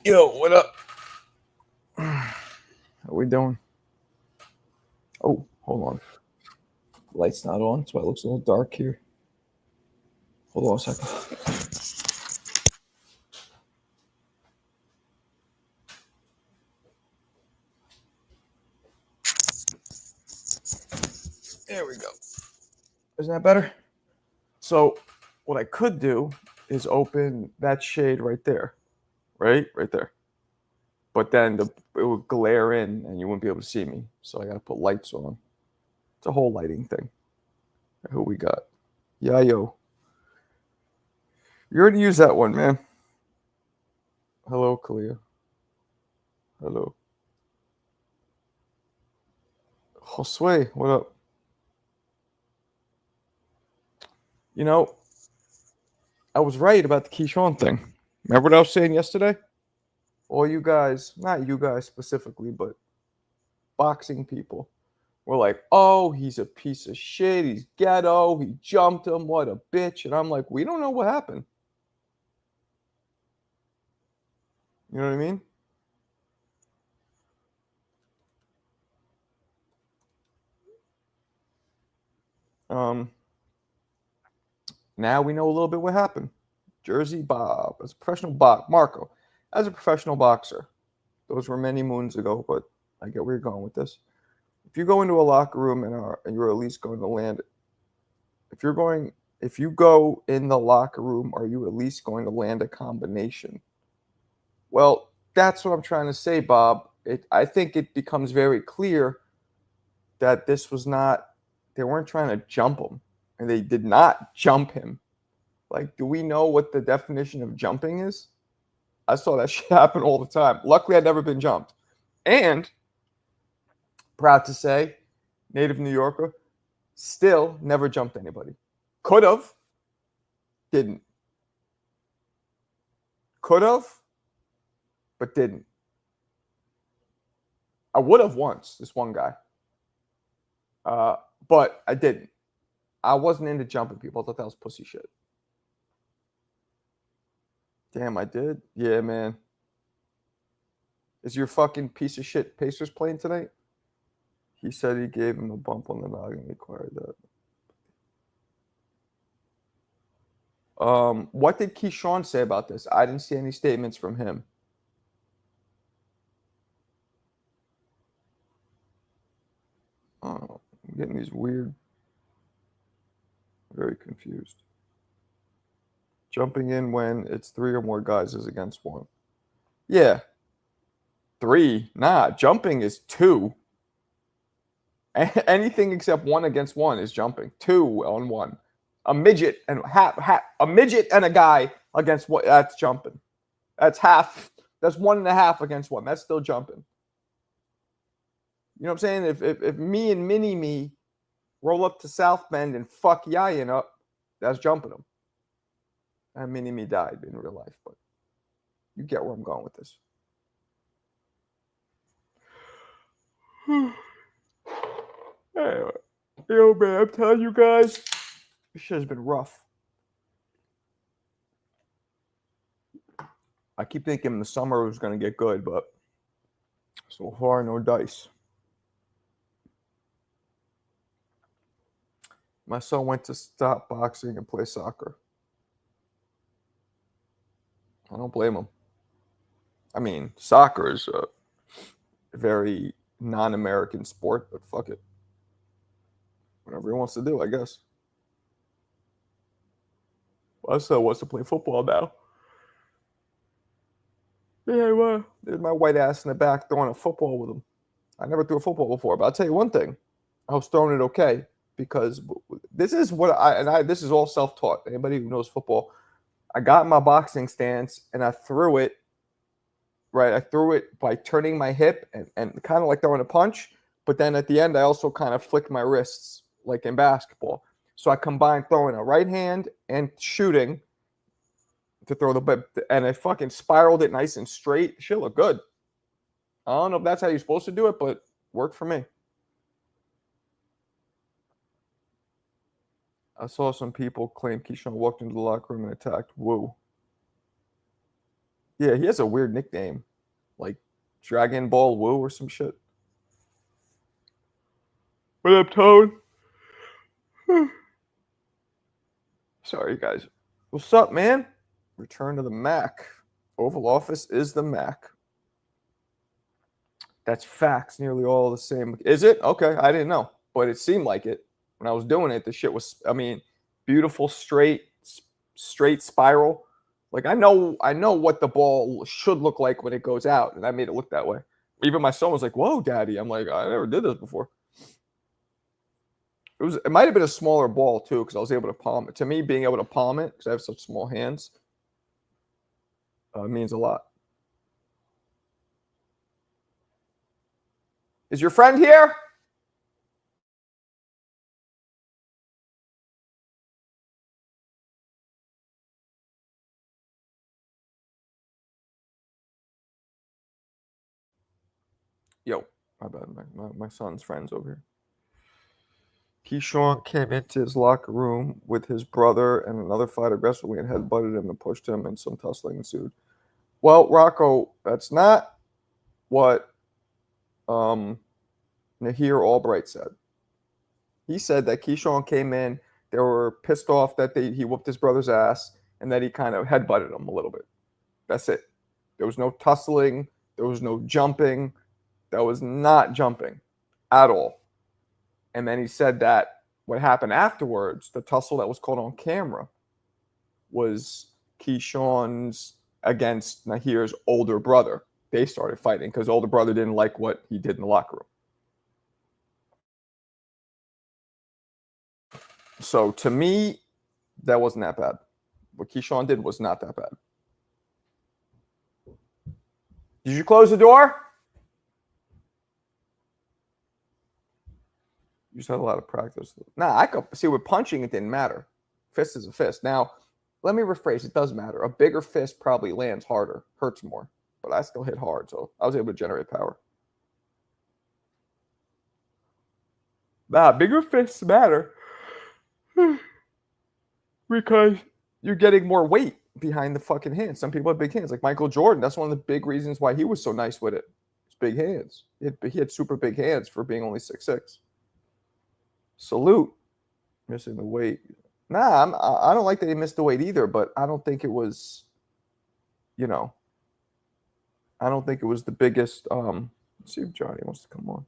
Yo, what up? How we doing? Oh, hold on. Light's not on. That's why it looks a little dark here. Hold on a second. There we go. Isn't that better? So, what I could do is open that shade right there. Right there. But then it would glare in and you wouldn't be able to see me. So I got to put lights on. It's a whole lighting thing. Who we got? Yayo. You already used that one, man. Hello, Kalia. Hello. Josue, what up? You know, I was right about the Keyshawn thing. Remember what I was saying yesterday? All you guys, not you guys specifically, but boxing people were like, oh, he's a piece of shit. He's ghetto. He jumped him. What a bitch. And I'm like, we don't know what happened. You know what I mean? Now we know a little bit what happened. Jersey Bob, as a professional Marco, as a professional boxer. Those were many moons ago, but I get where you're going with this. If you go into a locker room and you're at least going to land, if you go in the locker room, are you at least going to land a combination? Well, that's what I'm trying to say, Bob. I think it becomes very clear that this was not, they weren't trying to jump him, and they did not jump him. Like, do we know what the definition of jumping is? I saw that shit happen all the time. Luckily, I'd never been jumped. And, proud to say, native New Yorker, still never jumped anybody. Could have, didn't. Could have, but didn't. I would have once, this one guy. But I didn't. I wasn't into jumping people. I thought that was pussy shit. Damn, I did? Yeah, man. Is your fucking piece of shit Pacers playing tonight? He said he gave him a bump on the noggin and required that. What did Keyshawn say about this? I didn't see any statements from him. Oh, I'm getting these weird. Very confused. Jumping in when it's 3 or more guys is against 1. Yeah. 3. Nah, jumping is 2. Anything except 1 against 1 is jumping. 2 on 1. A midget and a midget and a guy against what? That's jumping. That's half. That's 1.5 against 1. That's still jumping. You know what I'm saying? If me and mini me roll up to South Bend and fuck Yayin up, that's jumping him. And mini me died in real life, but you get where I'm going with this. Anyway, yo, man, I'm telling you guys, this shit has been rough. I keep thinking the summer was going to get good, but so far, no dice. My son went to stop boxing and play soccer. I don't blame him. I mean, soccer is a very non-American sport, but fuck it. Whatever he wants to do, I guess. My son wants to play football now. Yeah, well, there's my white ass in the back throwing a football with him. I never threw a football before, but I'll tell you one thing. I was throwing it okay because this is what this is all self-taught. Anybody who knows football, I got my boxing stance and I threw it. Right, I threw it by turning my hip and kind of like throwing a punch, but then at the end I also kind of flicked my wrists like in basketball. So I combined throwing a right hand and shooting to throw and I fucking spiraled it nice and straight. Shit looked good. I don't know if that's how you're supposed to do it, but worked for me. I saw some people claim Keyshawn walked into the locker room and attacked Wu. Yeah, he has a weird nickname, like Dragon Ball Woo or some shit. What up, Toad? Sorry, guys. What's up, man? Return to the Mac. Oval Office is the Mac. That's facts. Nearly all the same. Is it? Okay, I didn't know, but it seemed like it when I was doing it. The shit was, I mean, beautiful, straight spiral. Like I know what the ball should look like when it goes out, and I made it look that way. Even my son was like, "Whoa, Daddy!" I'm like, "I never did this before." It might have been a smaller ball too, because I was able to palm it. To me, being able to palm it because I have such small hands means a lot. Is your friend here? Yo, my bad. My son's friends over here. Keyshawn came into his locker room with his brother and another fighter aggressively and headbutted him and pushed him, and some tussling ensued. Well, Rocco, that's not what Nahir Albright said. He said that Keyshawn came in, they were pissed off that he whooped his brother's ass, and that he kind of headbutted him a little bit. That's it. There was no tussling. There was no jumping. That was not jumping at all. And then he said that what happened afterwards, the tussle that was caught on camera, was Keyshawn's against Nahir's older brother. They started fighting because older brother didn't like what he did in the locker room. So to me, that wasn't that bad. What Keyshawn did was not that bad. Did you close the door? You just had a lot of practice. Nah, I could see with punching, it didn't matter. Fist is a fist. Now, let me rephrase. It does matter. A bigger fist probably lands harder, hurts more, but I still hit hard, so I was able to generate power. Nah, bigger fists matter because you're getting more weight behind the fucking hands. Some people have big hands, like Michael Jordan. That's one of the big reasons why he was so nice with it. His big hands. He had super big hands for being only 6'6". Salute. Missing the weight. Nah, I don't like that he missed the weight either, but I don't think it was, you know, I don't think it was the biggest. Let's see if Johnny wants to come on.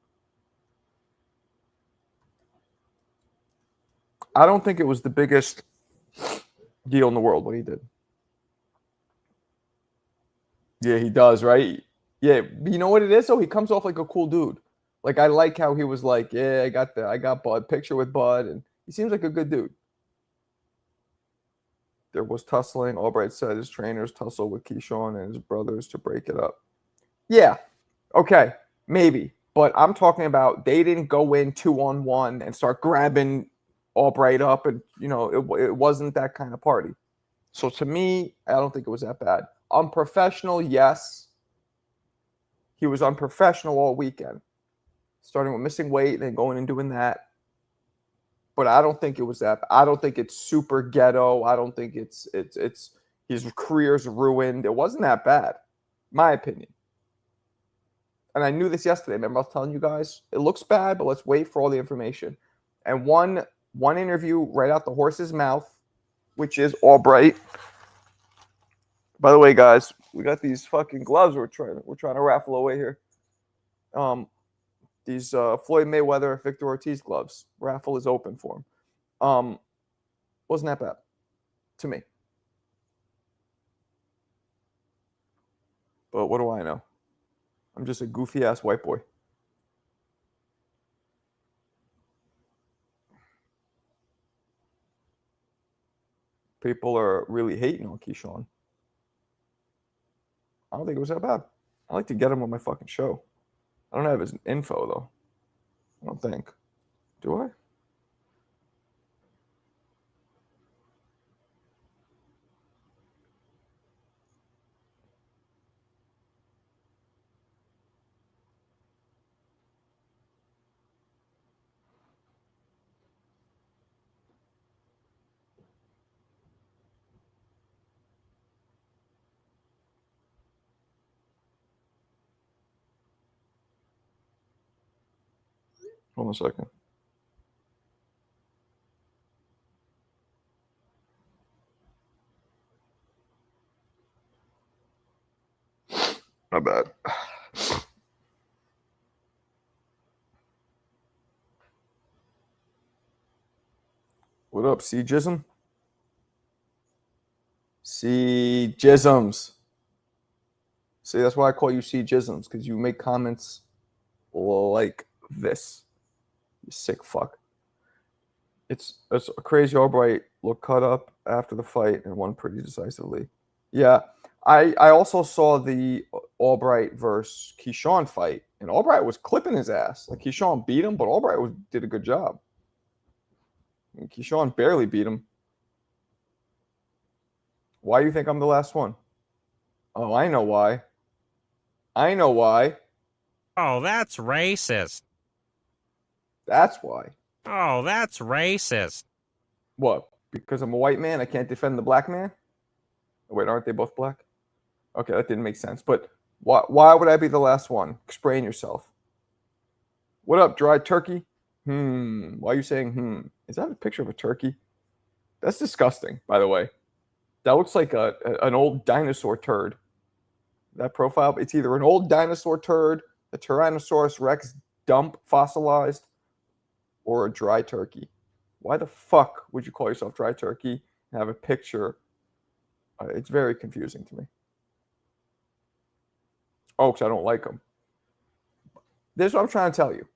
I don't think it was the biggest deal in the world what he did. Yeah, he does, right? Yeah, you know what it is? So he comes off like a cool dude. Like I like how he was like, yeah, I got Bud, picture with Bud, and he seems like a good dude. There was tussling. Albright said his trainers tussle with Keyshawn and his brothers to break it up. Yeah, okay, maybe. But I'm talking about they didn't go in 2-on-1 and start grabbing Albright up, and it wasn't that kind of party. So to me, I don't think it was that bad. Unprofessional, yes. He was unprofessional all weekend, starting with missing weight and then going and doing that. But I don't think it was that. I don't think it's super ghetto. I don't think it's his career's ruined. It wasn't that bad, my opinion. And I knew this yesterday. Remember, I was telling you guys it looks bad, but let's wait for all the information. And one interview right out the horse's mouth, which is Albright. By the way, guys, we got these fucking gloves we're trying to raffle away here. These Floyd Mayweather, Victor Ortiz gloves. Raffle is open for them. Wasn't that bad to me. But what do I know? I'm just a goofy ass white boy. People are really hating on Keyshawn. I don't think it was that bad. I like to get him on my fucking show. I don't have his info though. I don't think. Do I? Hold on a second. My bad. What up, C Jism? C Jisms. See, that's why I call you C Jisms, because you make comments like this. You sick fuck. It's a crazy. Albright looked cut up after the fight and won pretty decisively. Yeah. I also saw the Albright versus Keyshawn fight, and Albright was clipping his ass. Like, Keyshawn beat him, but Albright did a good job. And Keyshawn barely beat him. Why do you think I'm the last one? Oh, I know why. I know why. Oh, that's racist. That's why. Oh, that's racist. What? Because I'm a white man, I can't defend the black man? Wait, aren't they both black? Okay, that didn't make sense. But why would I be the last one? Explain yourself. What up, dry turkey? Why are you saying Is that a picture of a turkey? That's disgusting, by the way. That looks like an old dinosaur turd. That profile, it's either an old dinosaur turd, a Tyrannosaurus Rex dump fossilized, or a dry turkey. Why the fuck would you call yourself dry turkey and have a picture? It's very confusing to me. Oh, because I don't like them. This is what I'm trying to tell you.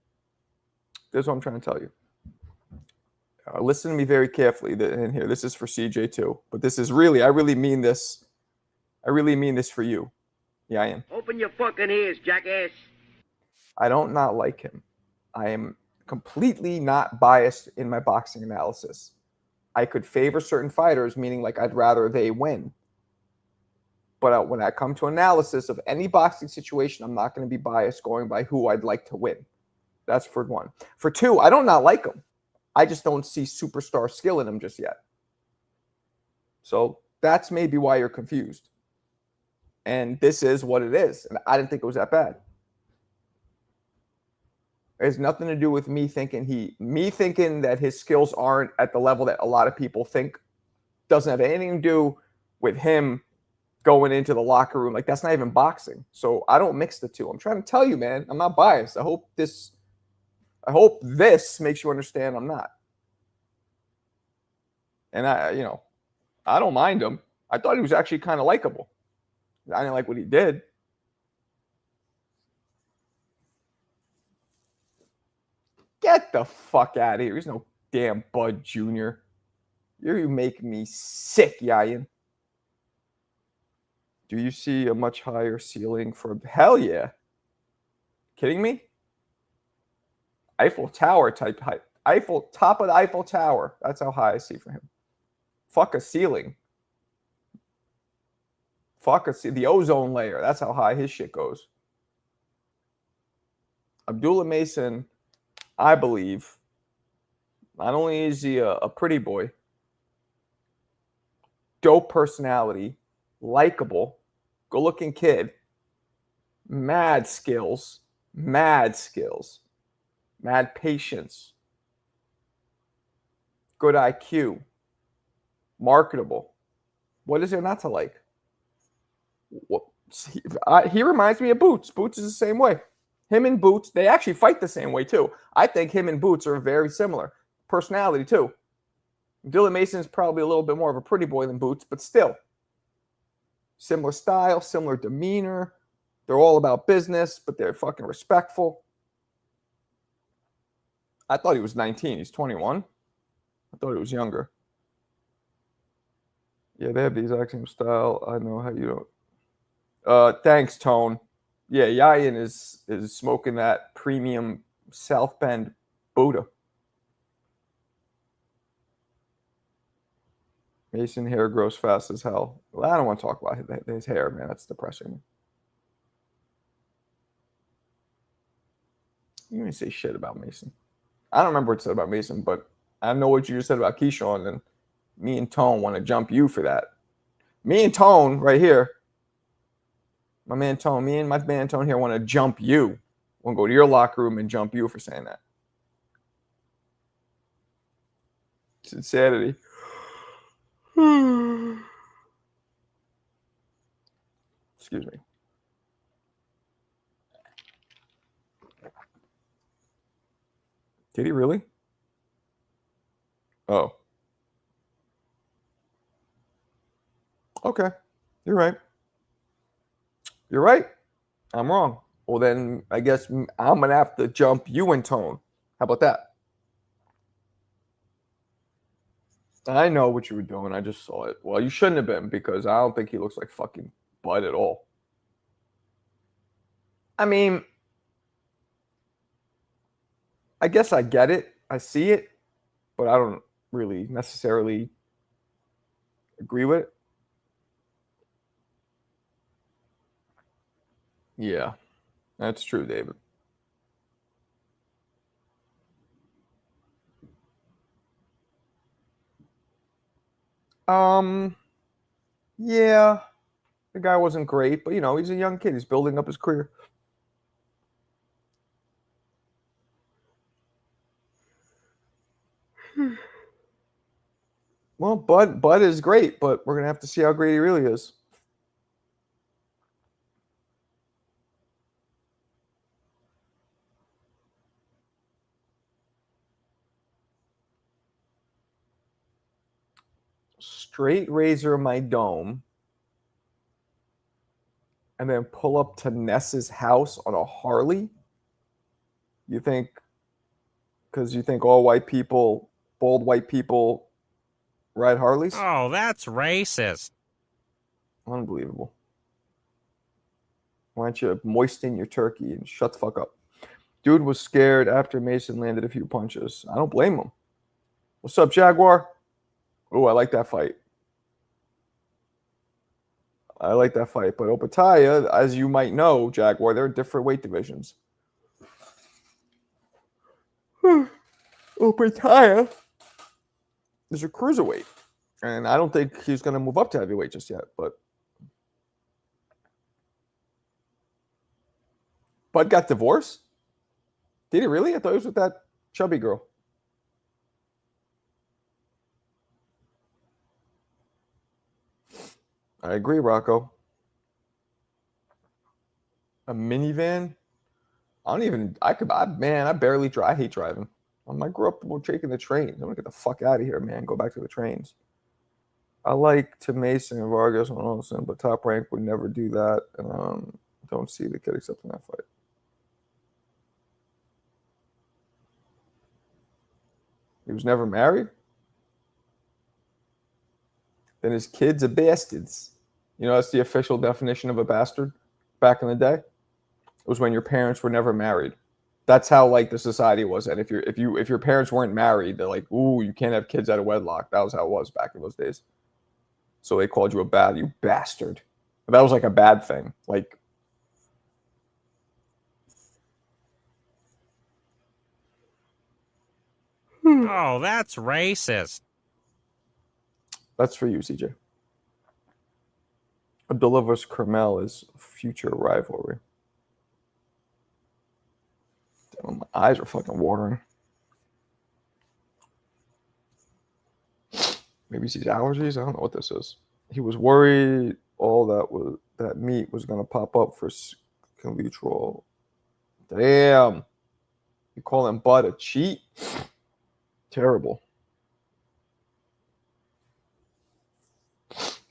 Listen to me very carefully in here. This is for CJ too. But this is really, I really mean this. I really mean this for you. Yeah, I am. Open your fucking ears, jackass. I don't not like him. I am completely not biased in my boxing analysis. I could favor certain fighters, meaning like I'd rather they win. But when I come to analysis of any boxing situation, I'm not going to be biased going by who I'd like to win. That's for one. For two, I don't not like him. I just don't see superstar skill in him just yet. So that's maybe why you're confused. And this is what it is. And I didn't think it was that bad. It has nothing to do with me thinking that his skills aren't at the level that a lot of people think. Doesn't have anything to do with him going into the locker room. Like, that's not even boxing. So I don't mix the two. I'm trying to tell you, man, I'm not biased. I hope this makes you understand I'm not. And I don't mind him. I thought he was actually kind of likable. I didn't like what he did. Get the fuck out of here. There's no damn Bud Jr. You make me sick, Yayan. Do you see a much higher ceiling for... Hell yeah. Kidding me? Eiffel Tower type height. Top of the Eiffel Tower. That's how high I see for him. Fuck a ceiling. The ozone layer. That's how high his shit goes. Abdullah Mason, I believe, not only is he a pretty boy, dope personality, likable, good-looking kid, mad skills, mad patience, good IQ, marketable. What is there not to like? He reminds me of Boots. Boots is the same way. Him and Boots, they actually fight the same way too. I think him and Boots are very similar. Personality too. Dylan Mason is probably a little bit more of a pretty boy than Boots, but still. Similar style, similar demeanor. They're all about business, but they're fucking respectful. I thought he was 19. He's 21. I thought he was younger. Yeah, they have the exact same style. I know how you don't. Thanks, Tone. Yeah, Yayan is smoking that premium South Bend Buddha. Mason hair grows fast as hell. Well, I don't want to talk about his hair, man. That's depressing. You didn't say shit about Mason. I don't remember what you said about Mason, but I know what you just said about Keyshawn, and me and Tone want to jump you for that. Me and Tone right here. My man Tone, me and my man Tone here want to jump you. Want to go to your locker room and jump you for saying that. It's insanity. Excuse me. Did he really? Oh. Okay. You're right. You're right. I'm wrong. Well, then I guess I'm going to have to jump you in tone. How about that? I know what you were doing. I just saw it. Well, you shouldn't have been because I don't think he looks like fucking Bud at all. I mean, I guess I get it. I see it, but I don't really necessarily agree with it. Yeah, that's true, David. Yeah, the guy wasn't great, but he's a young kid. He's building up his career. Well, Bud is great, but we're gonna have to see how great he really is. Straight razor my dome, and then pull up to Ness's house on a Harley. You think? Because you think all white people, bald white people, ride Harleys? Oh, that's racist. Unbelievable. Why don't you moisten your turkey and shut the fuck up? Dude was scared after Mason landed a few punches. I don't blame him. What's up, Jaguar? Oh, I like that fight. I like that fight. But Opataya, as you might know, Jaguar, they're different weight divisions. Opataya is a cruiserweight. And I don't think he's going to move up to heavyweight just yet. But Bud got divorced? Did he really? I thought he was with that chubby girl. I agree, Rocco. A minivan? I barely drive. I hate driving. I grew up taking the trains. I'm going to get the fuck out of here, man. Go back to the trains. I like to Mason and Vargas and Olsen, but Top Rank would never do that. And don't see the kid accepting that fight. He was never married? Then his kids are bastards. That's the official definition of a bastard back in the day. It was when your parents were never married. That's how the society was. And if your parents weren't married, they're like, ooh, you can't have kids out of wedlock. That was how it was back in those days. So they called you you bastard. That was a bad thing. Oh, that's racist. That's for you, CJ. Abdullah vs. Kermel is future rivalry. Damn, my eyes are fucking watering. Maybe it's these allergies. I don't know what this is. He was worried all that meat was going to pop up for Convitrol. Damn. You call him Bud a cheat? Terrible.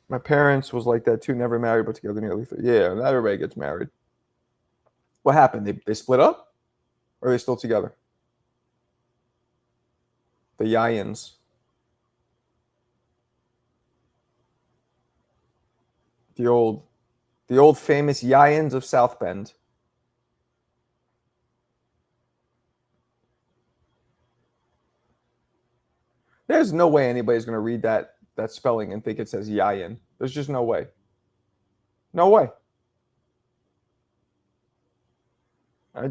My parents was like that too. Never married, but together nearly 3. Yeah, not everybody gets married. What happened? They split up? Or are they still together? The Yayans. The old famous Yayans of South Bend. There's no way anybody's going to read that spelling and think it says Yayan. There's just no way. No way.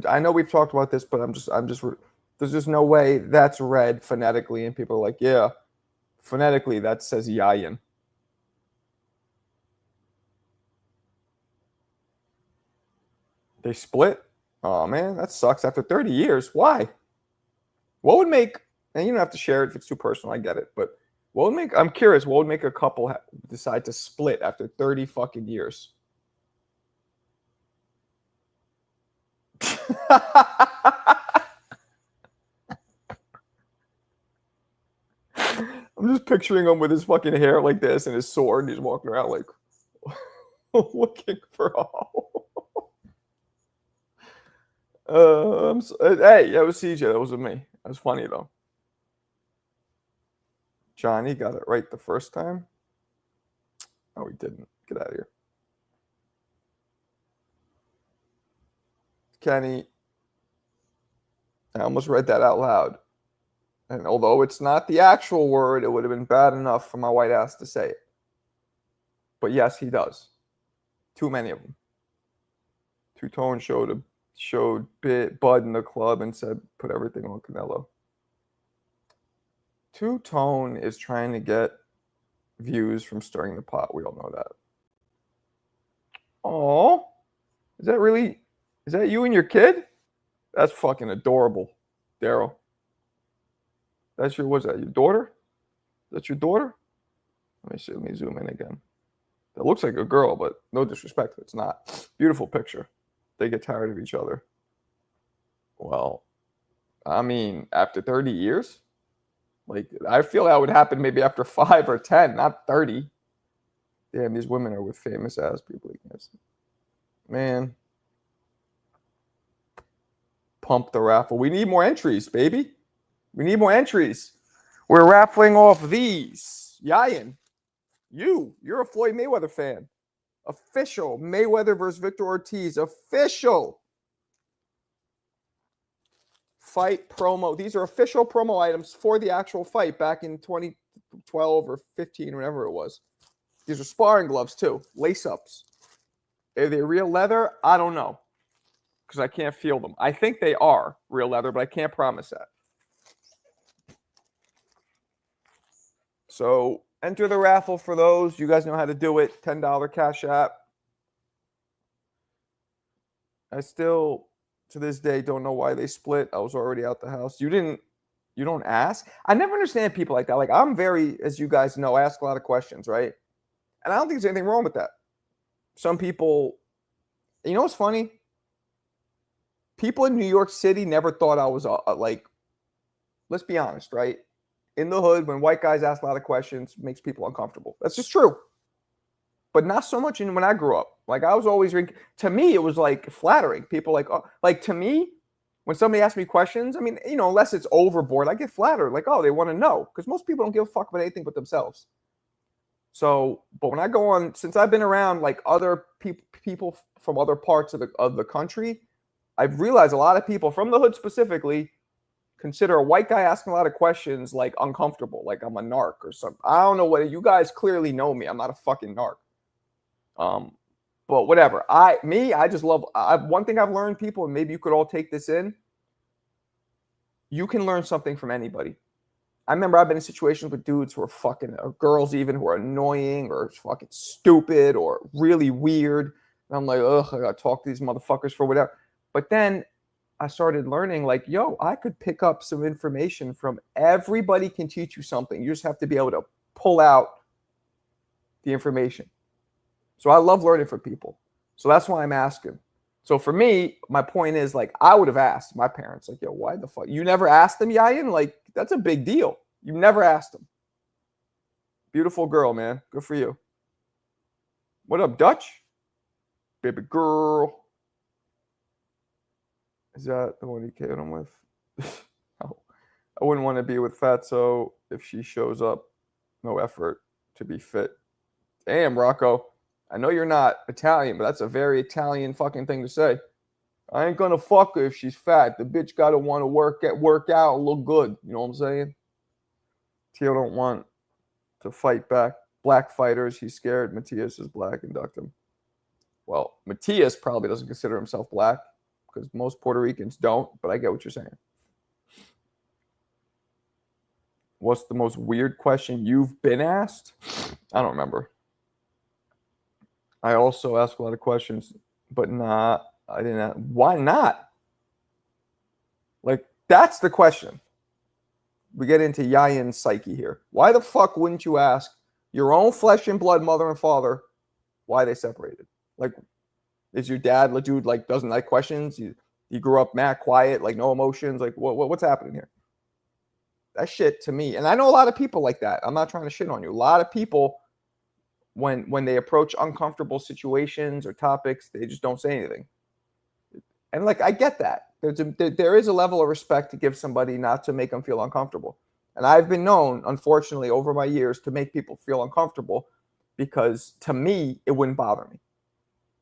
I know we've talked about this, but there's just no way that's read phonetically, and people are like, yeah, phonetically that says Yayan. They split? Oh man, that sucks. After 30 years, why? What would make And you don't have to share it if it's too personal. I get it. But I'm curious, what would make a couple decide to split after 30 fucking years? I'm just picturing him with his fucking hair like this and his sword, and he's walking around like looking for a hole. Hey, that was CJ. That wasn't me. That was funny though. Johnny got it right the first time. Oh, he didn't. Get out of here. Kenny, I almost read that out loud. And although it's not the actual word, it would have been bad enough for my white ass to say it. But yes, he does. Too many of them. Two-Tone showed Bud in the club and said, put everything on Canelo. Two-Tone is trying to get views from stirring the pot. We all know that. Oh, is that you and your kid? That's fucking adorable, Daryl. What's that, your daughter? That's your daughter? Let me zoom in again. That looks like a girl, but no disrespect, it's not. Beautiful picture. They get tired of each other. Well, I mean, after 30 years? Like, I feel that would happen maybe after 5 or 10, not 30. Damn, these women are with famous ass people. Man. Pump the raffle. We need more entries, baby. We need more entries. We're raffling off these. Yayan, you're a Floyd Mayweather fan. Official Mayweather versus Victor Ortiz. Official fight promo. These are official promo items for the actual fight back in 2012 or 15, whatever it was. These are sparring gloves too. Lace-ups. Are they real leather? I don't know, because I can't feel them. I think they are real leather, but I can't promise that. So enter the raffle for those. You guys know how to do it. $10 Cash App. I still, to this day, don't know why they split. I was already out the house. You don't ask? I never understand people like that. Like, I'm very, as you guys know, I ask a lot of questions, right? And I don't think there's anything wrong with that. Some people, you know what's funny? People in New York City never thought I was like, let's be honest, right? In the hood, when white guys ask a lot of questions, it makes people uncomfortable. That's just true. But not so much when I grew up. Like, I was always, to me, it was like flattering. People like, oh, like to me, when somebody asks me questions, I mean, you know, unless it's overboard, I get flattered. Like, oh, they want to know. Because most people don't give a fuck about anything but themselves. So, but when I go on, since I've been around like other people from other parts of the country, I've realized a lot of people from the hood specifically consider a white guy asking a lot of questions like uncomfortable, like I'm a narc or something. I don't know what you guys clearly know me. I'm not a fucking narc. But whatever. I just love. One thing I've learned, people, and maybe you could all take this in. You can learn something from anybody. I remember I've been in situations with dudes who are fucking, or girls even, who are annoying or fucking stupid or really weird. And I'm like, ugh, I gotta talk to these motherfuckers for whatever. But then I started learning, like, yo, I could pick up some information from everybody. Can teach you something. You just have to be able to pull out the information. So I love learning from people. So that's why I'm asking. So for me, my point is, like, I would have asked my parents, like, yo, why the fuck? You never asked them, Yayan? Like, that's a big deal. You never asked them. Beautiful girl, man. Good for you. What up, Dutch? Baby girl. Is that the one you came him with? Oh, I wouldn't want to be with Fatso if she shows up. No effort to be fit. Damn, Rocco. I know you're not Italian, but that's a very Italian fucking thing to say. I ain't gonna fuck her if she's fat. The bitch gotta want to work out, look good. You know what I'm saying? Tio don't want to fight back. Black fighters. He's scared. Matias is black. Induct him. Well, Matias probably doesn't consider himself black because most Puerto Ricans don't, but I get what you're saying. What's the most weird question you've been asked? I don't remember. I also ask a lot of questions, but I didn't. Why not? Like, that's the question. we get into Yayan's psyche here. Why the fuck wouldn't you ask your own flesh and blood mother and father why they separated? Like, is your dad a dude like doesn't like questions? You grew up mad quiet, like no emotions. Like what's happening here? That shit to me, and I know a lot of people like that. I'm not trying to shit on you. A lot of people, when they approach uncomfortable situations or topics, they just don't say anything. And like I get that. There is a level of respect to give somebody not to make them feel uncomfortable. And I've been known, unfortunately, over my years to make people feel uncomfortable because to me, it wouldn't bother me.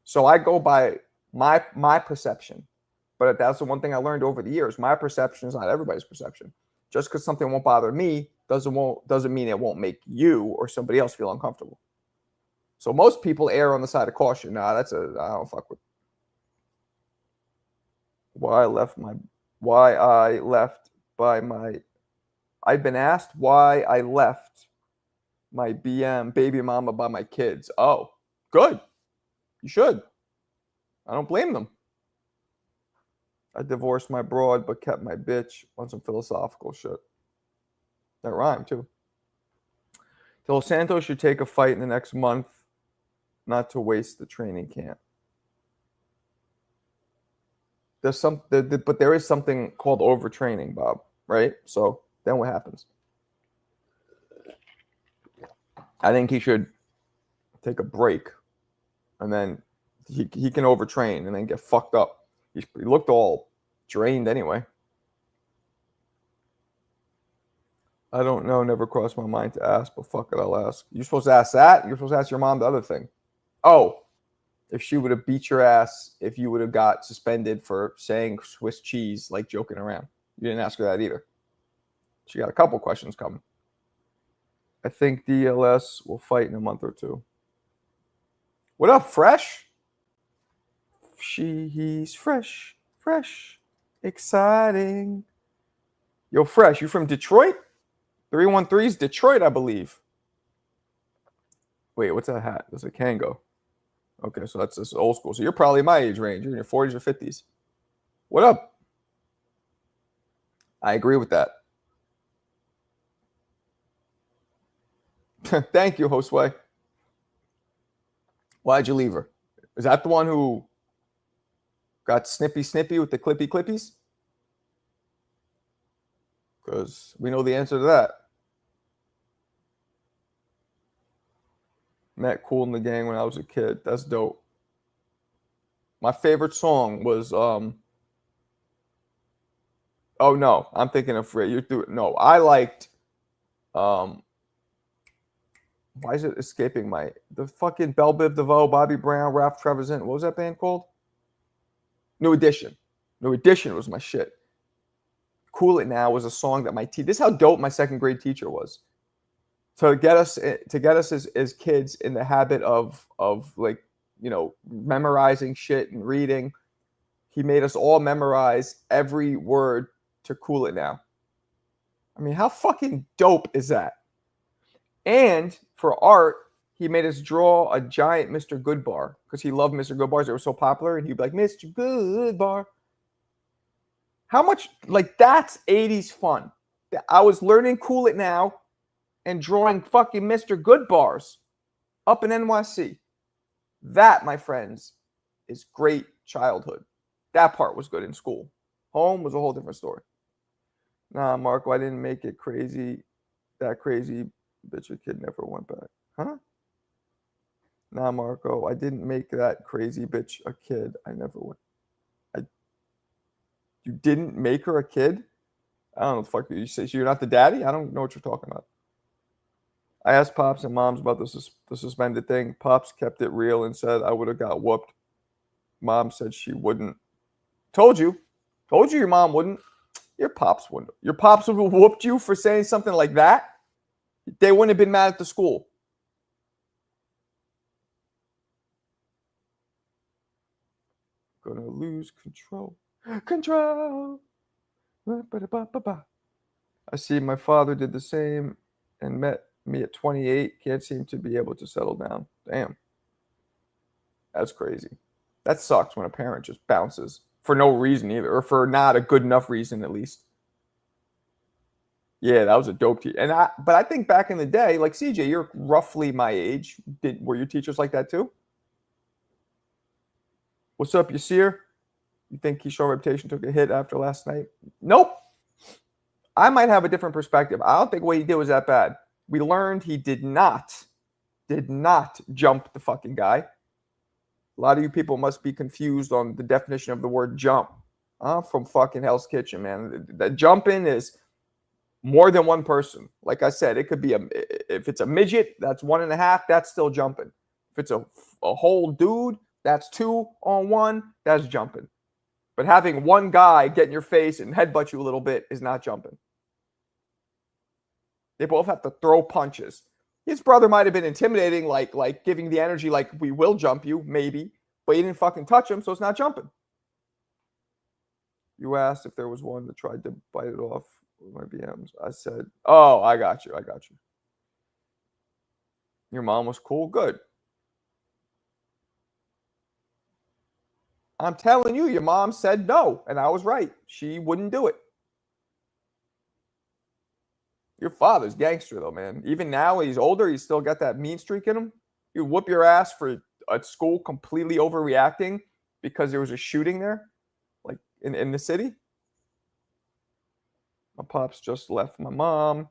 So I go by my perception. But that's the one thing I learned over the years. My perception is not everybody's perception. Just because something won't bother me doesn't mean it won't make you or somebody else feel uncomfortable. So most people err on the side of caution. Nah, I don't fuck with. I've been asked why I left my BM baby mama by my kids. Oh, good. You should. I don't blame them. I divorced my broad but kept my bitch on some philosophical shit. That rhymed too. Del Santos should take a fight in the next month, not to waste the training camp. But there is something called overtraining, Bob, right? So then what happens? I think he should take a break, and then he can overtrain and then get fucked up. He looked all drained anyway. I don't know. Never crossed my mind to ask, but fuck it, I'll ask. You're supposed to ask that? You're supposed to ask your mom the other thing. Oh, if she would have beat your ass if you would have got suspended for saying Swiss cheese, like joking around. You didn't ask her that either. She got a couple questions coming. I think DLS will fight in a month or two. What up, Fresh? He's fresh, exciting. Yo, Fresh, you from Detroit? 313's Detroit, I believe. Wait, what's that hat? That's a Kango. Okay, so that's old school. So you're probably my age range. You're in your 40s or 50s. What up? I agree with that. Thank you, Josue. Why'd you leave her? Is that the one who got snippy with the clippies? Because we know the answer to that. Met Cool in the Gang when I was a kid. That's dope. My favorite song was oh no, I'm thinking of no, I liked why is it escaping the fucking Belle Biv DeVoe, Bobby Brown, Ralph Trevisan. What was that band called? New Edition. New Edition was my shit. Cool It Now was a song that this is how dope my second grade teacher was. To get us as kids in the habit of like, you know, memorizing shit and reading. He made us all memorize every word to Cool It Now. I mean, how fucking dope is that? And for art, he made us draw a giant Mr. Goodbar because he loved Mr. Goodbars. They were so popular, and he'd be like, Mr. Goodbar. How much, like, that's 80s fun. I was learning Cool It Now and drawing fucking Mr. Goodbars up in NYC. That, my friends, is great childhood. That part was good in school. Home was a whole different story. Nah, Marco, I didn't make it crazy. That crazy bitch, a kid never went back. Huh? Nah, Marco, I didn't make that crazy bitch a kid. I never went. You didn't make her a kid? I don't know what the fuck you say. So you're not the daddy? I don't know what you're talking about. I asked Pops and Moms about the suspended thing. Pops kept it real and said I would have got whooped. Mom said she wouldn't. Told you your mom wouldn't. Your Pops wouldn't. Your Pops would have whooped you for saying something like that? They wouldn't have been mad at the school. Gonna lose control. Control. I see my father did the same and met me at 28. Can't seem to be able to settle down. Damn. That's crazy. That sucks when a parent just bounces for no reason either, or for not a good enough reason at least. Yeah, that was a dope teacher. But I think back in the day, like CJ, you're roughly my age. Were your teachers like that too? What's up, Yasir? You think Keyshawn reputation took a hit after last night? Nope. I might have a different perspective. I don't think what he did was that bad. We learned he did not jump the fucking guy. A lot of you people must be confused on the definition of the word jump. I'm from fucking Hell's Kitchen, man. The jumping is more than one person. Like I said, it could be if it's a midget, that's 1.5, that's still jumping. If it's a whole dude, that's 2 on 1, that's jumping. But having one guy get in your face and headbutt you a little bit is not jumping. They both have to throw punches. His brother might have been intimidating, like giving the energy like, we will jump you, maybe. But he didn't fucking touch him, so it's not jumping. You asked if there was one that tried to bite it off with my BMs. I said, oh, I got you. Your mom was cool? Good. I'm telling you, your mom said no, and I was right. She wouldn't do it. Your father's gangster, though, man. Even now, he's older. He's still got that mean streak in him. You whoop your ass for a school completely overreacting because there was a shooting there, like in the city. My pops just left my mom,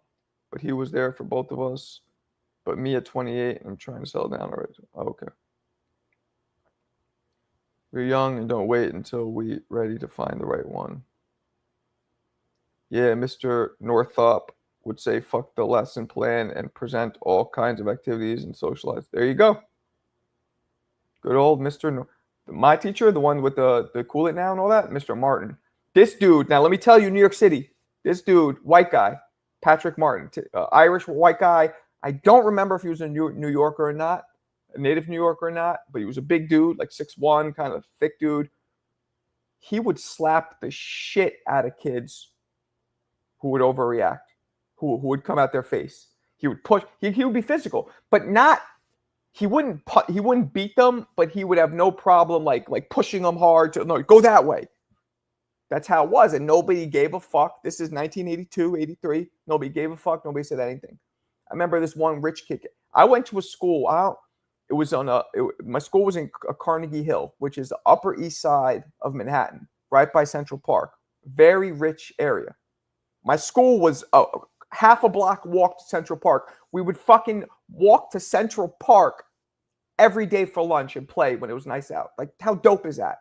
but he was there for both of us. But me at 28, I'm trying to settle down already. Oh, okay. We're young and don't wait until we're ready to find the right one. Yeah, Mr. Northup would say, fuck the lesson plan and present all kinds of activities and socialize. There you go. Good old Mr. My teacher, the one with the cool it now and all that, Mr. Martin. This dude, now let me tell you, New York City, this dude, white guy, Patrick Martin, Irish white guy. I don't remember if he was a New Yorker or not, a native New Yorker or not, but he was a big dude, like 6'1", kind of thick dude. He would slap the shit out of kids who would overreact, who would come out their face. He would push. He would be physical, but not. He wouldn't beat them, but he would have no problem like pushing them hard to no go that way. That's how it was, and nobody gave a fuck. This is 1982, 83. Nobody gave a fuck. Nobody said anything. I remember this one rich kid. I went to a school. My school was in Carnegie Hill, which is the Upper East Side of Manhattan, right by Central Park. Very rich area. My school was half a block walk to Central Park. We would fucking walk to Central Park every day for lunch and play when it was nice out. Like, how dope is that?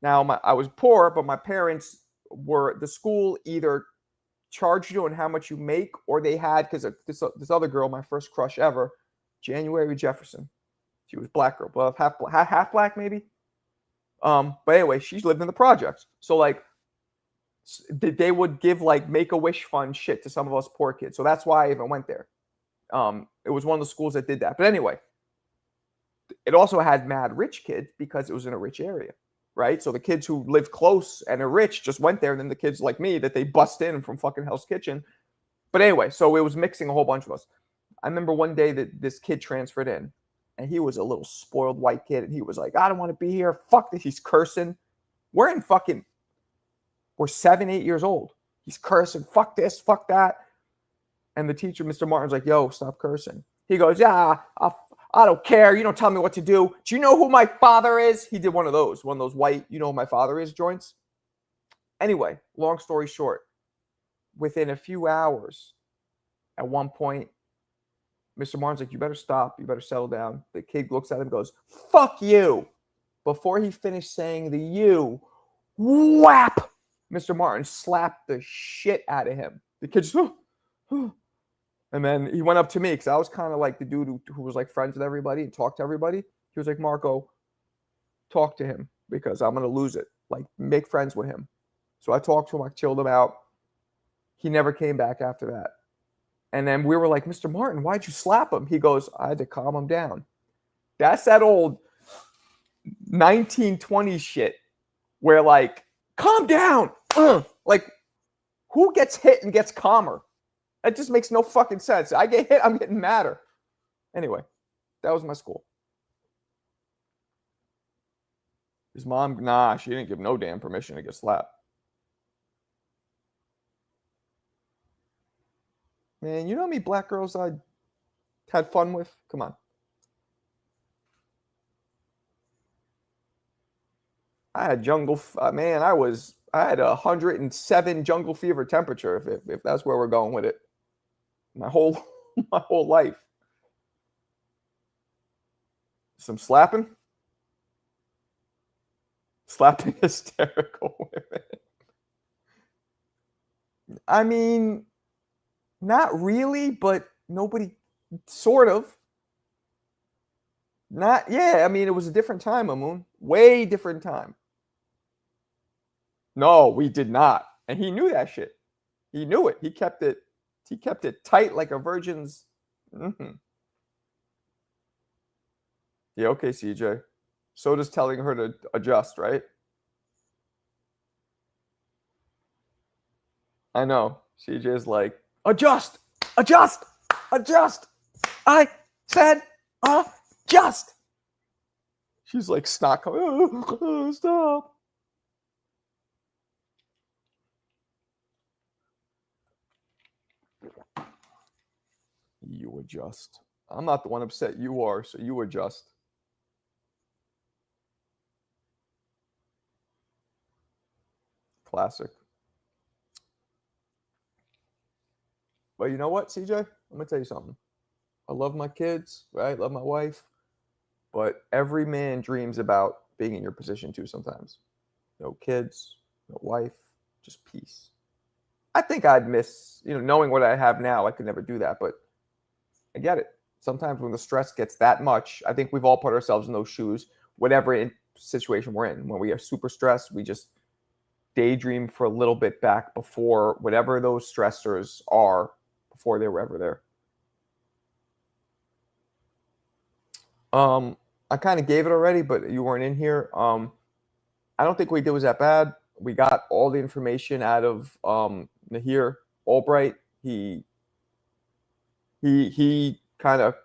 Now, I was poor, but my parents the school either charged you on how much you make, or they had, because this other girl, my first crush ever, January Jefferson. She was black girl, well, half black maybe. But anyway, she lived in the projects. So like, they would give like Make-A-Wish fund shit to some of us poor kids. So that's why I even went there. It was one of the schools that did that. But anyway, it also had mad rich kids because it was in a rich area, right? So the kids who live close and are rich just went there. And then the kids like me that they bust in from fucking Hell's Kitchen. But anyway, so it was mixing a whole bunch of us. I remember one day that this kid transferred in, and he was a little spoiled white kid. And he was like, I don't want to be here. Fuck this. He's cursing. We're 7, 8 years old. He's cursing. Fuck this. Fuck that. And the teacher, Mr. Martin's like, yo, stop cursing. He goes, yeah, I don't care. You don't tell me what to do. Do you know who my father is? He did one of those white, you know who my father is joints. Anyway, long story short, within a few hours, at one point, Mr. Martin's like, you better stop. You better settle down. The kid looks at him and goes, fuck you. Before he finished saying the you, whap, Mr. Martin slapped the shit out of him. The kid just, and then he went up to me because I was kind of like the dude who was like friends with everybody and talked to everybody. He was like, Marco, talk to him because I'm going to lose it. Like, make friends with him. So I talked to him. I chilled him out. He never came back after that. And then we were like, Mr. Martin, why'd you slap him? He goes, I had to calm him down. That's that old 1920s shit where like, calm down. Like, who gets hit and gets calmer? That just makes no fucking sense. I get hit, I'm getting madder. Anyway, that was my school. His mom, she didn't give no damn permission to get slapped. Man, you know how many black girls I had fun with? Come on. I had man, I had 107 jungle fever temperature if that's where we're going with it. My whole my whole life. Some slapping? Slapping hysterical women. I mean, not really, but nobody sort of. Not yeah, I mean it was a different time, Amun. Way different time. No, we did not. And he knew that shit. He knew it. He kept it tight like a virgin's. Mm-hmm. Yeah, okay, CJ. So does telling her to adjust, right? I know. CJ's like, adjust, adjust, adjust. I said adjust. She's like snot coming. Oh, stop. You adjust. I'm not the one upset. You are, so you adjust. Classic. But you know what, CJ? I'm gonna tell you something. I love my kids, right? Love my wife. But every man dreams about being in your position too sometimes. No kids, no wife, just peace. I think I'd miss, knowing what I have now, I could never do that, but I get it. Sometimes when the stress gets that much, I think we've all put ourselves in those shoes, whatever situation we're in. When we are super stressed, we just daydream for a little bit back before whatever those stressors are, before they were ever there. I kind of gave it already, but you weren't in here. I don't think what we did was that bad. We got all the information out of Nahir Albright. He kind of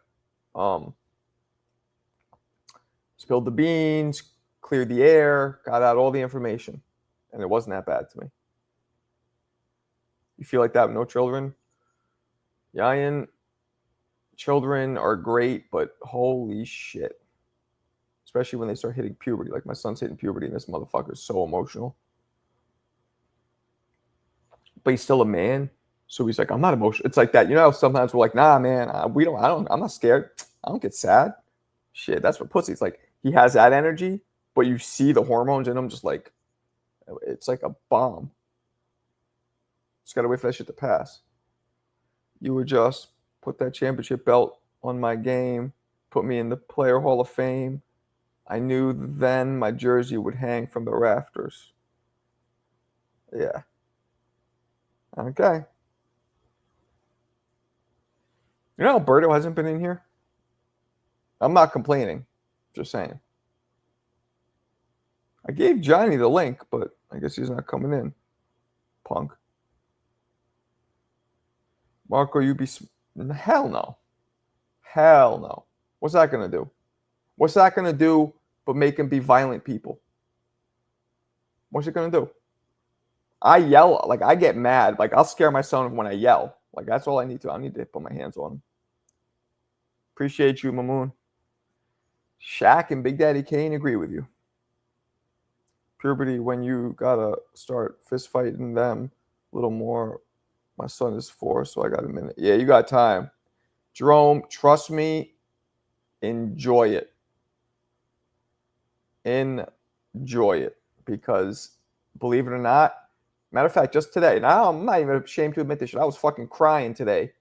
spilled the beans, cleared the air, got out all the information, and it wasn't that bad to me. You feel like that with no children? Yayan, children are great, but holy shit. Especially when they start hitting puberty. Like my son's hitting puberty, and this motherfucker is so emotional. But he's still a man. So he's like, I'm not emotional. It's like that. Sometimes we're like, nah, man, I'm not scared. I don't get sad. Shit, that's what pussy's like. He has that energy, but you see the hormones in him just like, it's like a bomb. Just got to wait for that shit to pass. You would just put that championship belt on my game, put me in the Player Hall of Fame. I knew then my jersey would hang from the rafters. Yeah. Okay. Alberto hasn't been in here? I'm not complaining. Just saying. I gave Johnny the link, but I guess he's not coming in. Punk. Marco, hell no. Hell no. What's that going to do? What's that going to do but make them be violent people? What's it going to do? I yell, like I get mad. Like I'll scare my son when I yell. Like that's all I need to. I need to put my hands on him. Appreciate you, Mamoon. Shaq and Big Daddy Kane agree with you. Puberty, when you gotta start fist fighting them a little more. My son is 4, so I got a minute. Yeah, you got time. Jerome, trust me, enjoy it. Enjoy it. Because believe it or not, matter of fact, just today, now I'm not even ashamed to admit this shit. I was fucking crying today.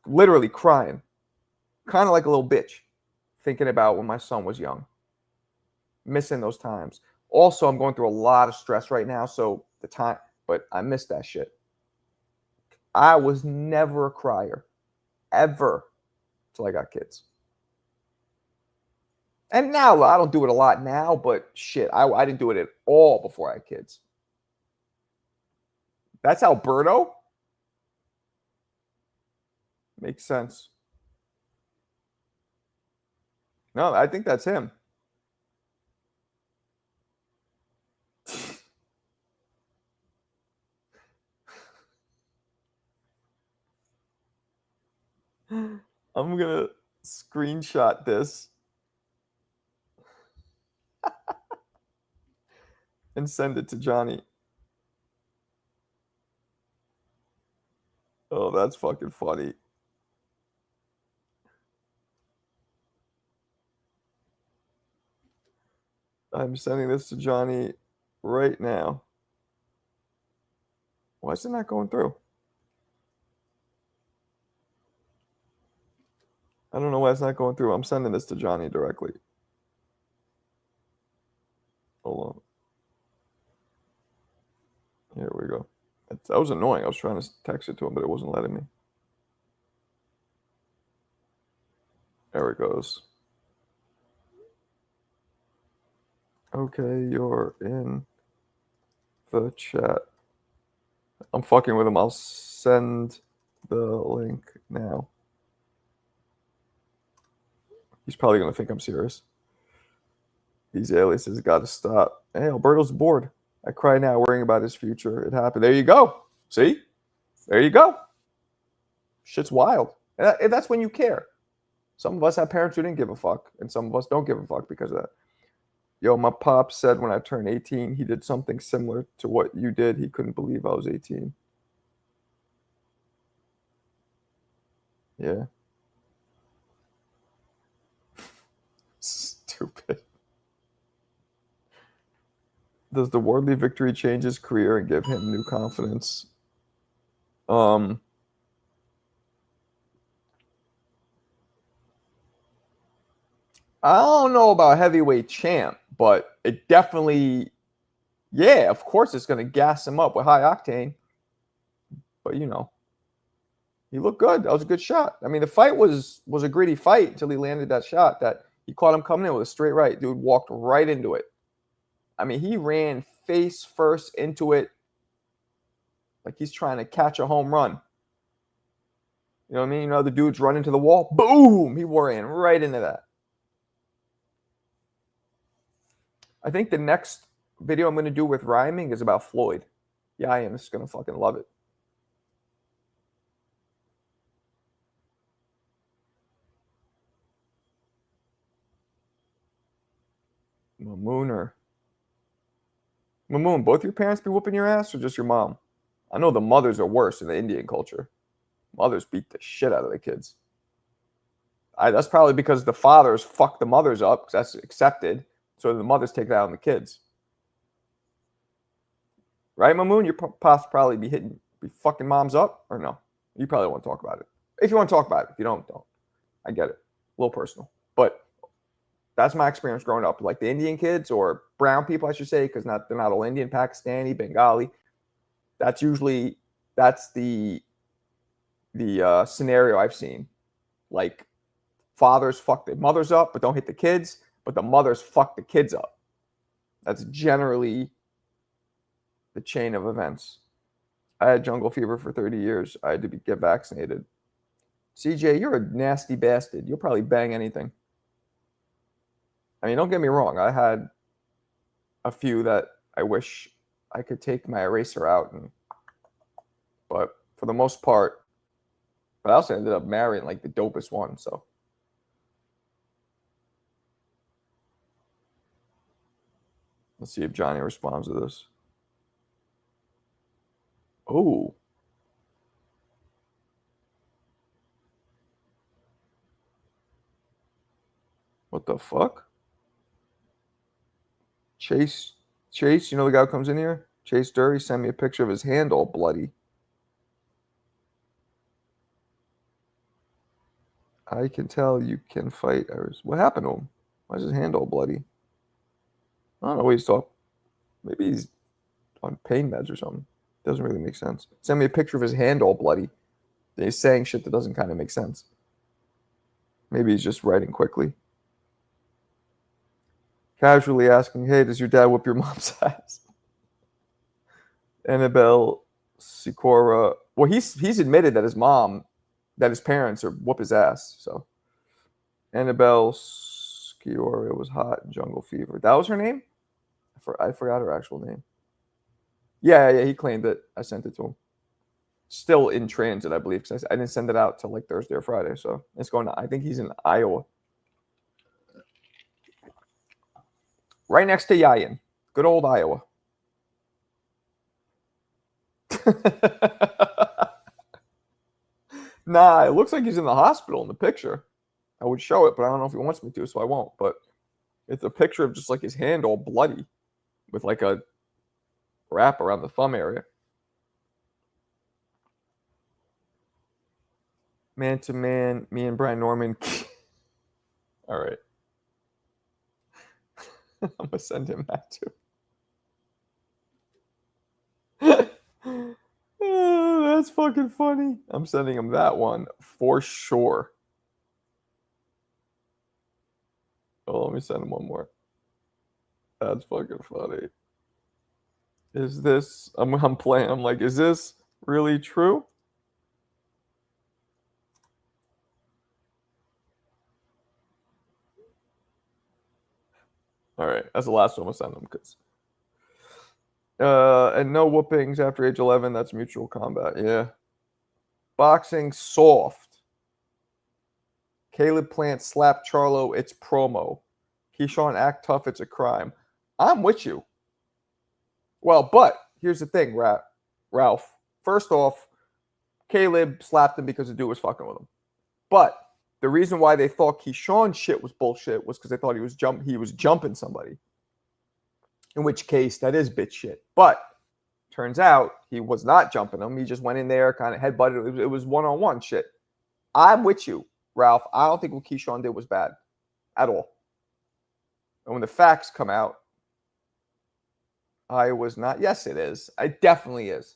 Literally crying. Kind of like a little bitch. Thinking about when my son was young. Missing those times. Also, I'm going through a lot of stress right now, so but I miss that shit. I was never a crier. Ever. Until I got kids. And now, I don't do it a lot now, but shit, I didn't do it at all before I had kids. That's Alberto? Makes sense. No, I think that's him. I'm gonna screenshot this and send it to Johnny. Oh, that's fucking funny. I'm sending this to Johnny right now. Why is it not going through? I don't know why it's not going through. I'm sending this to Johnny directly. Hold on. Here we go. That was annoying. I was trying to text it to him, but it wasn't letting me. There it goes. Okay, you're in the chat. I'm fucking with him. I'll send the link now. He's probably going to think I'm serious. These aliases got to stop. Hey, Alberto's bored. I cry now worrying about his future. It happened. There you go. See? There you go. Shit's wild. And that's when you care. Some of us have parents who didn't give a fuck, and some of us don't give a fuck because of that. Yo, my pop said when I turned 18, he did something similar to what you did. He couldn't believe I was 18. Yeah. Stupid. Does the worldly victory change his career and give him new confidence? I don't know about heavyweight champ, but it definitely, yeah, of course it's going to gas him up with high octane. But, you know, he looked good. That was a good shot. I mean, the fight was a gritty fight until he landed that shot that he caught him coming in with a straight right. Dude walked right into it. I mean, he ran face first into it like he's trying to catch a home run. You know what I mean? You know, the dude's running to the wall. Boom! He ran right into that. I think the next video I'm going to do with rhyming is about Floyd. Yeah, I am just going to fucking love it. Mamooner. Mamoon, both your parents be whooping your ass or just your mom? I know the mothers are worse in the Indian culture. Mothers beat the shit out of the kids. That's probably because the fathers fuck the mothers up because that's accepted. So the mothers take that on the kids. Right, Mamoon? Your pops probably be fucking moms up or no? You probably want to talk about it. If you want to talk about it. If you don't. I get it. A little personal. But that's my experience growing up. Like the Indian kids or brown people, I should say, because they're not all Indian, Pakistani, Bengali. That's the scenario I've seen. Like fathers fuck the mothers up, but don't hit the kids. But the mothers fuck the kids up. That's generally the chain of events. I had jungle fever for 30 years. I had to get vaccinated. CJ, you're a nasty bastard. You'll probably bang anything. I mean, don't get me wrong. I had a few that I wish I could take my eraser out, but for the most part, but I also ended up marrying like the dopest one. So let's see if Johnny responds to this. Oh. What the fuck? Chase, you know the guy who comes in here? Chase Dury sent me a picture of his hand all bloody. I can tell you can fight. What happened to him? Why is his hand all bloody? I don't know what he's talking. Maybe he's on pain meds or something. Doesn't really make sense. Send me a picture of his hand all bloody. Then he's saying shit that doesn't kind of make sense. Maybe he's just writing quickly. Casually asking, hey, does your dad whip your mom's ass? Annabelle Sikora. Well, he's admitted that his parents whoop his ass. So Annabelle Sikora was hot in Jungle Fever. That was her name? I forgot her actual name. Yeah, he claimed it. I sent it to him. still in transit, I believe, because I didn't send it out till like Thursday or Friday. So it's going to, I think he's in Iowa. Right next to Yayin. Good old Iowa. Nah, it looks like he's in the hospital in the picture. I would show it, but I don't know if he wants me to, so I won't. But it's a picture of just like his hand all bloody with like a wrap around the thumb area. Man to man, me and Brian Norman. All right. I'm going to send him that too. Oh, that's fucking funny. I'm sending him that one for sure. Oh, let me send him one more. That's fucking funny. Is this, I'm playing, I'm like, is this really true? All right, that's the last one I'm gonna send them because. And no whoopings after age 11. That's mutual combat. Yeah. Boxing soft. Caleb Plant slap Charlo. It's promo. Keyshawn act tough. It's a crime. I'm with you. Well, but here's the thing, Ralph. First off, Caleb slapped him because the dude was fucking with him. But the reason why they thought Keyshawn shit was bullshit was because they thought he was jumping somebody. In which case, that is bitch shit. But turns out he was not jumping him. He just went in there, kind of headbutted. It was one-on-one shit. I'm with you, Ralph. I don't think what Keyshawn did was bad at all. And when the facts come out, I was not. Yes, it is. It definitely is.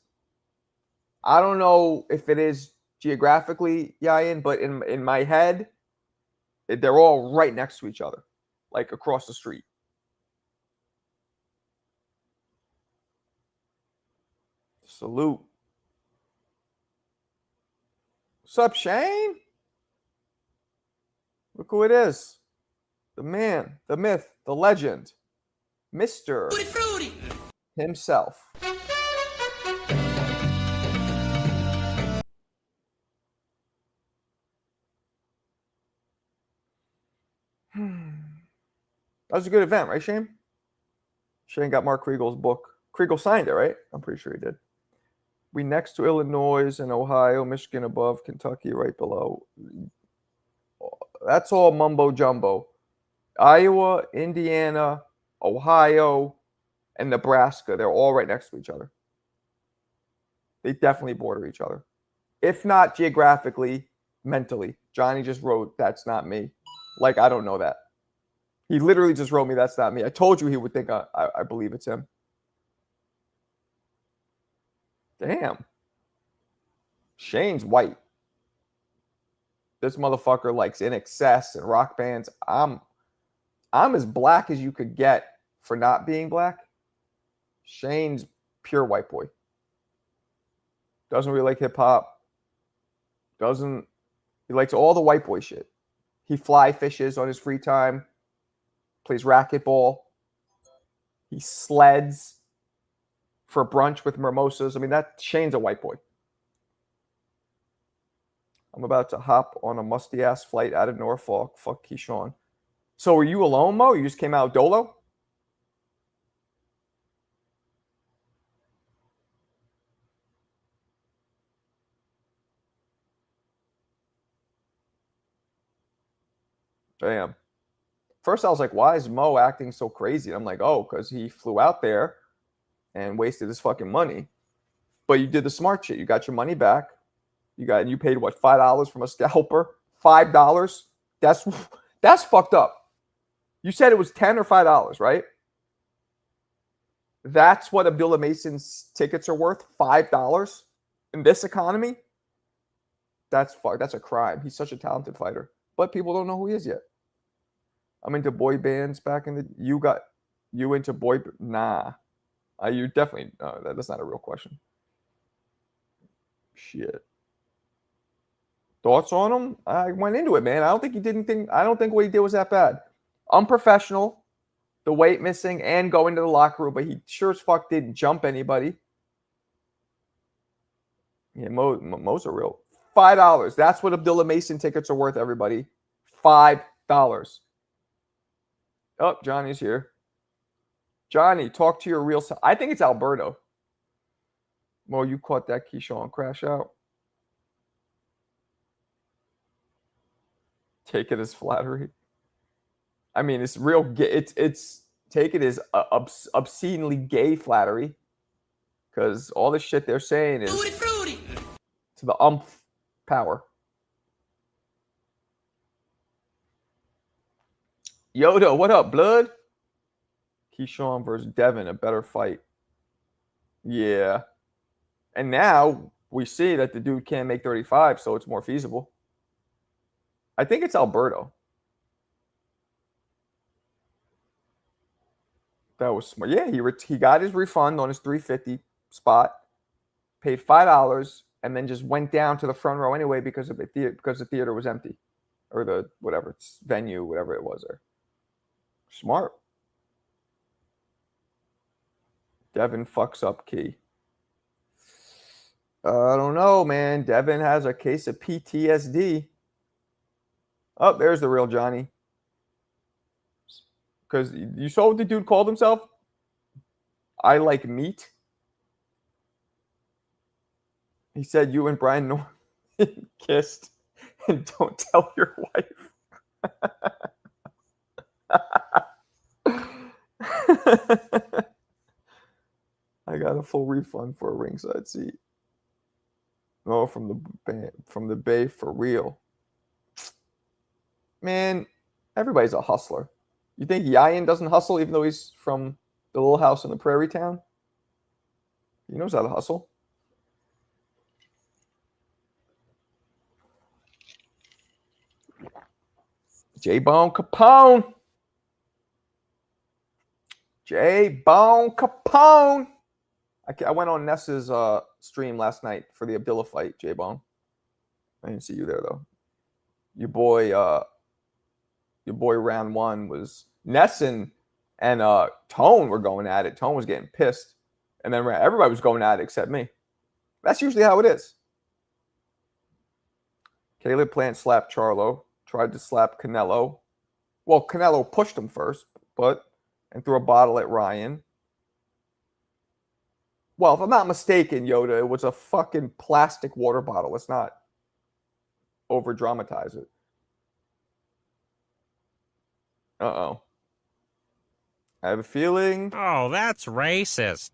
I don't know if it is geographically, Yayin, but in my head, they're all right next to each other, like across the street. Salute. What's up, Shane? Look who it is. The man, the myth, the legend, Mr. Fruity himself. That was a good event, right, Shane? Shane got Mark Kriegel's book. Kriegel signed it, right? I'm pretty sure he did. We next to Illinois and Ohio, Michigan above, Kentucky right below. That's all mumbo jumbo. Iowa, Indiana, Ohio, and Nebraska, they're all right next to each other. They definitely border each other. If not geographically, mentally. Johnny just wrote, that's not me. Like, I don't know that. He literally just wrote me, that's not me. I told you he would think I believe it's him. Damn. Shane's white. This motherfucker likes In Excess and rock bands. I'm as black as you could get for not being black. Shane's pure white boy. Doesn't really like hip hop. He likes all the white boy shit. He fly fishes on his free time. Plays racquetball. He sleds for brunch with mimosas. I mean, Shane's a white boy. I'm about to hop on a musty-ass flight out of Norfolk. Fuck Keyshawn. So were you alone, Mo? You just came out dolo? Damn. First, I was like, why is Mo acting so crazy? I'm like, oh, because he flew out there and wasted his fucking money. But you did the smart shit. You got your money back. You paid what, $5 from a scalper? $5? That's fucked up. You said it was $10 or $5, right? That's what Abdullah Mason's tickets are worth? $5 in this economy? That's a crime. He's such a talented fighter. But people don't know who he is yet. I'm into boy bands back in the. You into boy? Nah, you definitely. That's not a real question. Shit. Thoughts on him? I went into it, man. I don't think he did anything. I don't think what he did was that bad. Unprofessional, the weight missing, and going to the locker room, but he sure as fuck didn't jump anybody. Yeah, Mo's are real. $5. That's what Abdullah Mason tickets are worth, everybody. $5. Oh, Johnny's here. Johnny, talk to your real self. I think it's Alberto. Well, you caught that Keyshawn crash out. Take it as flattery. I mean, it's real. It's take it as obscenely gay flattery, because all the shit they're saying is to the umph power. Yoda, what up, blood? Keyshawn versus Devin, a better fight. Yeah. And now we see that the dude can't make 35, so it's more feasible. I think it's Alberto. That was smart. Yeah, he got his refund on his 350 spot, paid $5, and then just went down to the front row anyway because the theater was empty, or the whatever it's venue, whatever it was there. Smart. Devin fucks up Key. I don't know, man. Devin has a case of PTSD. Oh, there's the real Johnny. Because you saw what the dude called himself? I like meat. He said you and Brian Norman kissed, and don't tell your wife. I got a full refund for a ringside seat. Oh, from the Bay for real. Man, everybody's a hustler. You think Yayan doesn't hustle even though he's from the little house in the prairie town? He knows how to hustle. J-Bone Capone. J-Bone Capone. I went on Ness's stream last night for the Abdullah fight, J-Bone. I didn't see you there, though. Your boy round one was Ness and Tone were going at it. Tone was getting pissed. And then everybody was going at it except me. That's usually how it is. Caleb Plant slapped Charlo. Tried to slap Canelo. Well, Canelo pushed him first, and threw a bottle at Ryan. Well, if I'm not mistaken, Yoda, it was a fucking plastic water bottle. Let's not over-dramatize it. Uh-oh. I have a feeling... Oh, that's racist.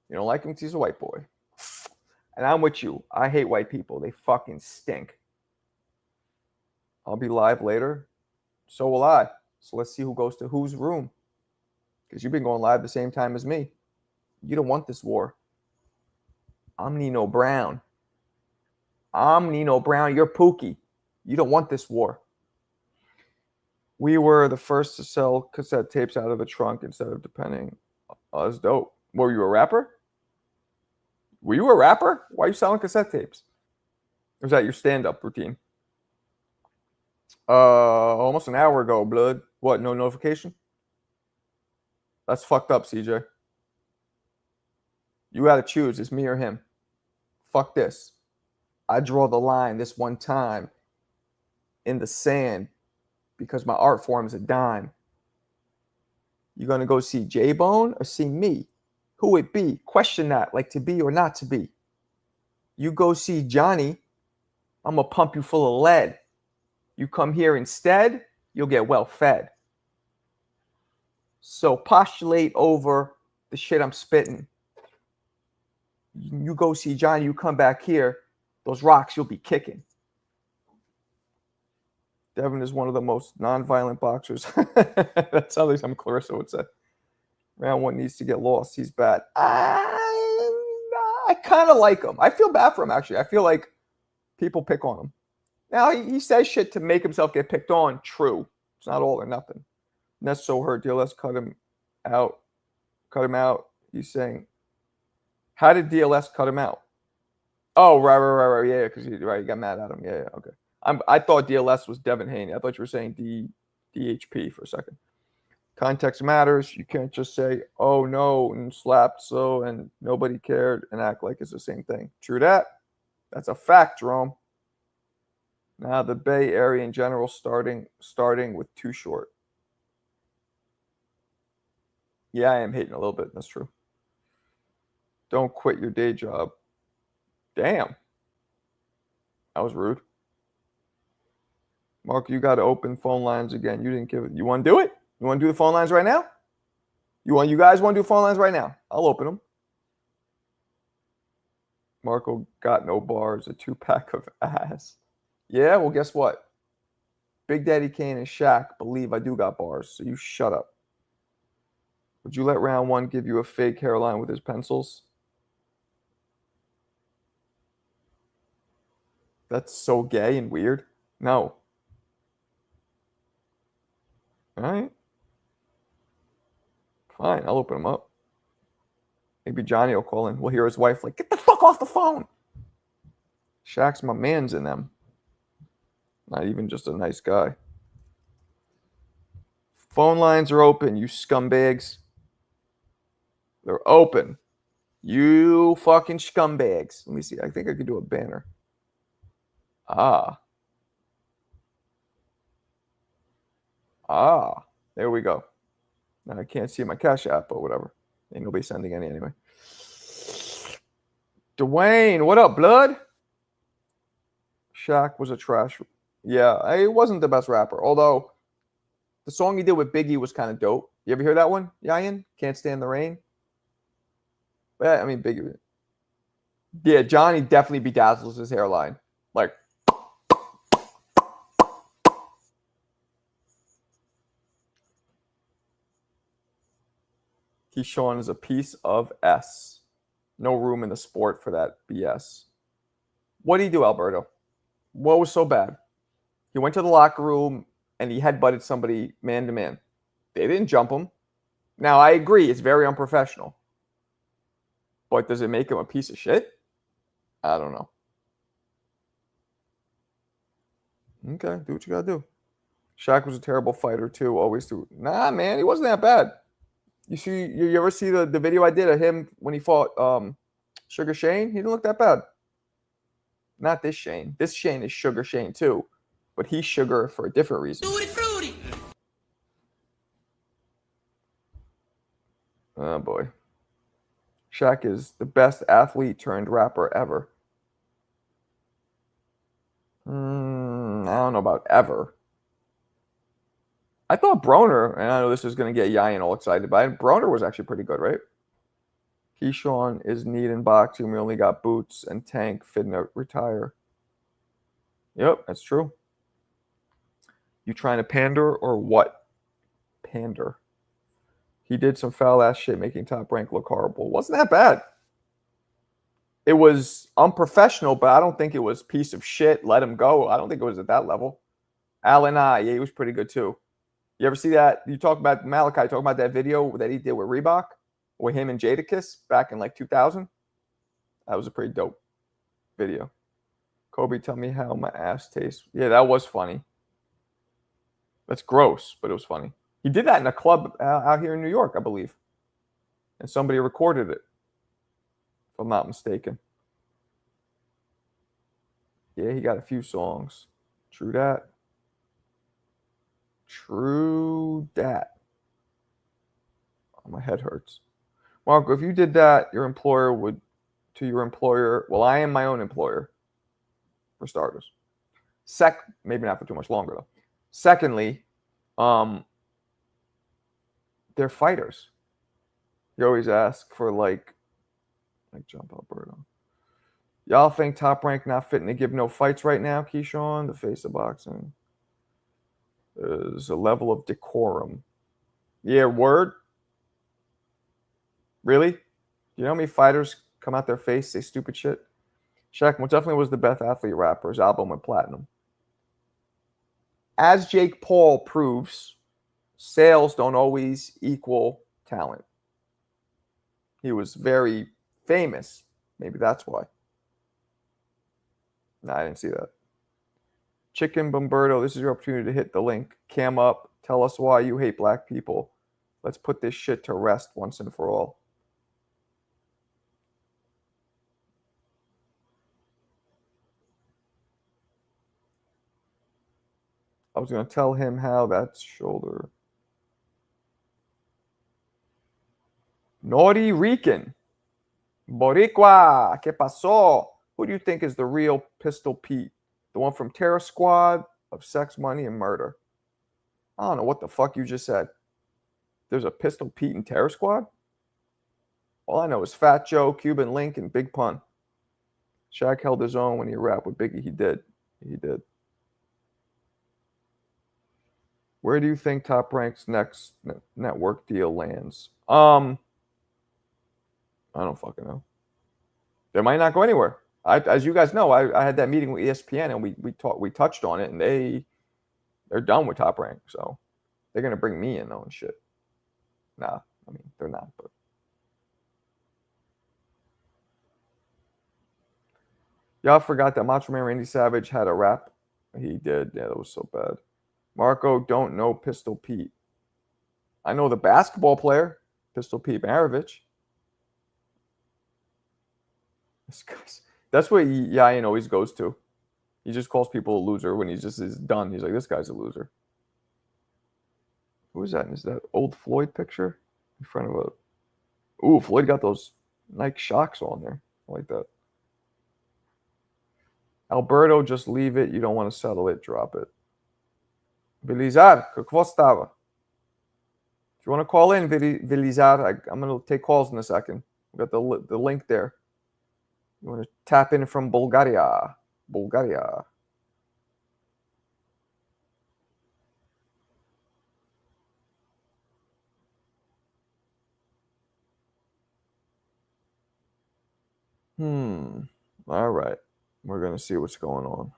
You don't like him because he's a white boy. And I'm with you. I hate white people. They fucking stink. I'll be live later. So will I. So let's see who goes to whose room. Because you've been going live the same time as me. You don't want this war. I'm Nino Brown. You're Pookie. You don't want this war. We were the first to sell cassette tapes out of the trunk instead of depending. That's dope. Were you a rapper? Were you a rapper? Why are you selling cassette tapes? Or was that your stand-up routine? Almost an hour ago, blood. What, no notification? That's fucked up, CJ. You got to choose. It's me or him. Fuck this. I draw the line this one time in the sand because my art form is a dime. You going to go see J-Bone or see me? Who it be? Question that, like to be or not to be. You go see Johnny, I'm going to pump you full of lead. You come here instead, you'll get well fed. So postulate over the shit I'm spitting. You go see Johnny, you come back here, those rocks you'll be kicking. Devin is one of the most non-violent boxers. That's how Clarissa would say. Round one needs to get lost. He's bad. I kind of like him. I feel bad for him, actually. I feel like people pick on him. Now, he says shit to make himself get picked on. True. It's not all or nothing. Ness so hurt. DLS cut him out. He's saying, how did DLS cut him out? Oh, right. Yeah, because he got mad at him. Yeah, okay. I thought DLS was Devin Haney. I thought you were saying DHP for a second. Context matters. You can't just say, oh no, and slapped so and nobody cared and act like it's the same thing. True that. That's a fact, Jerome. Now the Bay Area in general starting with Too Short. Yeah, I am hating a little bit. That's true. Don't quit your day job. Damn. That was rude. Mark, you got to open phone lines again. You didn't give it. You want to do it? You want to do the phone lines right now? You guys want to do phone lines right now? I'll open them. Marco got no bars. A 2-pack of ass. Yeah, well, guess what? Big Daddy Kane and Shaq believe I do got bars, so you shut up. Would you let round one give you a fake hairline with his pencils? That's so gay and weird. No. All right. Fine, I'll open him up. Maybe Johnny will call in. We'll hear his wife like, get the fuck off the phone. Shaq's my man's in them. Not even just a nice guy. Phone lines are open, you scumbags. They're open. You fucking scumbags. Let me see. I think I could do a banner. Ah. There we go. Now I can't see my Cash App, but whatever. Ain't nobody sending any anyway. Dwayne, what up, blood? Shaq was a trash. Yeah, he wasn't the best rapper. Although the song he did with Biggie was kind of dope. You ever hear that one, Yayan? Can't Stand the Rain. But I mean, Biggie. Yeah, Johnny definitely bedazzles his hairline. Like, Keyshawn is a piece of S. No room in the sport for that BS. What did he do, Alberto? What was so bad? He went to the locker room and he headbutted somebody man to man. They didn't jump him. Now, I agree, it's very unprofessional. But does it make him a piece of shit? I don't know. Okay, do what you gotta do. Shaq was a terrible fighter too, always threw. Nah, man, he wasn't that bad. You ever see the video I did of him when he fought Sugar Shane? He didn't look that bad. Not this Shane. This Shane is Sugar Shane too, but he's sugar for a different reason. Fruity. Oh boy. Shaq is the best athlete turned rapper ever. I don't know about ever. I thought Broner, and I know this is going to get Yayan all excited, but Broner was actually pretty good, right? Keyshawn is neat in boxing. We only got Boots and Tank fitting retire. Yep, that's true. You trying to pander or what? Pander. He did some foul-ass shit making Top Rank look horrible. Wasn't that bad. It was unprofessional, but I don't think it was piece of shit. Let him go. I don't think it was at that level. Allen yeah, he was pretty good too. You ever see that? You talk about Malachi, talking about that video that he did with Reebok, with him and Jadakiss back in like 2000? That was a pretty dope video. Kobe, tell me how my ass tastes. Yeah, that was funny. That's gross, but it was funny. He did that in a club out here in New York, I believe. And somebody recorded it, if I'm not mistaken. Yeah, he got a few songs. True that. True that. Oh, my head hurts. Marco, if you did that, your employer would, to your employer, well, I am my own employer, for starters. Maybe not for too much longer, though. Secondly, they're fighters. You always ask for, like Jump Alberto. Y'all think Top Rank not fitting to give no fights right now, Keyshawn? The face of boxing. There's a level of decorum. Yeah, word? Really? You know how many fighters come out their face, say stupid shit? Shaq definitely was the best athlete rapper. His album went platinum. As Jake Paul proves, sales don't always equal talent. He was very famous. Maybe that's why. No, I didn't see that. Chicken Bomberto, this is your opportunity to hit the link. Cam up. Tell us why you hate black people. Let's put this shit to rest once and for all. I was going to tell him how that shoulder. Naughty Rican. Boricua. ¿Qué pasó? Who do you think is the real Pistol Pete? The one from Terror Squad, of Sex, Money, and Murder. I don't know what the fuck you just said. There's a Pistol Pete in Terror Squad? All I know is Fat Joe, Cuban Link, and Big Pun. Shaq held his own when he rapped with Biggie. He did. He did. Where do you think Top Rank's next network deal lands? I don't fucking know. They might not go anywhere. As you guys know, I had that meeting with ESPN and we touched on it, and they're done with Top Rank, so they're gonna bring me in though and shit. Nah, I mean they're not, but y'all forgot that Macho Man Randy Savage had a rap. He did. Yeah, that was so bad. Marco, don't know Pistol Pete. I know the basketball player, Pistol Pete Maravich. That's what Yayan always goes to. He just calls people a loser when he's done. He's like, this guy's a loser. Who is that? Is that old Floyd picture in front of a? Ooh, Floyd got those Nike Shocks on there. I like that. Alberto, just leave it. You don't want to settle it. Drop it. Vilizar, como estava? If you want to call in, Vilizar, I'm going to take calls in a second. We got the link there. You want to tap in from Bulgaria. Bulgaria. All right. We're going to see what's going on.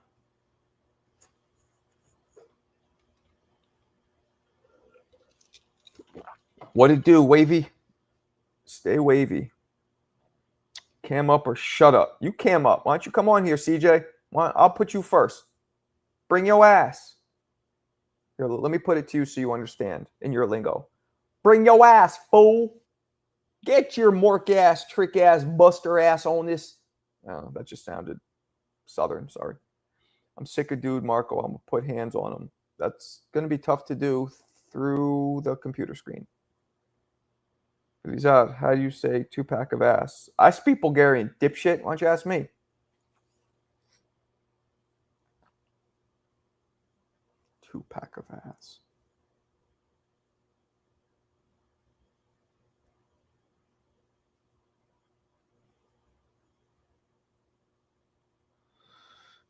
What it do, Wavy? Stay wavy. Cam up or shut up. You cam up. Why don't you come on here, CJ? I'll put you first. Bring your ass. Here, let me put it to you so you understand in your lingo. Bring your ass, fool. Get your mork ass, trick ass, buster ass on this. Oh, that just sounded Southern. Sorry. I'm sick of dude Marco. I'm going to put hands on him. That's going to be tough to do through the computer screen. How do you say 2-pack of ass? I speak Bulgarian, dipshit. Why don't you ask me? Two-pack of ass.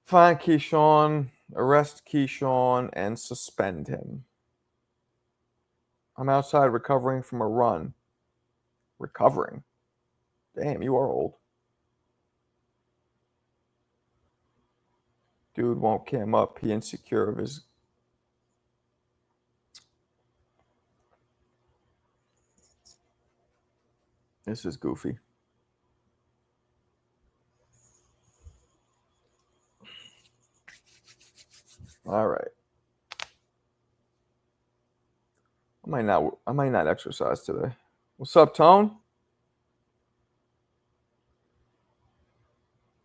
Find Keyshawn, arrest Keyshawn, and suspend him. I'm outside recovering from a run. Recovering? Damn, you are old. Dude won't cam up. He insecure of his... This is goofy. All right. I might not exercise today. What's up, Tone?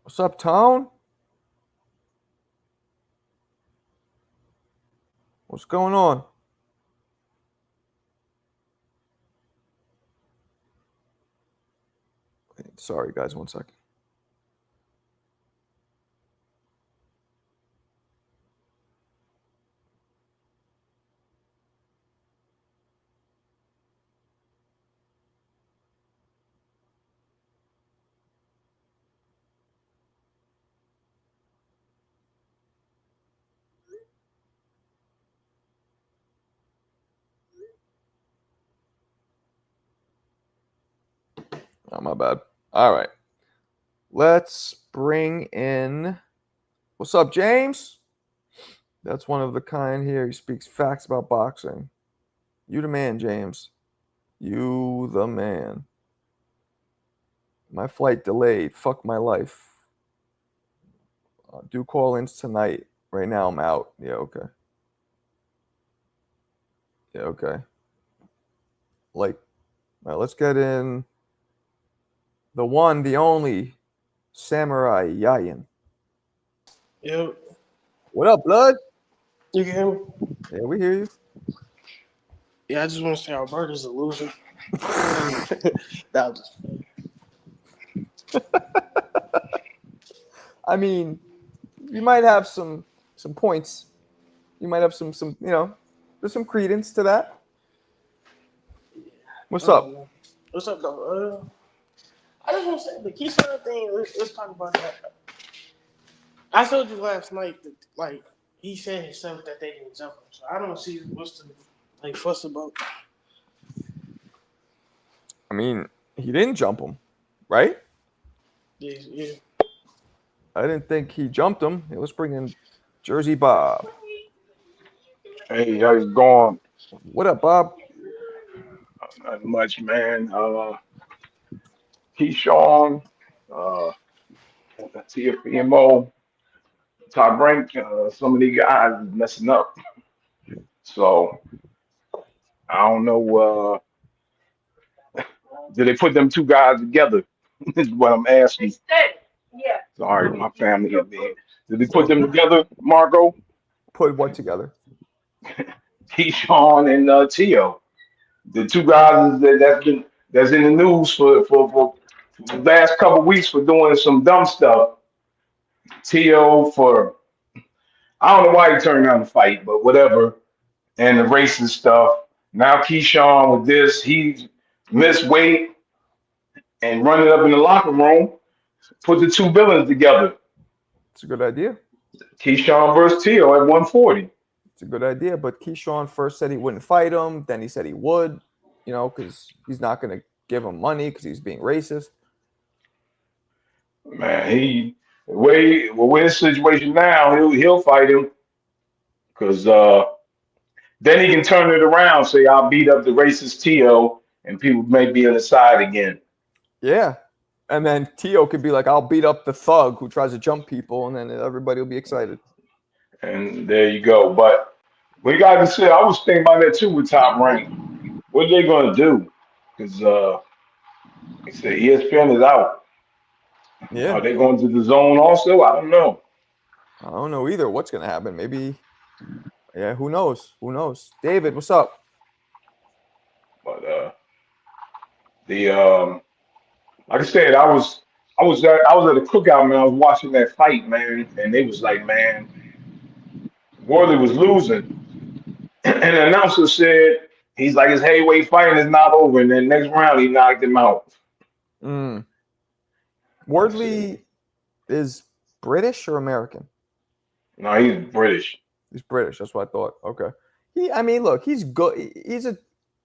What's up, Tone? What's going on? Sorry, guys. 1 second. Oh, my bad. All right. Let's bring in... What's up, James? That's one of the kind here. He speaks facts about boxing. You the man, James. You the man. My flight delayed. Fuck my life. Do call-ins tonight. Right now I'm out. Yeah, okay. Yeah, okay. Like, let's get in the one, the only Samurai Yayin. Yo, What up, blood? you can hear me? Yeah, we hear you. Yeah, I just want to say Alberta's a loser. That was, I mean, you might have some points. You might have some there's some credence to that. What's up? what's up, though? I just want to say the Keyshawn thing. Let's talk about that. I told you last night that like he said himself that they didn't jump him, so I don't see what's the fuss about. I mean, he didn't jump him, right? Yeah. I didn't think he jumped him. Let's bring in Jersey Bob. Hey, how's it going? What up, Bob? Not much, man. Keyshawn, uh, Teofimo, top rank. Some of these guys is messing up. So I don't know. Did they put them two guys together? Is what I'm asking. Sorry, my family up there. Did they put So them together, Marco? put what together? Keyshawn and Teo, the two guys that's in the news for the last couple of weeks for doing some dumb stuff. Teo for I don't know why he turned down the fight, but whatever. And the racist stuff. Now Keyshawn with this, he missed weight and running up in the locker room, put the two villains together. It's a good idea. Keyshawn versus Teo at 140. It's a good idea. But Keyshawn first said he wouldn't fight him. Then he said he would, because he's not going to give him money because he's being racist. Man, with his situation now, he'll fight him because then he can turn it around, say I'll beat up the racist Teo, and people may be on the side again. Yeah. And then Teo could be like, I'll beat up the thug who tries to jump people, and then everybody will be excited. And there you go. But we got to say, I was thinking about that too with Top Rank. What are they going to do? Because they say ESPN is out. Yeah. Are they going to the zone also? I don't know. I don't know either what's going to happen. Maybe, yeah, who knows? Who knows? David, what's up? But like I said, I was at a cookout, man. I was watching that fight, man, and they was like, man, Worley was losing. And the announcer said, he's like, his heavyweight fighting is not over. And then next round, he knocked him out. Wardley is British or American? No, he's British. He's British. That's what I thought. Okay. Look, he's good.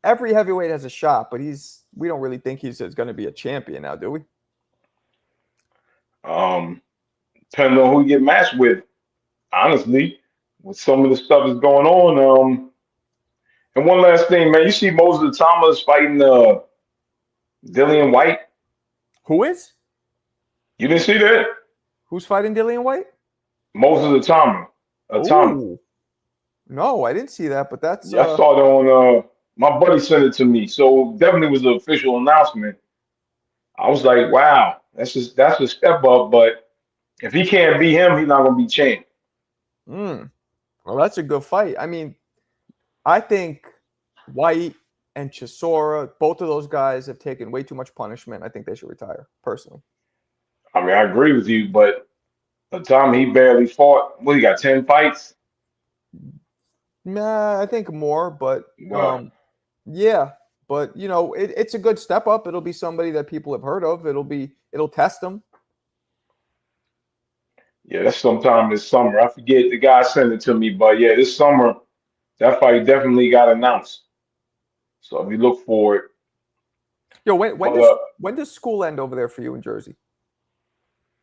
Every heavyweight has a shot, but we don't really think he's going to be a champion now, do we? Depending on who you get matched with, honestly, with some of the stuff that's going on. And one last thing, man, you see Moses Thomas fighting Dillian White? Who is? You didn't see that? Who's fighting Dillian White? Moses Atama. Ooh. No, I didn't see that, but that's I saw it on my buddy sent it to me. So definitely was an official announcement. I was like, wow, that's a step up, but if he can't beat him, he's not gonna be champ. Well, that's a good fight. I think White and Chisora, both of those guys have taken way too much punishment. I think they should retire, personally. I agree with you, but Tom, he barely fought. What, he got 10 fights? Nah, I think more, but Wow. yeah. But it's a good step up. It'll be somebody that people have heard of. It'll test them. Yeah, that's sometime this summer. I forget the guy sent it to me, but yeah, this summer that fight definitely got announced. So if you look for it. Yo, when does school end over there for you in Jersey?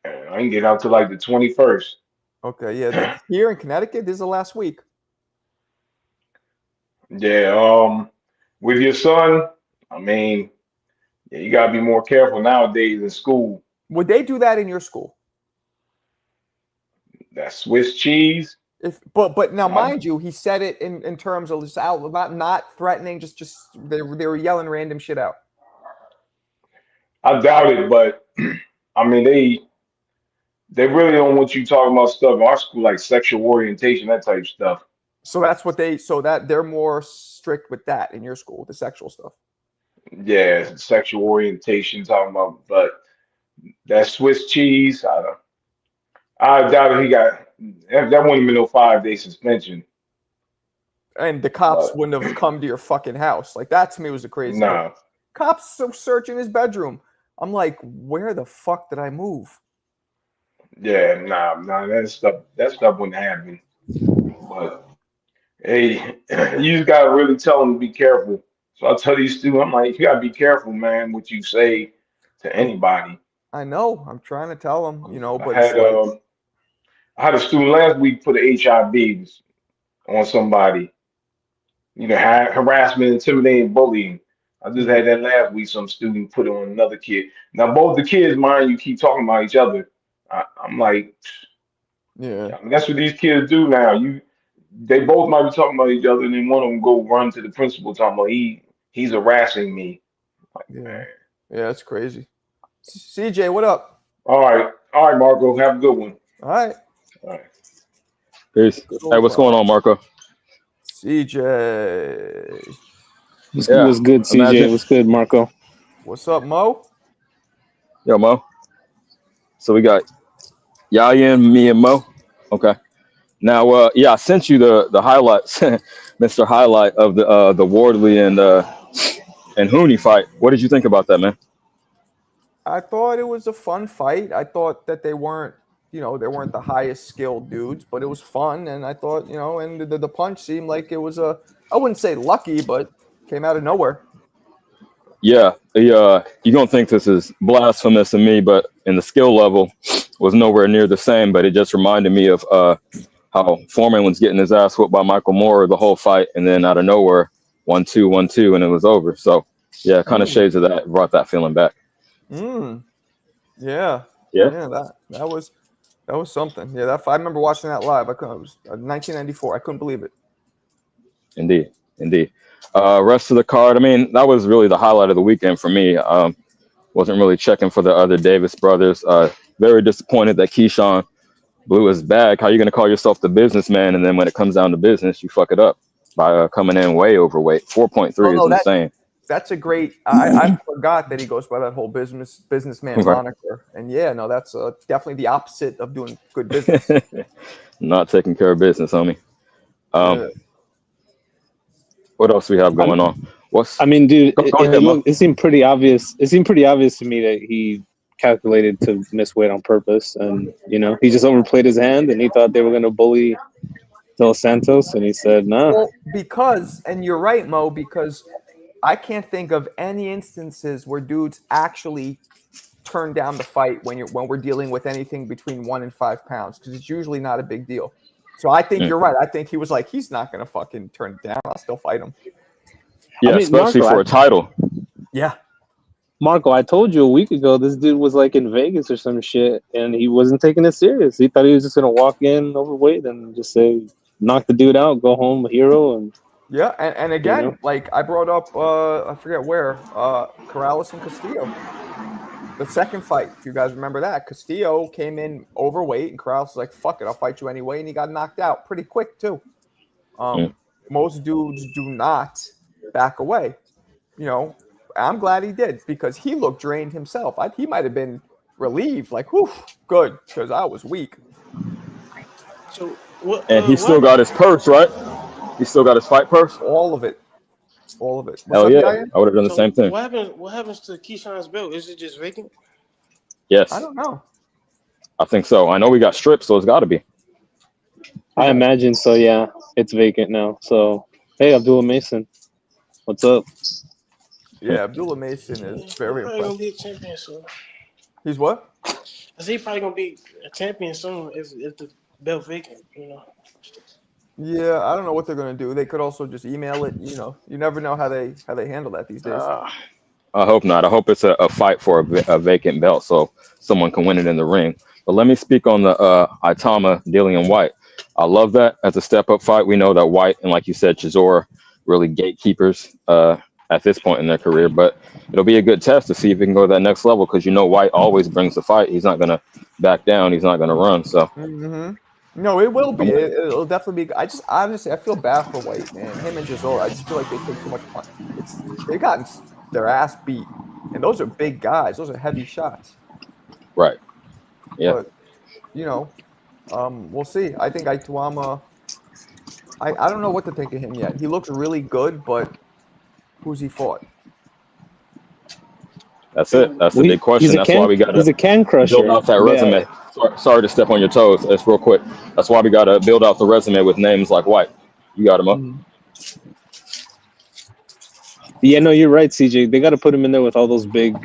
I can get out to like the 21st. Okay, yeah. Here in Connecticut, this is the last week. Yeah, with your son, yeah, you gotta be more careful nowadays in school. Would they do that in your school? That Swiss cheese. But now, mind you, he said it in terms of just out, not threatening. Just they were yelling random shit out. I doubt it, but I mean they really don't want you talking about stuff in our school like sexual orientation, that type of stuff. So that's what that they're more strict with that in your school, the sexual stuff. Yeah, sexual orientation talking about, but that Swiss cheese, I doubt he got that wouldn't even no 5-day suspension. And the cops But wouldn't have come to your fucking house. Like that to me was the craziest. nah, Cops searching his bedroom. I'm like, where the fuck did I move? yeah, nah, that stuff wouldn't happen. But hey, you just gotta really tell them to be careful. So I tell these students, I'm like, you gotta be careful, man, what you say to anybody. I know. I'm trying to tell them, I but it's had like, I had a student last week put a HIV on somebody. Harassment, intimidating, bullying. I just had that last week. Some student put it on another kid. Now both the kids, mind you, keep talking about each other. I'm like, yeah, I mean, that's what these kids do now. They both might be talking about each other, and then one of them go run to the principal talking about he's harassing me. Like, yeah, man. yeah. It's crazy. CJ, what up? All right, Marco, have a good one. All right, All right. Peace. Hey, what's going on, Marco? CJ. Yeah, What's good, CJ? imagine. What's good, Marco? What's up, Mo? Yo, Mo. So we got Yaya, me, and Mo. Okay. Now, yeah, I sent you the highlights, Mr. Highlight of the Wardley and Hooney fight. What did you think about that, man? I thought it was a fun fight. I thought that they weren't the highest skilled dudes, but it was fun. And I thought, and the punch seemed like it was I wouldn't say lucky, but came out of nowhere. Yeah, you're gonna think this is blasphemous to me, but in the skill level was nowhere near the same. But it just reminded me of how Foreman was getting his ass whooped by Michael Moore the whole fight, and then out of nowhere, 1-2, 1-2, and it was over. So yeah, kind of shades of that, brought that feeling back. Yeah. That was something. Yeah, I remember watching that live. It was 1994. I couldn't believe it. Indeed. Rest of the card, I mean, that was really the highlight of the weekend for me. Wasn't really checking for the other Davis brothers. Very disappointed that Keyshawn blew his bag. How are you going to call yourself the businessman, and then when it comes down to business, you fuck it up by coming in way overweight? 4.3 is insane. That's a great. I forgot that he goes by that whole businessman moniker. And yeah, no, that's definitely the opposite of doing good business. Not taking care of business, homie. What else we have going on? Dude, go ahead, it seemed pretty obvious. It seemed pretty obvious to me that he calculated to miss weight on purpose, and he just overplayed his hand, and he thought they were going to bully Dos Santos, and he said, "No." Well, because, and you're right, Mo, because I can't think of any instances where dudes actually turn down the fight when we're dealing with anything between 1 and 5 pounds, because it's usually not a big deal. So I think you're right. I think he was like, he's not going to fucking turn it down. I'll still fight him. Yeah, especially Marco, for a title. Yeah. Marco, I told you a week ago this dude was like in Vegas or some shit, and he wasn't taking it serious. He thought he was just going to walk in overweight and just say, knock the dude out, go home a hero. And yeah, and again, like I brought up, I forget where, Corrales and Castillo. The second fight, if you guys remember that, Castillo came in overweight, and Corrales was like, "Fuck it, I'll fight you anyway," and he got knocked out pretty quick too. Most dudes do not back away. I'm glad he did, because he looked drained himself. He might have been relieved, like, "Whew, good," because I was weak. So and he still got his purse, right? He still got his fight purse. All of it. What's Hell up, yeah, Yaya? I would have done the same thing. What happens to Keyshawn's belt? Is it just vacant? Yes. I don't know. I think so. I know we got stripped, so it's got to be. I imagine so. Yeah, it's vacant now. So hey, Abdullah Mason, what's up? Yeah, Abdullah Mason is very He's probably gonna impressive. be a champion soon. He's what? I say he's probably gonna be a champion soon if the belt vacant. Yeah, I don't know what they're gonna do. They could also just email it. You never know how they handle that these days. I hope not. I hope it's a fight for a vacant belt, so someone can win it in the ring. But let me speak on the Itama, Dillian White. I love that as a step up fight. We know that White and, like you said, Chisora really gatekeepers at this point in their career, but it'll be a good test to see if he can go to that next level because White always brings the fight. He's not gonna back down. He's not gonna run. So No, it will be. I'm with It'll definitely be. I just honestly, I feel bad for White, man. Him and Giselle. I just feel like they take too much punch. They've gotten their ass beat, and those are big guys. Those are heavy shots. right. Yeah. But we'll see. I think Aituama. I don't know what to think of him yet. He looks really good, but who's he fought? That's it. That's the big question. That's why we got He's a can crusher. build out that resume. Sorry to step on your toes. That's real quick. That's why we got to build out the resume with names like White. You got him up. Yeah, no, you're right, CJ. They got to put him in there with all those big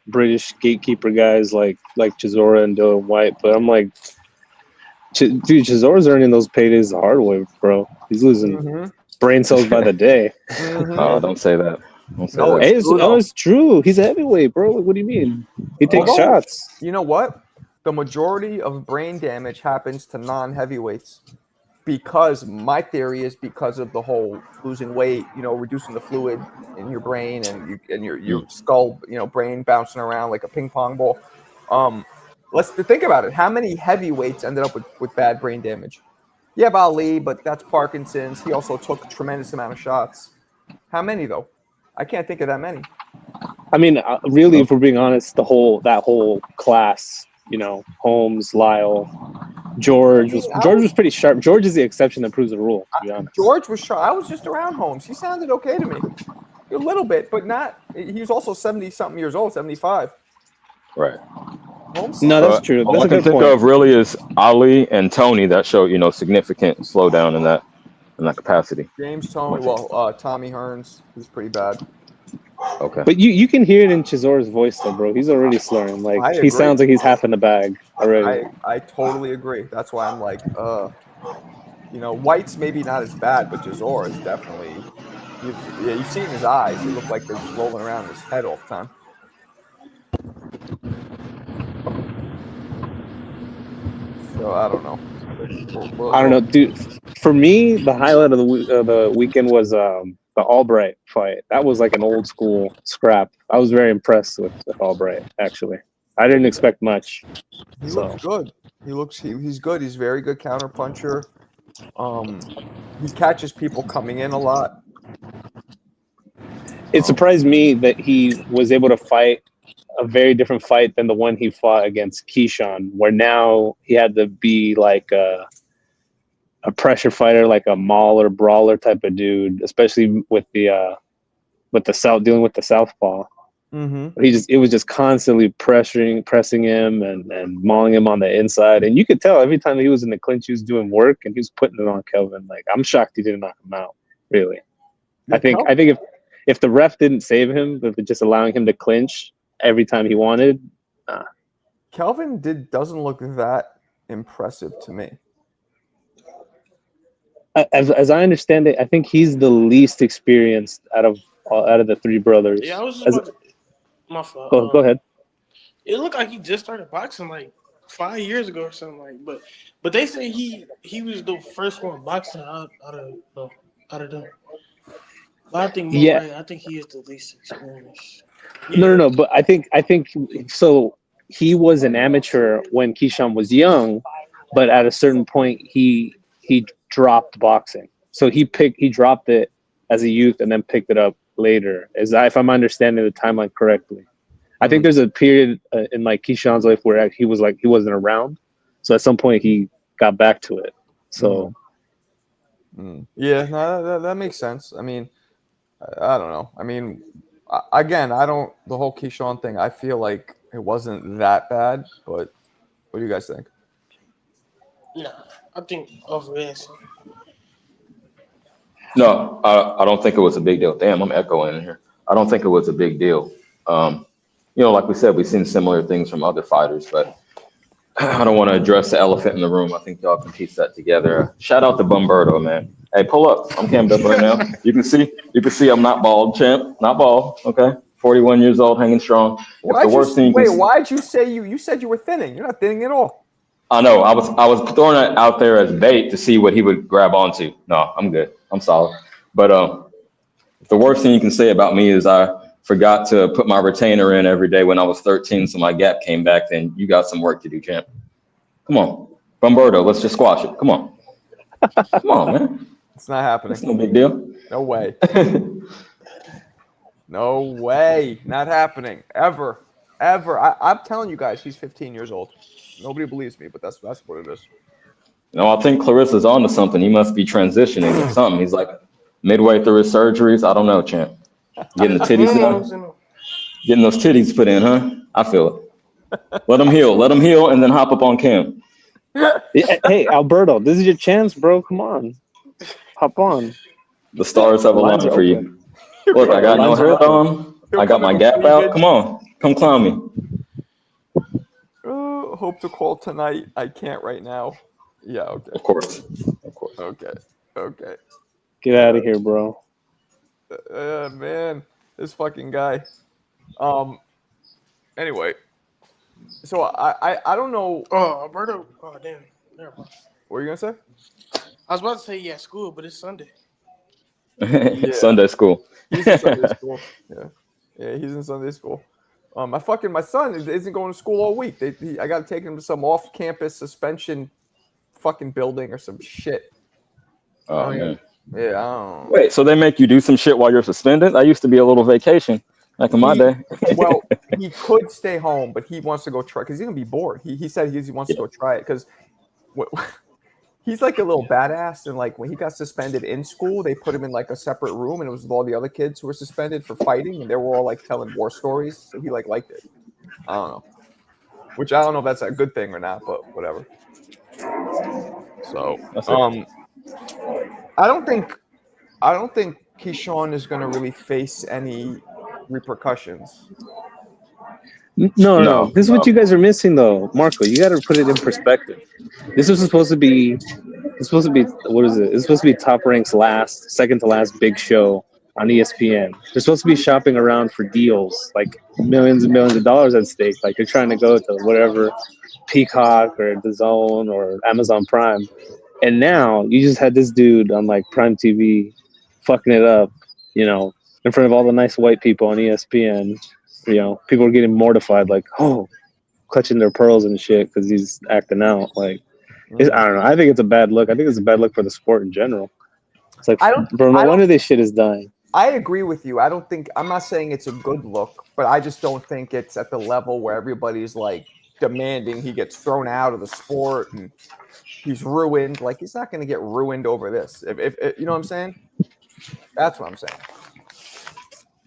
British gatekeeper guys like Chisora and Dylan White. But I'm like, dude, Chisora's earning those paydays the hard way, bro. He's losing brain cells by the day. Oh, don't say that. Don't say No, that. It's true. He's a heavyweight, bro. What do you mean? He takes shots. You know what? The majority of brain damage happens to non-heavyweights because my theory is because of the whole losing weight, reducing the fluid in your brain and your skull, brain bouncing around like a ping pong ball. Let's think about it. How many heavyweights ended up with bad brain damage? You have Ali, but that's Parkinson's. He also took a tremendous amount of shots. How many though? I can't think of that many. I mean, really, if we're being honest, that whole class, Holmes, Lyle, George was pretty sharp. George is the exception that proves the rule, to be honest. George was sharp. I was just around Holmes. He sounded okay to me. A little bit, but not. He was also 70-something years old, 75. Right. Holmes? No, that's true. All That's I a can good think point. of really is Ali and Tony that showed, significant slowdown in that capacity. James Tony, Tommy Hearns, he's pretty bad. Okay. But you can hear it in Chisora's voice, though, bro. He's already slurring. Like, he sounds like he's half in the bag already. I totally agree. That's why I'm like, White's maybe not as bad, but Chisora is definitely. You see it in his eyes. He looked like they're just rolling around in his head all the time. So I don't know. I don't know, dude. For me, the highlight of the weekend was the Albright fight. That was like an old school scrap. I was very impressed with Albright. Actually, I didn't expect much. He looks good. He's good. He's a very good counter puncher. He catches people coming in a lot. It surprised me that he was able to fight a very different fight than the one he fought against Keyshawn, where now he had to be like a pressure fighter, like a mauler, brawler type of dude, especially with the dealing with the southpaw. It was just constantly pressing him and mauling him on the inside, and you could tell every time he was in the clinch, he was doing work and he was putting it on Kelvin. Like, I'm shocked he didn't knock him out. Really, I think if the ref didn't save him, but just allowing him to clinch every time he wanted. Kelvin doesn't look that impressive to me. As I understand it, I think he's the least experienced out of the three brothers. Yeah, I was just my fault. Go ahead. It looked like he just started boxing like 5 years ago or something like. But they say he was the first one boxing out of them. But I think right, I think he is the least experienced. Yeah. No. But I think so. He was an amateur when Keyshawn was young, but at a certain point he dropped boxing. So he dropped it as a youth and then picked it up later. If I'm understanding the timeline correctly, I think there's a period in like Keyshawn's life where he wasn't around. So at some point he got back to it. So yeah, no, that makes sense. I mean, I don't know. I mean, again, the whole Keyshawn thing, I feel like it wasn't that bad, but what do you guys think? No, I think overreaction. No, I don't think it was a big deal. Damn, I'm echoing in here. I don't think it was a big deal. Like we said, we've seen similar things from other fighters, but I don't want to address the elephant in the room. I think y'all can piece that together. Shout out to Bumberto, man. Hey, pull up. I'm cammed up right now. You can see I'm not bald, champ. Not bald. Okay. 41 years old, hanging strong. Why'd you say you said you were thinning? You're not thinning at all. I know. I was throwing it out there as bait to see what he would grab onto. No, I'm good. I'm solid. But the worst thing you can say about me is I forgot to put my retainer in every day when I was 13, so my gap came back. Then you got some work to do, champ. Come on, Bumberto, let's just squash it. Come on, man. It's not happening. It's no big deal. No way. No way. Not happening. Ever. I'm telling you guys, he's 15 years old. Nobody believes me, but that's what it is. No, I think Clarissa's on to something. He must be transitioning or something. He's like midway through his surgeries. I don't know, champ. Getting the titties done. Getting those titties put in, huh? I feel it. Let him heal, and then hop up on cam. Hey, Alberto, this is your chance, bro. Come on. Hop on. The stars have aligned for you. Look, I got no hat on. I got my gap out. Come on. Come clown me. Hope to call tonight. I can't right now. Yeah, okay. Of course. Okay. Get out of here, bro. Man, this fucking guy. Anyway, so I don't know. Oh, Alberto. Oh, damn. Never mind. What are you gonna say? I was about to say yeah, school, but it's Sunday. Yeah. Sunday school. He's in Sunday school. Yeah, he's in Sunday school. My son isn't going to school all week. I got to take him to some off-campus suspension fucking building or some shit. Oh, man. Yeah, I don't know. Wait, so they make you do some shit while you're suspended? I used to be a little vacation, like in my day. Well, he could stay home, but he wants to go try because he's gonna be bored. He said he wants to go try it because he's like a little badass. And like when he got suspended in school, they put him in like a separate room, and it was with all the other kids who were suspended for fighting, and they were all like telling war stories. So he like liked it. I don't know, which I don't know if that's a good thing or not, but whatever. So I don't think Keyshawn is going to really face any repercussions. No. This is what you guys are missing, though, Marco. You got to put it in perspective. This was supposed to be. It's supposed to be. What is it? It's supposed to be Top Rank's second to last big show on ESPN. They're supposed to be shopping around for deals, like millions and millions of dollars at stake. Like they're trying to go to whatever Peacock or DAZN or Amazon Prime. And now you just had this dude on like Prime TV fucking it up, in front of all the nice white people on ESPN. People are getting mortified, like, clutching their pearls and shit because he's acting out. Like, I don't know. I think it's a bad look. I think it's a bad look for the sport in general. It's like, bro, no wonder this shit is dying. I agree with you. I'm not saying it's a good look, but I just don't think it's at the level where everybody's like demanding he gets thrown out of the sport and he's ruined. Like, he's not going to get ruined over this. If you know what I'm saying? That's what I'm saying.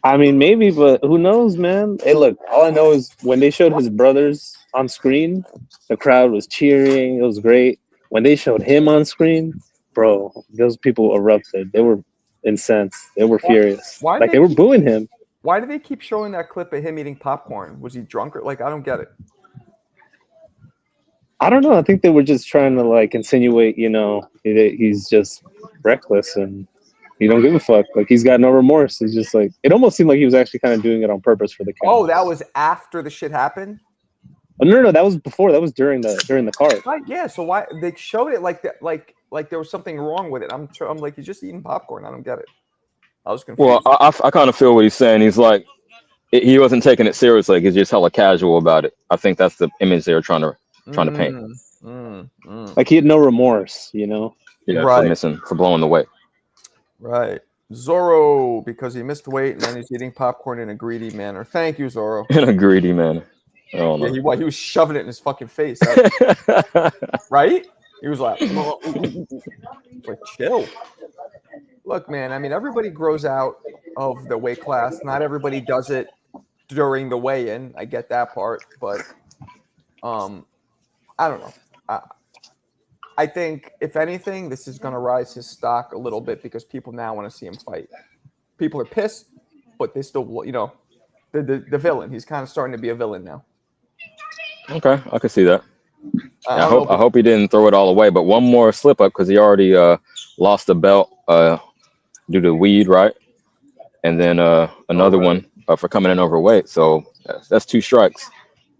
I mean, maybe, but who knows, man? Hey, look, all I know is when they showed his brothers on screen, the crowd was cheering. It was great. When they showed him on screen, bro, those people erupted. They were incensed. They were furious. They were booing him. Why do they keep showing that clip of him eating popcorn? Was he drunk or like, I don't get it. I don't know. I think they were just trying to like insinuate, he's just reckless and he don't give a fuck. Like he's got no remorse. It's just like it almost seemed like he was actually kind of doing it on purpose for the camera. Oh, that was after the shit happened? Oh, no, that was before. That was during the card. Right, yeah. So why they showed it like that? Like there was something wrong with it. I'm like, he's just eating popcorn. I don't get it. I was confused. Well, I kind of feel what he's saying. He's like, he wasn't taking it seriously. He's just hella casual about it. I think that's the image they were trying to paint. Like he had no remorse, Yeah, right. for blowing the weight. Right. Zorro, because he missed weight and then he's eating popcorn in a greedy manner. Thank you, Zorro. In a greedy manner. Oh, yeah, no. he was shoving it in his fucking face. Right? He was like, chill. Look, man, I mean, everybody grows out of the weight class. Not everybody does it during the weigh-in. I get that part, but I don't know. I think, if anything, this is going to rise his stock a little bit because people now want to see him fight. People are pissed, but they still, the villain. He's kind of starting to be a villain now. Okay, I can see that. I hope he didn't throw it all away, but one more slip up because he already lost the belt due to weed, right? And then another one for coming in overweight. So that's 2 strikes.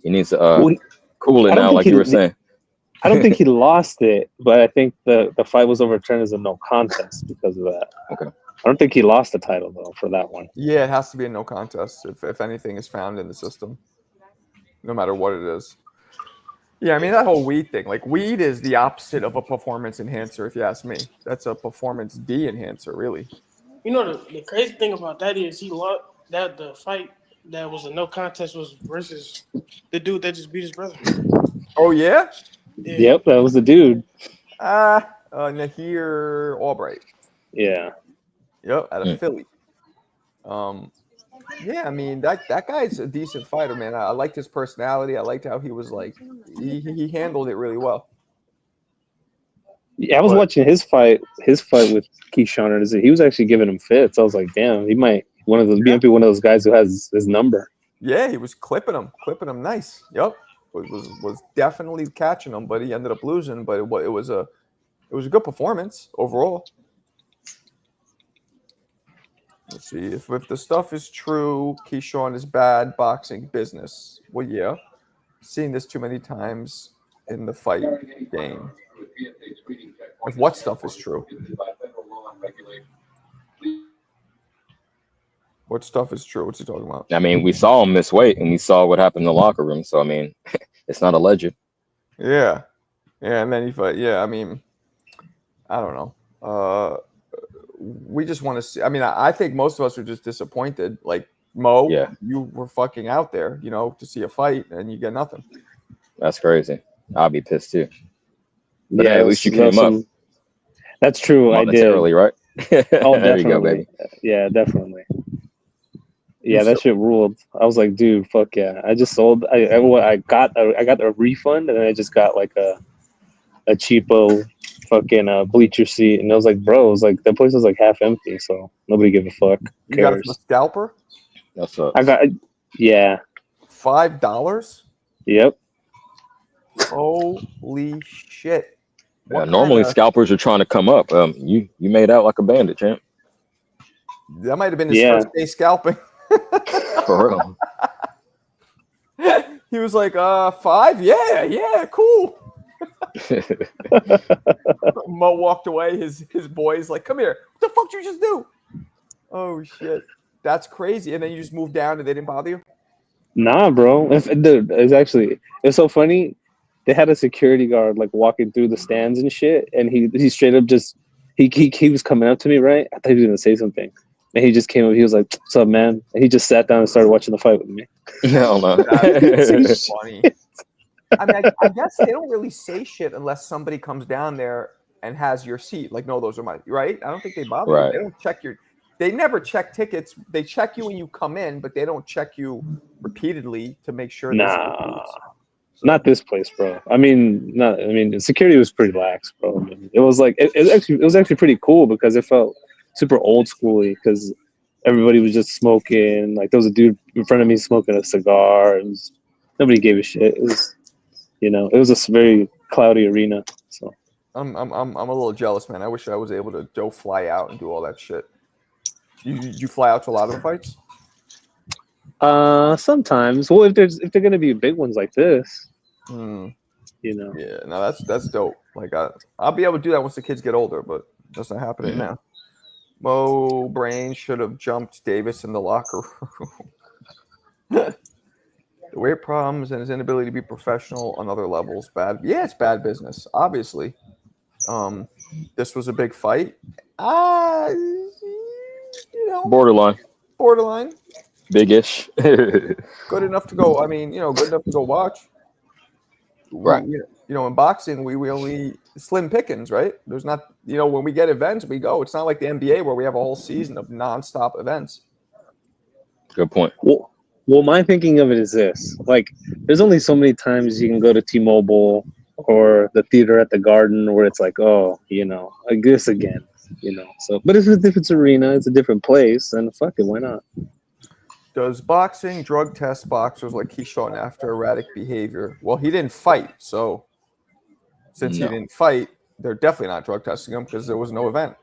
He needs to cool it now, like you were saying. I don't think he lost it, but I think the fight was overturned as a no contest because of that. Okay. I don't think he lost the title though for that one. Yeah, it has to be a no contest if anything is found in the system, no matter what it is. Yeah, I mean that whole weed thing. Like weed is the opposite of a performance enhancer, if you ask me. That's a performance de-enhancer, really. You know the crazy thing about that is he lost that the fight that was a no contest was versus the dude that just beat his brother. Oh yeah? Yeah. Yep, that was the dude. Nahir Albright. Yeah. Yep, out of Philly. Yeah, I mean that guy's a decent fighter, man. I liked his personality. I liked how he was like he handled it really well. Yeah, I was But- watching his fight with Keyshawn, and he was actually giving him fits. I was like, damn, he might be one of those guys who has his number. Yeah, he was clipping him nice. Yep, was definitely catching him, but he ended up losing. But it was a good performance overall. Let's see if the stuff is true. Keyshawn is bad boxing business. Well, yeah, seen this too many times in the fight game. If what stuff is true? What stuff is true? What's he talking about? I mean, we saw him miss weight, and we saw what happened in the locker room. So I mean, it's not alleged. Yeah, and then he fight. Yeah, I mean, I don't know. We just want to see. I mean, I think most of us are just disappointed. Like Mo, Yeah. you were fucking out there, to see a fight, and you get nothing. That's crazy. I'll be pissed too. But Yeah, hey, at least you came up That's true. I did. momentarily, right? Oh, There you go, definitely. baby. Yeah, definitely. Yeah, that shit ruled. I was like, dude, fuck yeah! I just sold. I got a refund, and then I just got like a cheapo fucking bleacher seat, and I was like, bro, it was like that place was like half empty, so nobody gave a fuck. You got it from a scalper? That's up. Yeah. $5? Yep. Holy shit! Yeah, normally scalpers are trying to come up. You made out like a bandit, champ. That might have been his first day scalping. For real. He was like, 5? Yeah, cool. Mo walked away. His boys like, come here. What the fuck did you just do? Oh shit, that's crazy. And then you just moved down and they didn't bother you? Nah, bro. It's so funny. They had a security guard like walking through the stands and shit, and he straight up just he was coming up to me, right? I thought he was gonna say something. And he just came up, he was like, "What's up, man?" And he just sat down and started watching the fight with me. Hell no. That's funny. I mean, I guess they don't really say shit unless somebody comes down there and has your seat. Like, no, those are my right. I don't think they bother you. They don't check they never check tickets. They check you when you come in, but they don't check you repeatedly to make sure. Nah, not this place, bro. I mean, security was pretty lax, bro. I mean, it was like it was actually pretty cool because it felt super old schooly because everybody was just smoking. Like there was a dude in front of me smoking a cigar, and nobody gave a shit. It was, it was a very cloudy arena. So I'm a little jealous, man. I wish I was able to go fly out and do all that shit. You fly out to a lot of the fights? sometimes. Well, if they're gonna be big ones like this, Yeah, no, that's dope. Like I'll be able to do that once the kids get older, but that's not happening now. Mo Brain should have jumped Davis in the locker room. The weight problems and his inability to be professional on other levels, bad. Yeah, it's bad business, obviously. This was a big fight. Borderline. Big-ish. Good enough to go. I mean, good enough to go watch. Right. In boxing, we only slim pickings, right? There's not, when we get events, we go. It's not like the NBA where we have a whole season of nonstop events. Good point. Well, my thinking of it is this: like, there's only so many times you can go to T-Mobile or the theater at the Garden where it's like, oh, like this again, So, but if it's arena, it's a different place, then fuck it, why not? Does boxing drug test boxers like Keyshawn after erratic behavior? Well, he didn't fight, so since he didn't fight, they're definitely not drug testing him because there was no event.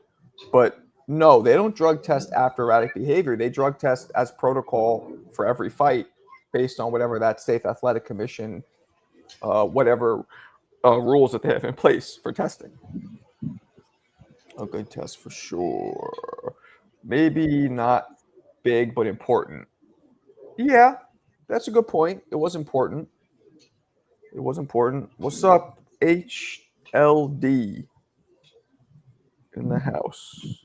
But no, they don't drug test after erratic behavior. They drug test as protocol for every fight based on whatever that state athletic commission, whatever rules that they have in place for testing. A good test for sure. Maybe not big, but important. Yeah, that's a good point. It was important. It was important. What's up, HLD in the house?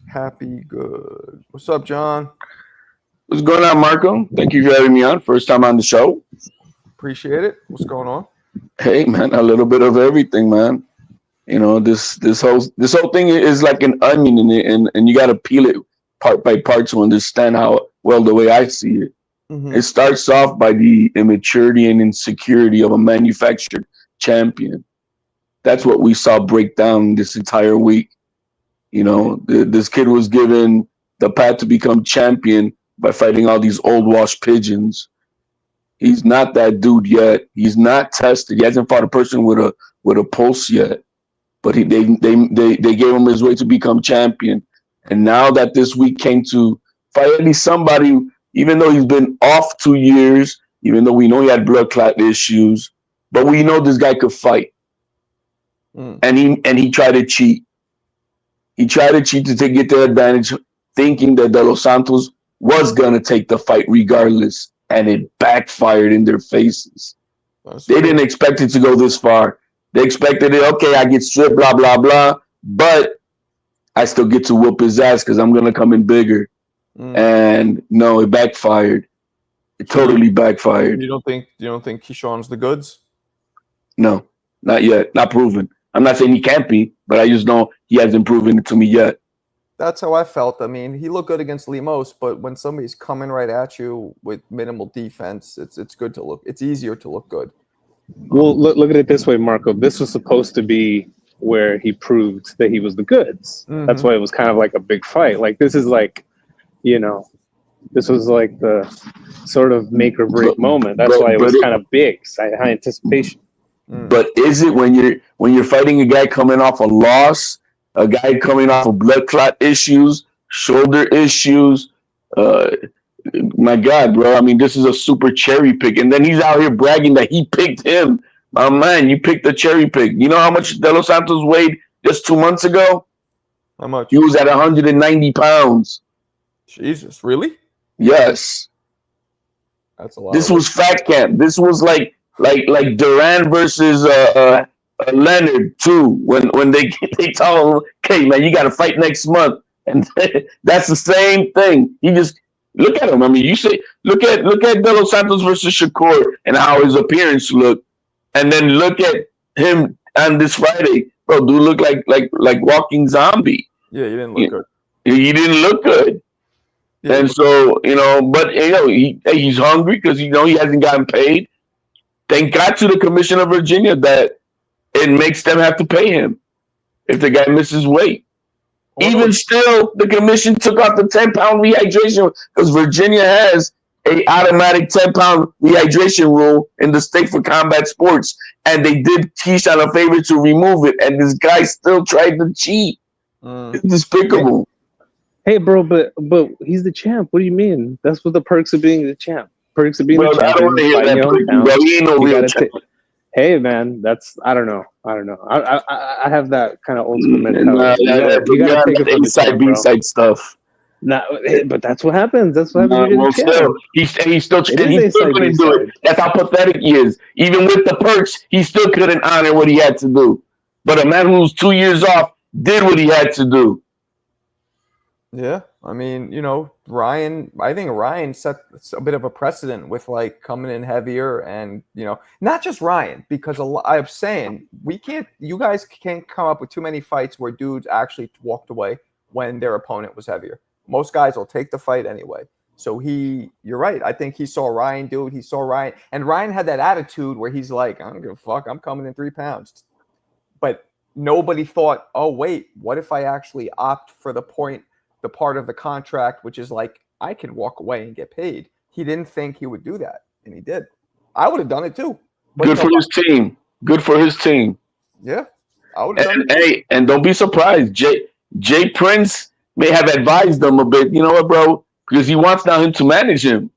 Happy good. What's up, John? What's going on, Marco? Thank you for having me on. First time on the show. Appreciate it. What's going on? Hey, man, a little bit of everything, man. You know, this whole thing is like an onion, and you got to peel it part by part to understand how well the way I see it. Mm-hmm. It starts off by the immaturity and insecurity of a manufactured champion. That's what we saw break down this entire week. You know, this kid was given the path to become champion by fighting all these old washed pigeons. He's not that dude yet. He's not tested. He hasn't fought a person with a pulse yet. But they gave him his way to become champion. And now that this week came to fight at least somebody, even though he's been off 2 years, even though we know he had blood clot issues, but we know this guy could fight. And he tried to cheat. He tried to cheat to get the advantage, thinking that De Los Santos was gonna take the fight regardless, and it backfired in their faces. They didn't expect it to go this far. They expected it, okay, I get stripped, blah, blah, blah, but I still get to whoop his ass because I'm going to come in bigger. And no, it backfired. It totally backfired. You don't think Keyshawn's the goods? No, not yet. Not proven. I'm not saying he can't be, but I just know he hasn't proven it to me yet. That's how I felt. I mean, he looked good against Lemos, but when somebody's coming right at you with minimal defense, it's good to look. It's easier to look good. Well, look at it this way, Marco. This was supposed to be where he proved that he was the goods. Mm-hmm. That's why it was kind of like a big fight. Like, this is like, you know, this was like the sort of make or break moment. That's why it was kind of big, high anticipation. But is it when you're fighting a guy coming off a loss, a guy coming off of blood clot issues, shoulder issues? My God, bro. I mean, this is a super cherry pick. And then he's out here bragging that he picked him. My man, you picked the cherry pick. You know how much De Los Santos weighed just 2 months ago? How much? He was at 190 pounds. Jesus, really? Yes. That's a lot. This was fat camp. This was like Duran versus Leonard too. When they told him, okay, man, you got to fight next month. And that's the same thing. He just look at him. I mean, you say look at De Los Santos versus Shakur and how his appearance looked, and then look at him on this Friday, bro. Dude look like walking zombie. Yeah, you didn't look good. He didn't look good, Yeah, and so but he's hungry because he hasn't gotten paid. Thank God to the Commission of Virginia that it makes them have to pay him if the guy misses weight. Even still, the commission took off the 10-pound rehydration because Virginia has a automatic 10-pound rehydration rule in the state for combat sports, and they did Keyshawn a favor to remove it, and this guy still tried to cheat. It's despicable. Hey, bro, but he's the champ. What do you mean? That's what the perks of being the champ. Perks of being the champ. I don't want to hear that, bro. He ain't no real champ. Hey, man, I don't know. I have that kind of old school mentality. You gotta take it from the inside B-side stuff. Nah, but that's what happens. That's what happens. He's still couldn't do it. That's how pathetic he is. Even with the perks, he still couldn't honor what he had to do. But a man who's 2 years off did what he had to do. Yeah, I mean, Ryan. I think Ryan set a bit of a precedent with like coming in heavier, and not just Ryan, because I'm saying you guys can't come up with too many fights where dudes actually walked away when their opponent was heavier. Most guys will take the fight anyway. So you're right. I think he saw Ryan do it. He saw Ryan, and Ryan had that attitude where he's like, I don't give a fuck. I'm coming in 3 pounds. But nobody thought, oh wait, what if I actually opt for the part of the contract, which is like, I can walk away and get paid. He didn't think he would do that, and he did. I would have done it too. Good for his team. Good for his team. Yeah, I would have done it. Hey, and don't be surprised. Jay Prince may have advised them a bit. You know what, bro? Because he wants now him to manage him.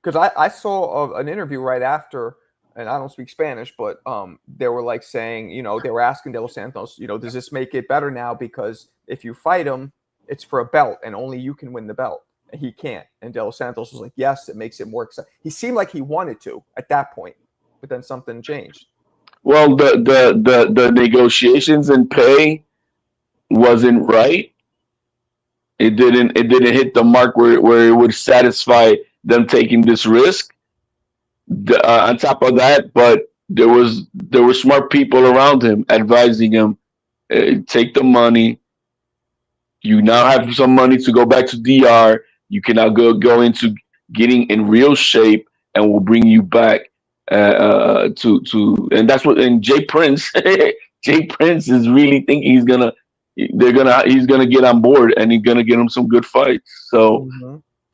Because I saw an interview right after and I don't speak Spanish, but they were like saying, they were asking De Los Santos, does this make it better now? Because if you fight him, it's for a belt, and only you can win the belt. And he can't. And De Los Santos was like, yes, it makes it more exciting. He seemed like he wanted to at that point, but then something changed. Well, the negotiations and pay wasn't right. It didn't hit the mark where it would satisfy them taking this risk. On top of that, but there were smart people around him advising him, take the money. You now have some money to go back to DR. You can now go into getting in real shape, and we'll bring you back to and that's what. And Jay Prince, Jay Prince is really thinking he's gonna get on board, and he's gonna get him some good fights. So.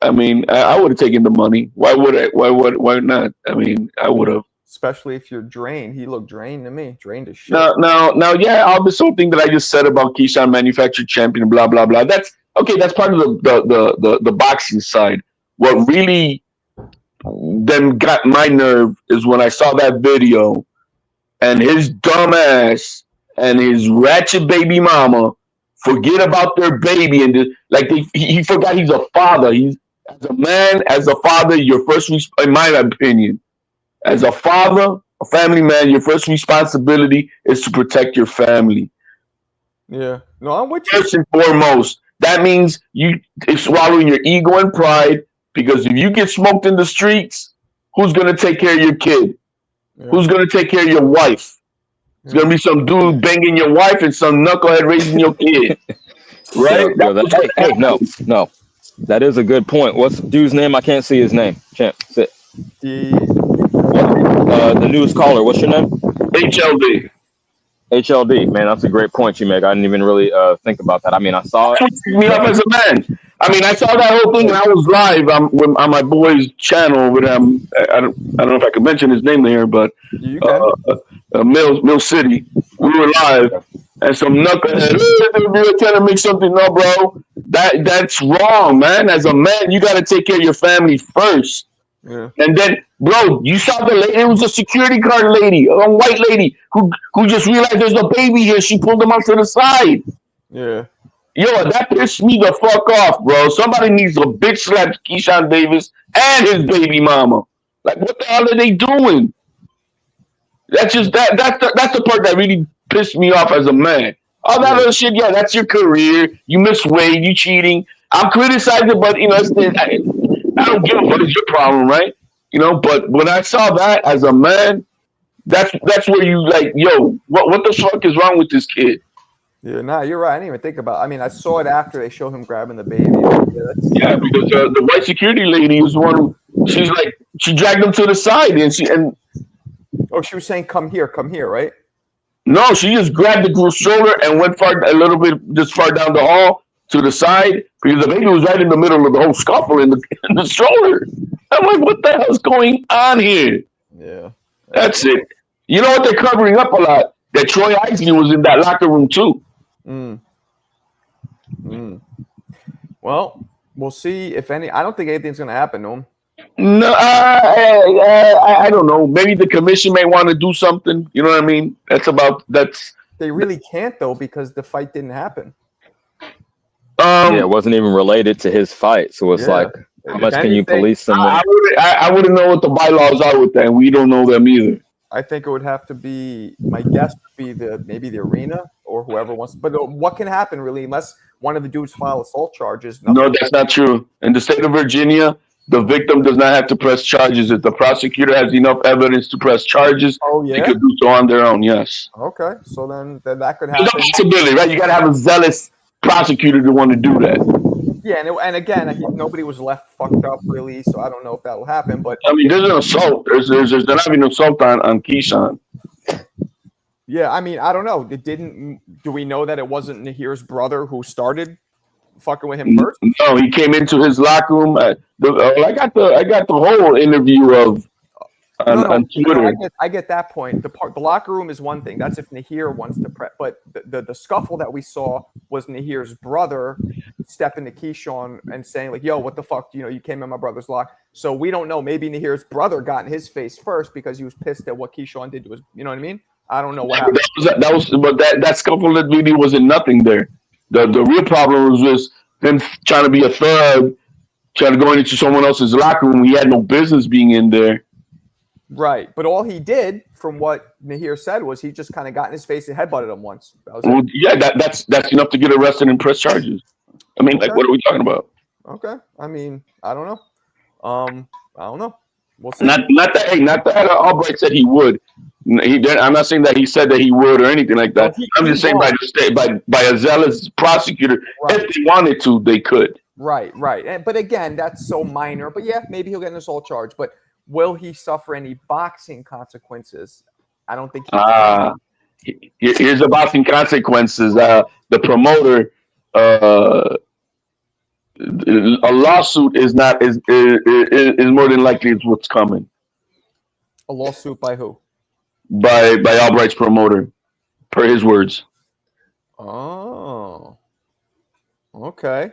I mean, I would have taken the money. Why would I? Why not? I mean, I would have. Especially if you're drained. He looked drained to me. Drained as shit. Now, yeah, all this whole thing that I just said about Keyshawn manufactured champion, blah blah blah. That's okay. That's part of the boxing side. What really then got my nerve is when I saw that video, and his dumb ass and his ratchet baby mama forget about their baby, and he forgot he's a father. As a man, as a father, your first, in my opinion, as a father, a family man, your first responsibility is to protect your family. Yeah. No, I'm with you. First and foremost, that means you swallowing your ego and pride, because if you get smoked in the streets, who's going to take care of your kid? Yeah. Who's going to take care of your wife? It's going to be some dude banging your wife and some knucklehead raising your kid. Right? No. That is a good point. What's the dude's name? I can't see his name. Champ, sit. The news caller. What's your name? HLD. HLD. Man, that's a great point you make. I didn't even really think about that. I mean, I saw it. Me up as a man. I mean, I saw that whole thing, and I was live on my boy's channel with him. I don't know if I could mention his name there, but Mill City. We were live, and some knucklehead trying to make something up, bro. That's wrong, man. As a man, you got to take care of your family first. Yeah. And then, bro, you saw the lady. It was a security guard lady, a white lady who just realized there's a baby here. She pulled him out to the side. Yeah. Yo, that pissed me the fuck off, bro. Somebody needs to bitch slap Keyshawn Davis and his baby mama. Like, what the hell are they doing? That's just that's the part that really pissed me off as a man. All that other shit, yeah, that's your career. You miss weight, you cheating. I'm criticizing, but I don't give a fuck. It's your problem, right? But when I saw that as a man, that's where you like, yo, what the fuck is wrong with this kid? Yeah, nah, you're right. I didn't even think about it. I mean, I saw it after they showed him grabbing the baby. Yeah, because the white security lady is one who, she dragged him to the side, and oh, she was saying, come here, right? No, she just grabbed the shoulder and went a little bit just far down the hall to the side, because the baby was right in the middle of the whole scuffle in the stroller. I'm like, what the hell's going on here? Yeah. That's it. You know what they're covering up a lot? That Troy Isley was in that locker room too. Well, we'll see if any. I don't think anything's going to happen to him. No, I don't know. Maybe the commission may want to do something. You know what I mean? They really can't, though, because the fight didn't happen. It wasn't even related to his fight. So it's like, how much can you police someone? I wouldn't know what the bylaws are with that. We don't know them either. I think it would have to be, my guess would be maybe the arena or whoever wants. But what can happen, really, unless one of the dudes file assault charges? No, that's not true. In the state of Virginia, the victim does not have to press charges. If the prosecutor has enough evidence to press charges, they could do so on their own, yes. Okay, so then that could happen. It's a possibility, right? You got to have a zealous prosecutor to want to do that. Yeah, and again, nobody was left fucked up, really, so I don't know if that will happen. But I mean, there's an assault. There's not even an assault on Keyshawn. Yeah, I mean, I don't know. Do we know that it wasn't Nahir's brother who started fucking with him first? No, he came into his locker room. I got the whole interview of on Twitter. I get that point. The locker room is one thing. That's if Nahir wants to prep. But the scuffle that we saw was Nahir's brother stepping to Keyshawn and saying like, "Yo, what the fuck? You came in my brother's lock." So we don't know. Maybe Nahir's brother got in his face first because he was pissed at what Keyshawn did to his. You know what I mean? I don't know what happened. That scuffle that really wasn't nothing there. The real problem was just him trying to be a thug, trying to go into someone else's locker room. He had no business being in there. Right, but all he did, from what Nahir said, was he just kind of got in his face and headbutted him once. That was it. That's enough to get arrested and press charges. I mean, like, what are we talking about? Okay, I mean, I don't know. I don't know. We'll see. Not that Albright said he would. I'm not saying that he said that he would or anything like that. I'm just saying by a zealous prosecutor, if they wanted to, they could. Right. But again, that's so minor. But yeah, maybe he'll get an assault charge. But will he suffer any boxing consequences? I don't think. Here's the boxing consequences. The promoter, a lawsuit is more than likely is what's coming. A lawsuit by who? By Albright's promoter, per his words. Oh, okay.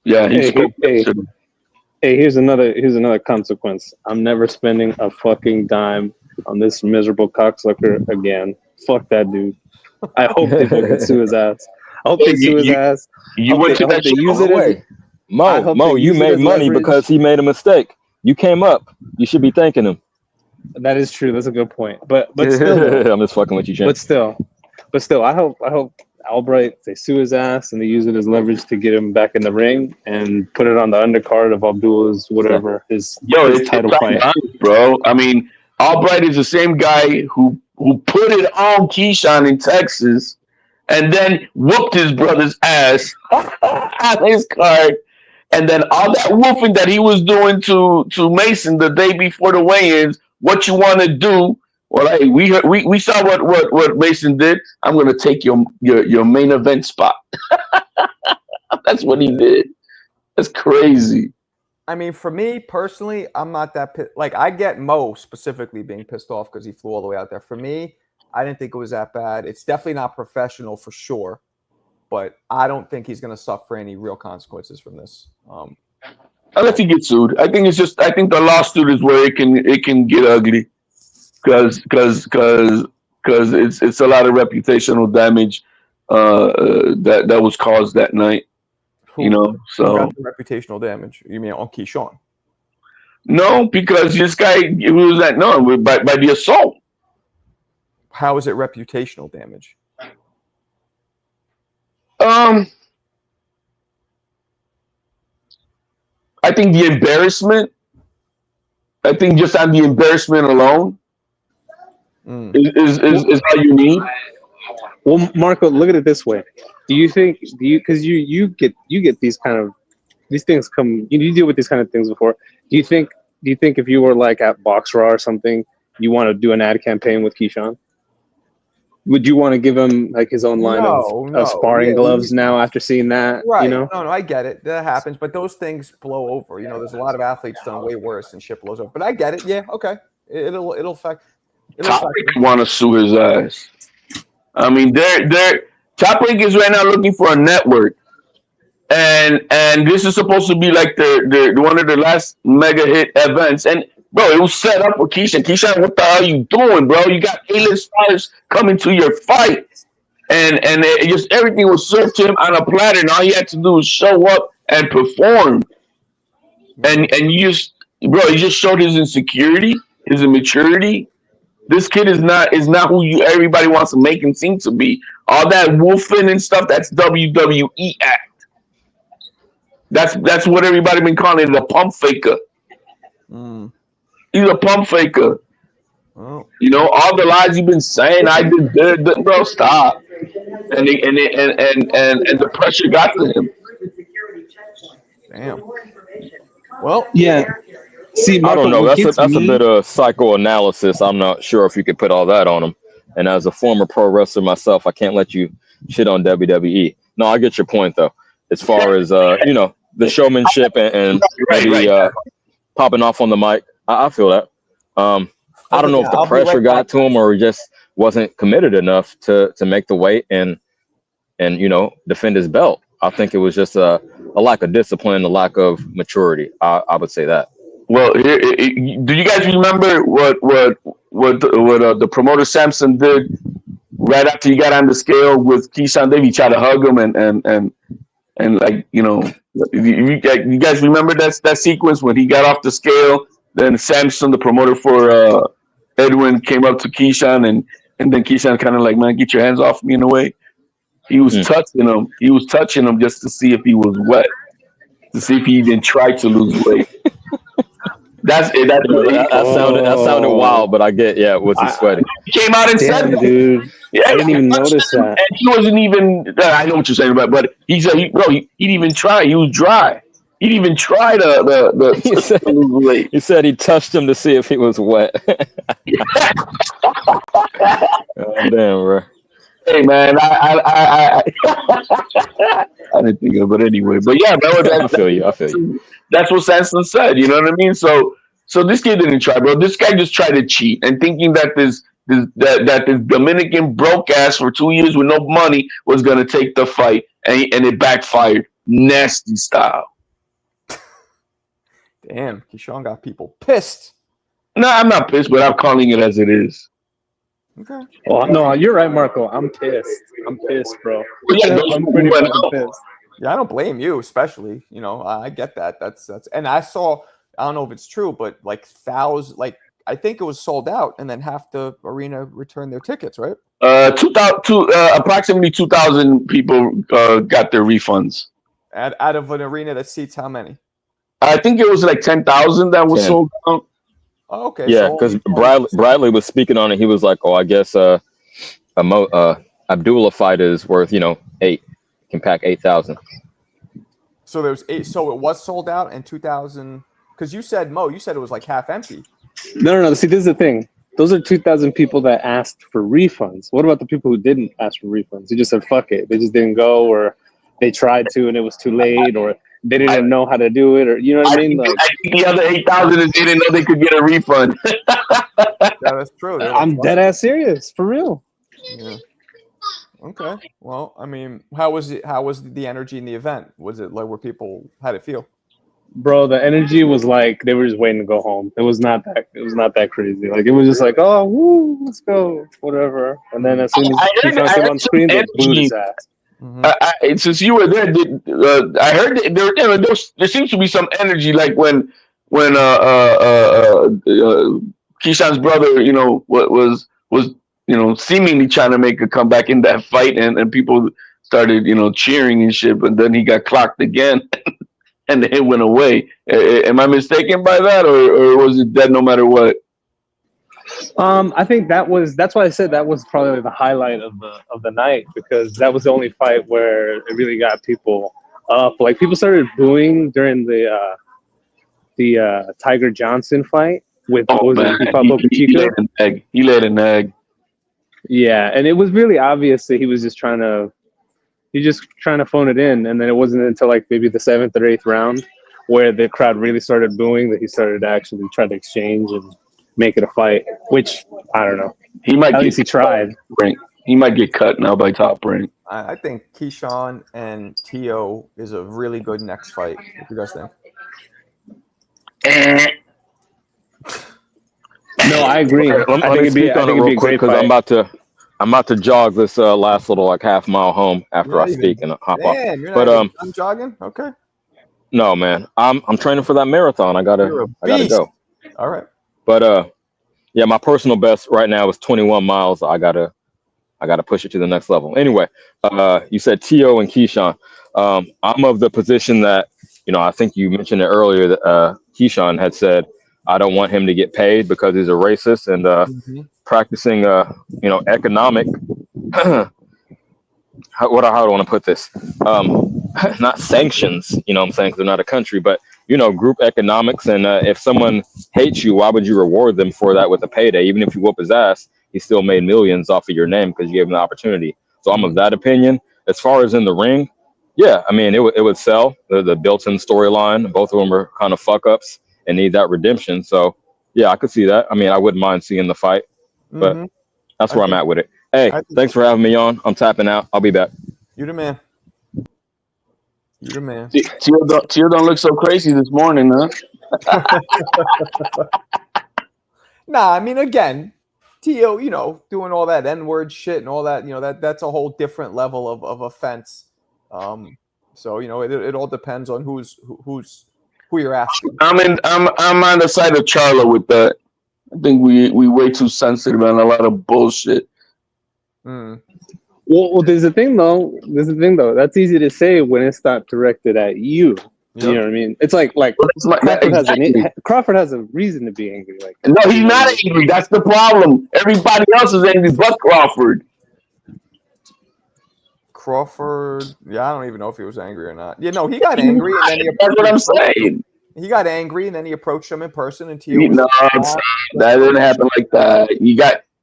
Yeah. Hey, here's another consequence. I'm never spending a fucking dime on this miserable cocksucker again. Fuck that dude. I hope they fucking sue his ass. I hope they sue his ass. You went to that shit. Mo, you made money because he made a mistake. You came up. You should be thanking him. That is true. That's a good point. But still, I'm just fucking with you, Jim. But still, I hope Albright, they sue his ass and they use it as leverage to get him back in the ring and put it on the undercard of Abdul's whatever his title fight. Bro, I mean, Albright is the same guy who put it on Keyshawn in Texas and then whooped his brother's ass on his card. And then all that whooping that he was doing to Mason the day before the weigh-ins, what you want to do? Well, hey, we saw what Mason did. I'm gonna take your main event spot. That's what he did. That's crazy. I mean, for me personally, I'm not that pissed. Like, I get Mo specifically being pissed off because he flew all the way out there. For me, I didn't think it was that bad. It's definitely not professional for sure, but I don't think he's gonna suffer any real consequences from this. Unless he gets sued, I think the lawsuit is where it can get ugly. Because it's a lot of reputational damage that was caused that night. Who got the reputational damage? You mean on Keyshawn? No, because this guy was by the assault. How is it reputational damage? I think the embarrassment. I think just on the embarrassment alone. Is how you need. Well, Marco, look at it this way. Because you get these things come, you deal with these kind of things before. Do you think if you were like at Box Raw or something, you want to do an ad campaign with Keyshawn? Would you want to give him like his own line of sparring gloves now after seeing that? Right. No, I get it. That happens, but those things blow over. There's a lot of athletes done way worse and shit blows over. But I get it. Yeah, okay. It'll affect. Top Rank want to sue his ass. I mean, they're Top Rank is right now looking for a network, and this is supposed to be like the one of the last mega hit events. And bro, it was set up for Keyshawn. Keyshawn, what the hell are you doing, bro? You got A-list stars coming to your fight, and just everything was served to him on a platter, and all he had to do was show up and perform. And you just showed his insecurity, his immaturity. This kid is not who everybody wants to make him seem to be. All that woofing and stuff, that's WWE act. That's what everybody been calling it, a pump faker. He's a pump faker. Oh. All the lies you've been saying, I did good, bro. Stop. And the pressure got to him. Damn. Well, yeah. See, Marco, I don't know. That's a bit of psychoanalysis. I'm not sure if you could put all that on him. And as a former pro wrestler myself, I can't let you shit on WWE. No, I get your point though. As far as the showmanship and maybe popping off on the mic, I feel that. I don't know if the pressure got to him or he just wasn't committed enough to make the weight and defend his belt. I think it was just a lack of discipline, a lack of maturity. I would say that. Well, do you guys remember what the promoter Samson did right after he got on the scale with Keyshawn Davey? He tried to hug him and like you guys remember that sequence when he got off the scale? Then Samson, the promoter for Edwin, came up to Keyshawn and then Keyshawn kind of like, man, get your hands off me in a way. He was touching him. He was touching him just to see if he was wet, to see if he even tried to lose weight. That sounded wild, but I get, was he sweating? He came out and said that. Dude. Yeah, I didn't even notice that. And he wasn't even, I know what you're saying about, but he said, he didn't even try. He was dry. He didn't even try to lose weight. He said he touched him to see if he was wet. Oh, damn, bro. Hey man, I didn't think of it anyway, but yeah, I feel you. That's what Sanson said. You know what I mean? So this kid didn't try, bro. This guy just tried to cheat and thinking that this Dominican broke ass for 2 years with no money was gonna take the fight, and it backfired, nasty style. Damn, Keyshawn got people pissed. No, I'm not pissed, but I'm calling it as it is. Okay. Well, no, you're right, Marco. I'm pissed. I'm pissed, bro. I'm pretty fucking pissed. Yeah, I don't blame you, especially. I get that. That's and I saw. I don't know if it's true, but I think it was sold out, and then half the arena returned their tickets, right? Approximately 2,000 people got their refunds. Out of an arena that seats how many? I think it was like 10,000 that was sold out. Oh, okay. Yeah, because Bradley was speaking on it. He was like, "Oh, I guess Abdullah fight is worth 8, can pack 8,000." So there was 8. So it was sold out, and 2,000. Because you said it was like half empty. No. See, this is the thing. Those are 2,000 people that asked for refunds. What about the people who didn't ask for refunds? They just said fuck it. They just didn't go, or they tried to and it was too late, or they didn't know how to do it, or you know what I mean? I think the other 8,000 is they didn't know they could get a refund. That's true. I'm dead ass serious, for real. Yeah. Okay. Well, I mean, how was it? How was the energy in the event? Was it like where people had it feel? Bro, the energy was like they were just waiting to go home. It was not that crazy. Like it was just like, oh, woo, let's go, whatever. And then as soon as he came on screen, they booed his ass. Mm-hmm. Since you were there, I heard there seems to be some energy, like when Keyshawn's brother, was seemingly trying to make a comeback in that fight, and people started cheering and shit, but then he got clocked again, and it went away. Am I mistaken by that, or was it dead no matter what? I think that's why I said that was probably the highlight of the night, because that was the only fight where it really got people up. Like people started booing during the Tiger Johnson fight with he laid an egg. Yeah, and it was really obvious that he was just trying to phone it in, and then it wasn't until like maybe the 7th or 8th round where the crowd really started booing that he started to actually try to exchange and make it a fight, which I don't know. At least he tried. He might get cut now by Top Rank. I think Keyshawn and Teo is a really good next fight. What do you guys think? No, I agree. Okay, let me speak on it real quick because I'm about to jog this last little like half mile home after I speak and hop off. But I'm jogging. Okay. No, man, I'm training for that marathon. I gotta go. All right. But yeah, my personal best right now is 21 miles. I gotta push it to the next level. Anyway, you said Teo and Keyshawn. I'm of the position that I think you mentioned it earlier that Keyshawn had said I don't want him to get paid because he's a racist and practicing economic. How do I want to put this? Not sanctions, what I'm saying, because they're not a country, but group economics. And if someone hates you, why would you reward them for that with a payday? Even if you whoop his ass, he still made millions off of your name because you gave him the opportunity. So I'm of that opinion. As far as in the ring, yeah, I mean, it would sell the built-in storyline. Both of them are kind of fuck ups and need that redemption. So Yeah, I could see that. I mean, I wouldn't mind seeing the fight, but Mhm. that's I where I'm think at with it. Hey, I think thanks for having me on. I'm tapping out. I'll be back. you the man. You the man. Teal don't look so crazy this morning, huh? Nah, I mean, again, Tio, doing all that N-word shit and all that, that's a whole different level of offense. So it all depends on who you're asking. I'm on the side of Charlo with that. I think we way too sensitive on a lot of bullshit. Mm. Well, there's a thing though. That's easy to say when it's not directed at you. You know Yep. what I mean? It's like Crawford has a reason to be angry. Like, No, he's you know what I not mean? angry. That's the problem. Everybody else is angry but Crawford. Crawford, yeah, I don't even know if he was angry or not. Yeah, no, he got angry and then That's what I'm saying. he got angry and then he approached him in person and Tio was No, that didn't happen like that.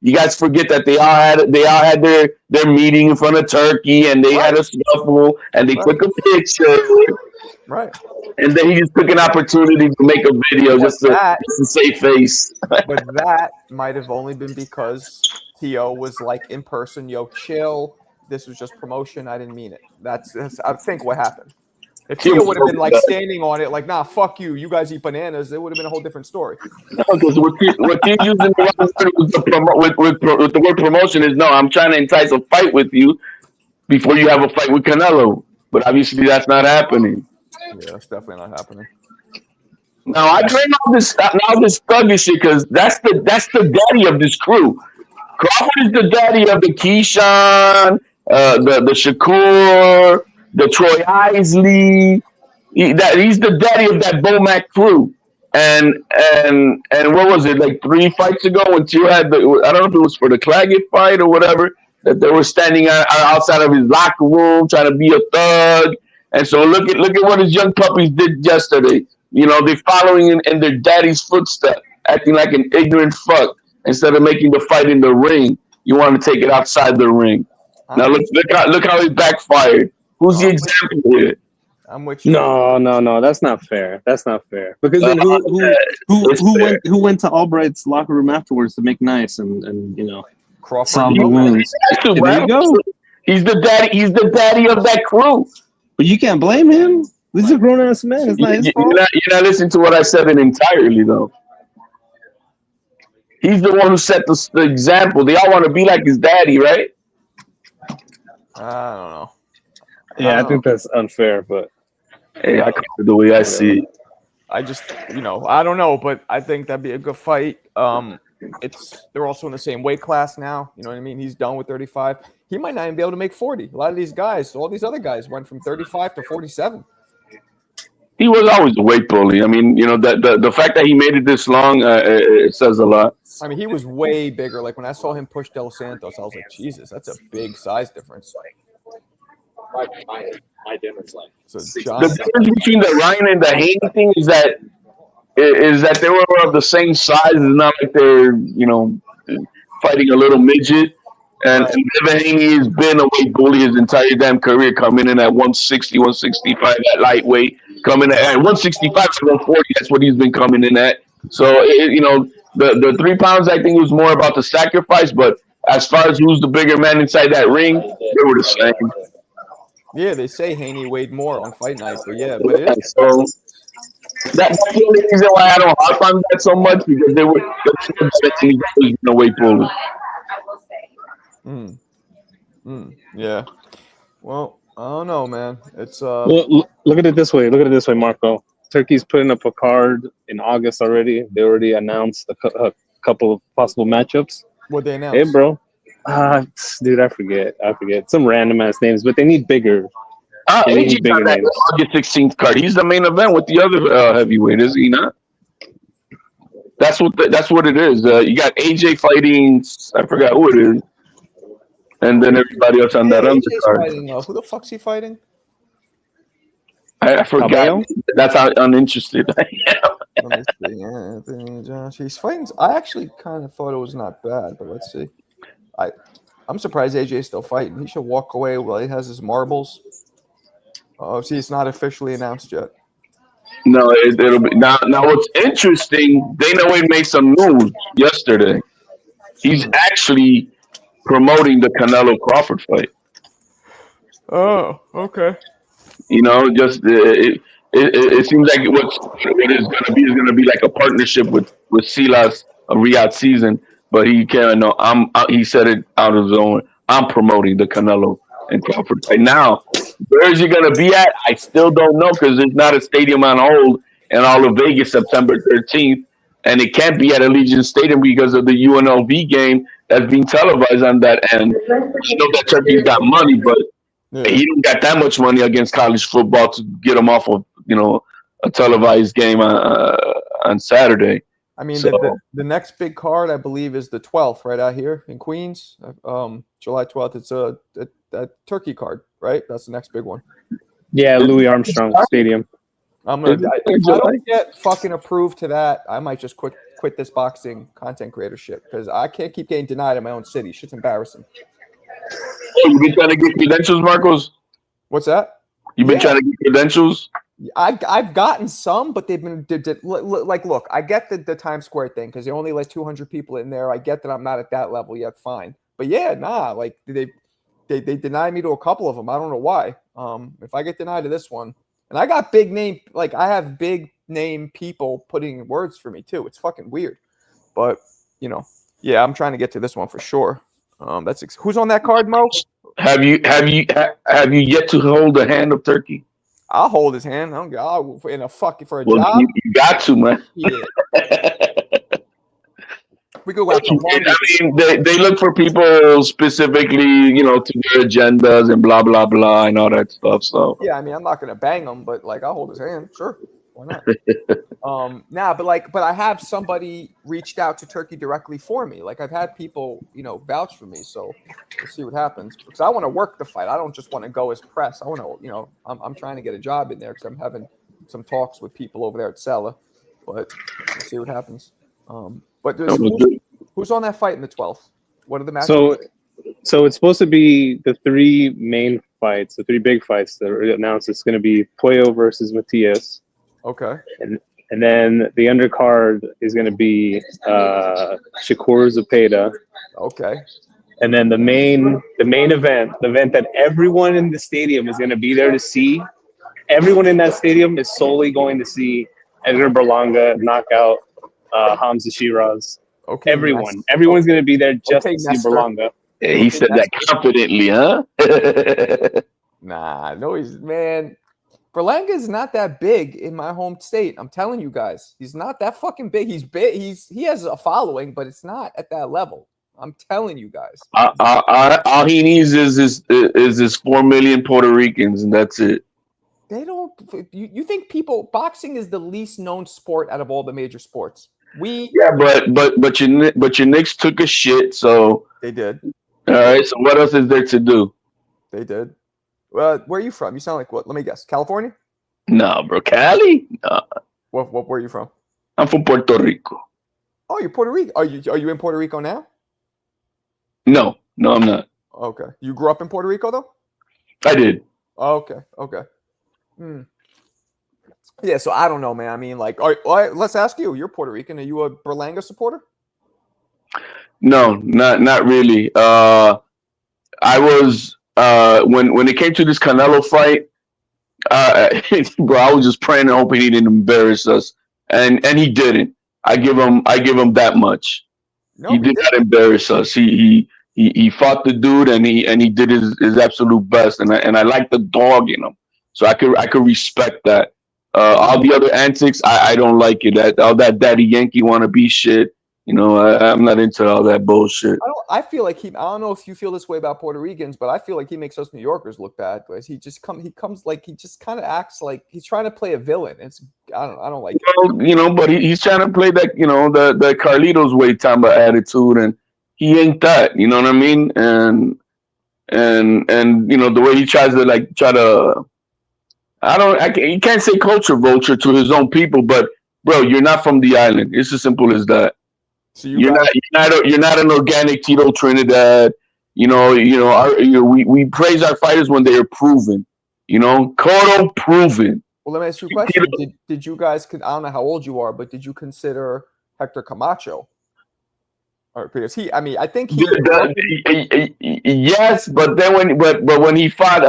You guys forget that they all had their meeting in front of Turkey and they had a scuffle and they took a picture. Right. And then he just took an opportunity to make a video just to save face. But that might have only been because Tio was like in person, yo, chill. This was just promotion. I didn't mean it. That's I think what happened. If Tio would have been like standing on it, like, nah, fuck you, you guys eat bananas, it would have been a whole different story. No, because what you're using with the word promotion is no, I'm trying to entice a fight with you before you have a fight with Canelo. But obviously that's not happening. Yeah, that's definitely not happening. Now I claim all this thuggish shit because that's the daddy of this crew. Crawford is the daddy of the Keyshawn, the Shakur, the Troy Isley. He's the daddy of that Bomac crew. And what was it, like 3 fights ago when Tio had I don't know if it was for the Claggett fight or whatever, that they were standing outside of his locker room trying to be a thug. And so look at what his young puppies did yesterday. They're following in their daddy's footsteps, acting like an ignorant fuck. Instead of making the fight in the ring, you want to take it outside the ring. Now look how he backfired. Who's the example here? I'm with you. No, that's not fair. That's not fair. Because then who went to Albright's locker room afterwards to make nice and Crawford solve the wounds? There you go. He's the daddy. He's the daddy of that crew. But you can't blame him. This is a grown ass man. It's not his fault. You're not listening to what I said entirely though. He's the one who set the example. They all want to be like his daddy, right? I don't know. Yeah, I think that's unfair, but hey, I come to the way I see it. I just, I don't know, but I think that'd be a good fight. They're also in the same weight class now. You know what I mean? He's done with 35. He might not even be able to make 40. A lot of these guys, all these other guys, went from 35 to 47. He was always a weight bully. I mean, the fact that he made it this long, it says a lot. I mean, he was way bigger. Like when I saw him push Del Santos, I was like, Jesus, that's a big size difference. My dinner's like. The difference between the Ryan and the Haney thing is that they were of the same size. It's not like they're fighting a little midget. And Devin Haney has been a weight bully his entire damn career, coming in at 160, 165 at lightweight, coming at 165 to 140. That's what he's been coming in at. So the 3 pounds, I think, was more about the sacrifice. But as far as who's the bigger man inside that ring, they were the same. Yeah, they say Haney weighed more on fight night, but it is. So that's the only reason why I don't harp on that so much, because they were a weight bully. Yeah. Well, I don't know, man. It's Well, look at it this way. Marco. Turkey's putting up a card in August already. They already announced a couple of possible matchups. What they announced? Hey, bro. Dude, I forget some random ass names, but they need bigger. AJ's on that August 16th card. He's the main event with the other heavyweight, is he not? That's what it is. You got AJ fighting. I forgot who it is, and then everybody else on that undercard. Who the fuck's he fighting? I forgot. Cabello? That's how uninterested I am. Let me see. Anthony Josh. He's fighting. I actually kind of thought it was not bad, but let's see. I'm surprised AJ's still fighting. He should walk away while he has his marbles. Oh, see, it's not officially announced yet. No, it'll be now. Now, what's interesting? Dana White made some news yesterday. He's Hmm. actually promoting the Canelo Crawford fight. Oh, okay. Just it seems like what is going to be like a partnership with Silas a Riyadh season, but he can't. No, he said it out of his own. I'm promoting the Canelo and Crawford fight. Now, where is he going to be at? I still don't know because there's not a stadium on hold in all of Vegas September 13th, and it can't be at Allegiant Stadium because of the UNLV game that's being televised on that end. I know that Turkey's got money, but Yeah. he don't got that much money against college football to get him off of a televised game on Saturday. I mean, So the next big card, I believe, is the 12th, right out here in Queens, July 12th. It's a Turkey card, right? That's the next big one. Yeah, Louis Armstrong Stadium. If I don't get fucking approved to that, I might just quit this boxing content creator shit because I can't keep getting denied in my own city. Shit's embarrassing. You've been trying to get credentials, Marcos? What's that? You've been trying to get credentials? I've gotten some, but they've been like, look, I get the Times Square thing because they only let 200 people in there. I get that I'm not at that level yet. Fine, but yeah, nah, like they denied me to a couple of them. I don't know why. If I get denied to this one, and I got big name, like I have big name people putting in words for me too. It's fucking weird, but yeah, I'm trying to get to this one for sure. Who's on that card, Mo? Have you yet to hold the hand of Turkey? I'll hold his hand. I'll in a fucking for a Well, job. you got to, man. Yeah. We go out to I mean, they look for people specifically, to their agendas and blah blah blah and all that stuff. So yeah, I mean, I'm not gonna bang him, but like I'll hold his hand. Sure, why not? But I have somebody reached out to Turkey directly for me. Like I've had people, vouch for me. So we'll see what happens because I want to work the fight. I don't just want to go as press. I want to, I'm trying to get a job in there because I'm having some talks with people over there at Sella. But we'll see what happens. But who's on that fight in the 12th? What are the matches? So it's supposed to be the three main fights, the three big fights that are announced. It's going to be Puyo versus Matias. Okay. And then the undercard is going to be Shakur Zepeda. Okay. And then the main event, the event that everyone in the stadium is going to be there to see. Everyone in that stadium is solely going to see Edgar Berlanga knock out Hamza Shiraz. Okay. Everyone's going to be there just to see Berlanga. Yeah, he said that confidently, huh? Nah, no, man. Berlanga is not that big in my home state. I'm telling you guys, he's not that fucking big. He's big. He has a following, but it's not at that level. I'm telling you guys. All he needs is his 4 million Puerto Ricans, and that's it. They don't. You think boxing is the least known sport out of all the major sports? But your Knicks took a shit, so they did. All right. So what else is there to do? They did. Where are you from? You sound like what? Let me guess. California? No, bro. Cali? No. Where are you from? I'm from Puerto Rico. Oh, you're Puerto Rico. Are you in Puerto Rico now? No, I'm not. Okay. You grew up in Puerto Rico though? I did. Okay. Yeah, so I don't know, man. I mean, like, all right, let's ask you. You're Puerto Rican. Are you a Berlanga supporter? No, not really. I was when it came to this Canelo fight, bro. I was just praying and hoping he didn't embarrass us, and he didn't. I give him that much. No, he did not embarrass us. He fought the dude, and he did his absolute best, and I like the dog in him, so I could respect that. All the other antics, I don't like it. All that daddy Yankee wannabe shit. I'm not into all that bullshit. I feel like I don't know if you feel this way about Puerto Ricans, but I feel like he makes us New Yorkers look bad because he comes like he just kind of acts like he's trying to play a villain. I don't like it. But he's trying to play that the Carlitos way type of attitude, and he ain't that. You know what I mean? And the way he tries to you can't say culture vulture to his own people, but bro, you're not from the island. It's as simple as that. So you're not an organic Tito Trinidad. We praise our fighters when they are proven. Cotto proven. Well, let me ask you a question. Did you guys? I don't know how old you are, but did you consider Hector Camacho? Or because I think he. Yes, but then when he fought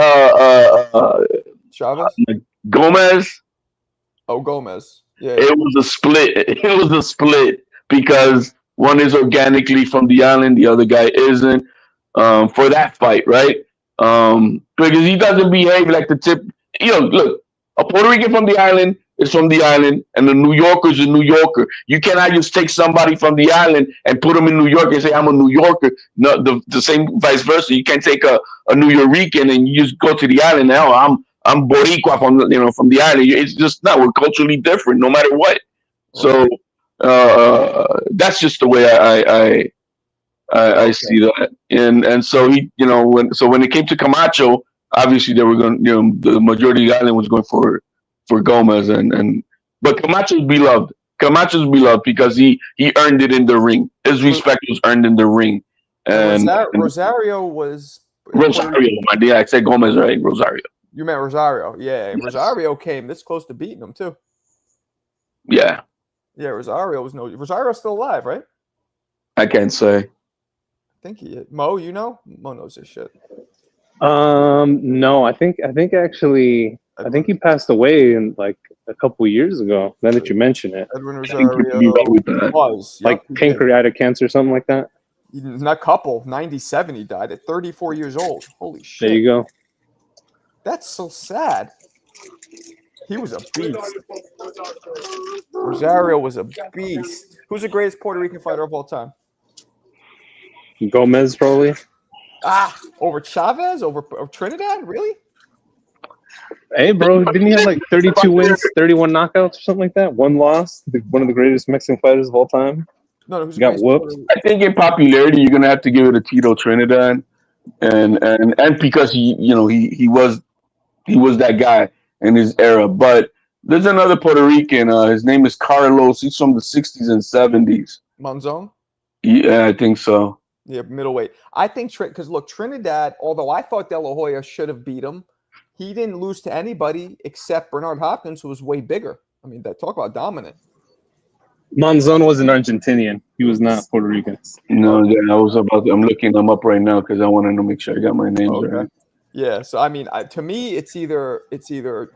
Chavez. Gomez, Gomez. Yeah. it was a split. It was a split because one is organically from the island, the other guy isn't. For that fight, right? Because he doesn't behave like the tip. Look, a Puerto Rican from the island is from the island, and a New Yorker is a New Yorker. You cannot just take somebody from the island and put them in New York and say I'm a New Yorker. No, the same vice versa. You can't take a New Yorican and you just go to the island. Now I'm Boricua from the island. It's just not. We're culturally different, no matter what. So that's just the way I see that, and so when it came to Camacho, obviously they were going. The majority of the island was going for Gomez, but Camacho's beloved. Camacho's beloved because he earned it in the ring. His respect was earned in the ring. And Rosario was Rosario. I said Gomez, right? Rosario. You meant Rosario, yeah. Yes. Rosario came this close to beating him too. Yeah. Yeah, Rosario's still alive, right? I can't say. I think he is. Mo, Mo knows this shit. No, I think he passed away in like a couple years ago. Now that you mention it, Edwin Rosario was like pancreatic cancer, something like that. Not couple, 97. He died at 34 years old. Holy shit! There you go. That's so sad. He was a beast. Rosario was a beast. Who's the greatest Puerto Rican fighter of all time? Gomez, probably. Over Chavez? Over Trinidad? Really? Hey, bro, didn't he have like 32 wins, 31 knockouts, or something like that? One loss. One of the greatest Mexican fighters of all time. No, who's got whooped. I think in popularity, you're gonna have to give it to Tito Trinidad, and because he was that guy in his era. But there's another Puerto Rican. His name is Carlos. He's from the 60s and 70s. Monzon? Yeah, I think so. Yeah, middleweight. I think because look, Trinidad. Although I thought De La Hoya should have beat him, he didn't lose to anybody except Bernard Hopkins, who was way bigger. I mean, talk about dominant. Monzon was an Argentinian. He was not Puerto Rican. No, I'm looking them up right now because I wanted to make sure I got my names right. Yeah, so I mean, to me, it's either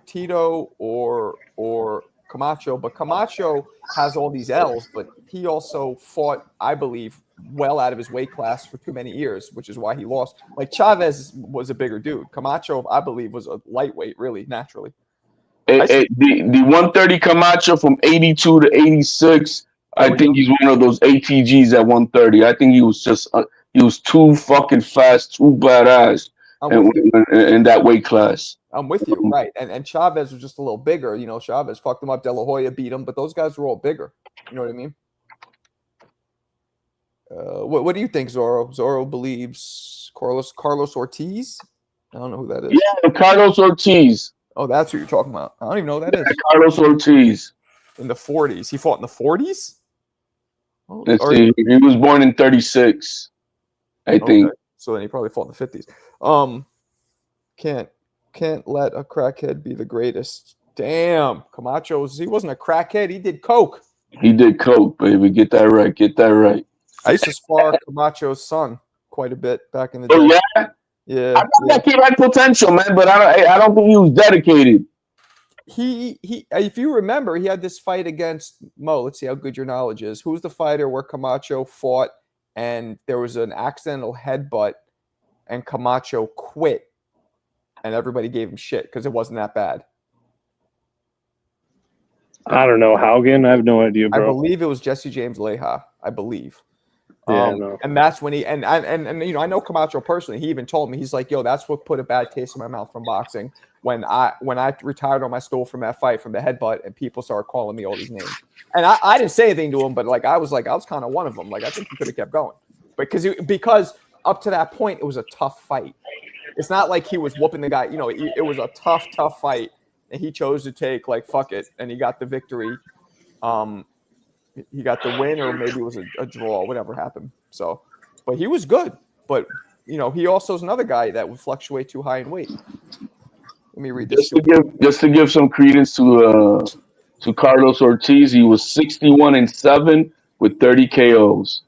Tito or Camacho, but Camacho has all these L's, but he also fought, I believe, well out of his weight class for too many years, which is why he lost. Like Chavez was a bigger dude. Camacho, I believe, was a lightweight, really, naturally. The 130 Camacho from 82 to 86, I think he's one of those ATGs at 130. I think he was just he was too fucking fast, too badass in that weight class. I'm with you, right? And Chavez was just a little bigger. Chavez fucked him up. De La Hoya beat him, but those guys were all bigger. You know what I mean? What do you think, Zorro? Zorro believes Carlos Ortiz. I don't know who that is. Yeah, Carlos Ortiz. Oh, that's what you're talking about. I don't even know who that is. Carlos Ortiz. In the 40s. He fought in the 40s? Let's see. He was born in 36, I think. So then he probably fought in the 50s. Can't let a crackhead be the greatest. Damn. He wasn't a crackhead. He did coke. He did coke, baby. Get that right. I used to spar Camacho's son quite a bit back in the day. Oh, yeah? Yeah. I thought that kid had potential, man, but I don't think he was dedicated. He if you remember, he had this fight against Mo. Let's see how good your knowledge is. Who's the fighter where Camacho fought and there was an accidental headbutt and Camacho quit and everybody gave him shit because it wasn't that bad? I don't know. Haugen? I have no idea, bro. I believe it was Jesse James Leija. I believe. Yeah, no. And that's when he and I know Camacho personally. He even told me, he's like, yo, that's what put a bad taste in my mouth from boxing when I retired on my stool from that fight, from the headbutt, and people started calling me all these names. And I didn't say anything to him, but I was kind of one of them. I think he could have kept going, because up to that point it was a tough fight. It's not like he was whooping the guy. It was a tough fight, and he chose to take fuck it, and he got the victory. He got the win, or maybe it was a draw, whatever happened. So, but he was good. But, he also is another guy that would fluctuate too high in weight. Let me read this. Just to give some credence to Carlos Ortiz, he was 61-7 with 30 KOs.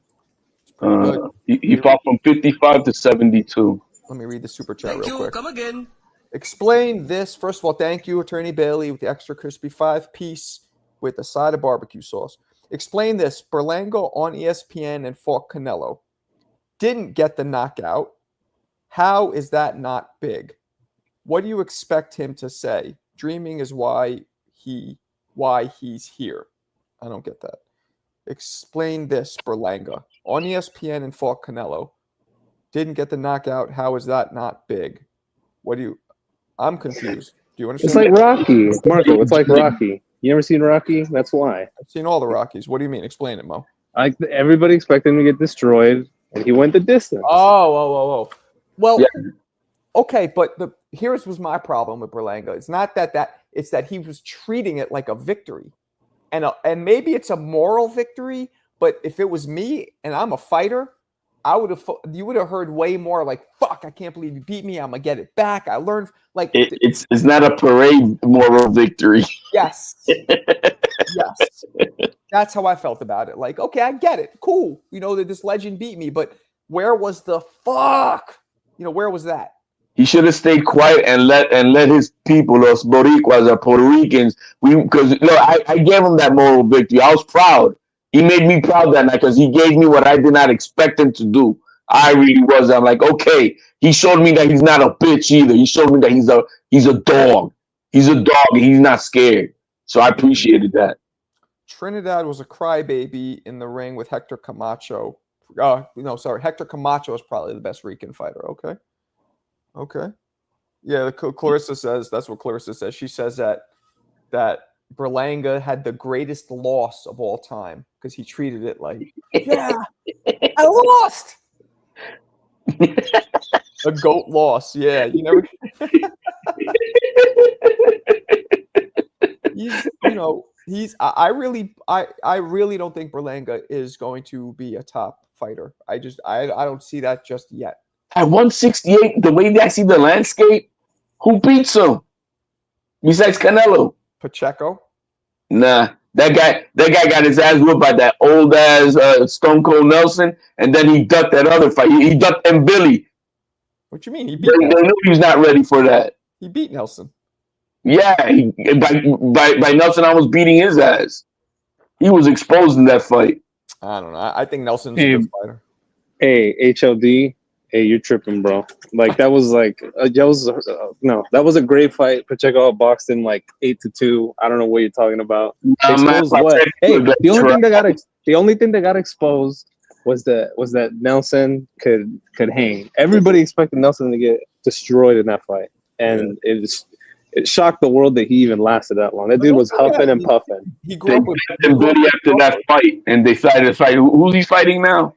Pretty good. He fought from 55 to 72. Let me read the super chat real quick. Come again. Explain this. First of all, thank you, Attorney Bailey, with the extra crispy 5-piece with a side of barbecue sauce. Explain this. Berlanga on ESPN and fought Canelo. Didn't get the knockout. How is that not big? What do you expect him to say? Dreaming is why he's here. I don't get that. Explain this, Berlanga. On ESPN and fought Canelo. Didn't get the knockout. How is that not big? I'm confused. Do you understand? It's like Rocky, Marco. It's like Rocky. You ever seen Rocky? That's why. I've seen all the Rockies. What do you mean? Explain it, Mo. Like everybody expected him to get destroyed, and he went the distance. Oh. Well, yeah. Okay, but here's was my problem with Berlanga. It's not it's that he was treating it like a victory, and maybe it's a moral victory. But if it was me and I'm a fighter, you would have heard way more like, "Fuck! I can't believe you beat me. I'm gonna get it back. I learned." Like it's not a parade moral victory. Yes. Yes. That's how I felt about it. Like, okay, I get it. Cool. That this legend beat me, but where was the fuck? Where was that? He should have stayed quiet and let his people, los Boricuas or Puerto Ricans, because I gave him that moral victory. I was proud. He made me proud that night because he gave me what I did not expect him to do. I really was. I'm like, okay. He showed me that he's not a bitch either. He showed me that he's a dog. He's a dog and he's not scared. So I appreciated that. Trinidad was a crybaby in the ring with Hector Camacho. Hector Camacho is probably the best Rican fighter. Okay. Yeah, Clarissa says that's what Clarissa says. She says that Berlanga had the greatest loss of all time because he treated it like, yeah, I lost. A goat loss. Yeah, you never. I really don't think Berlanga is going to be a top fighter. I don't see that just yet. At 168, the way that I see the landscape, who beats him? Besides Canelo? Pacheco? Nah. That guy got his ass whooped by that old ass Stone Cold Nelson, and then he ducked that other fight. He ducked M. Billy. What you mean? He beat Nelson? They knew he was not ready for that. He beat Nelson. Yeah, by Nelson almost beating his ass. He was exposed in that fight. I don't know. I think Nelson's a good fighter. Hey, HLD. Hey, you're tripping, bro. Like that was that was a great fight. Pacheco outboxed him like 8-2. I don't know what you're talking about. Exposed what? Hey, the only thing that got exposed was that Nelson could hang. Everybody expected Nelson to get destroyed in that fight, and it shocked the world that he even lasted that long. That dude was huffing and puffing. He grew up with Buddy after that fight, and they decided to fight. Who's he fighting now?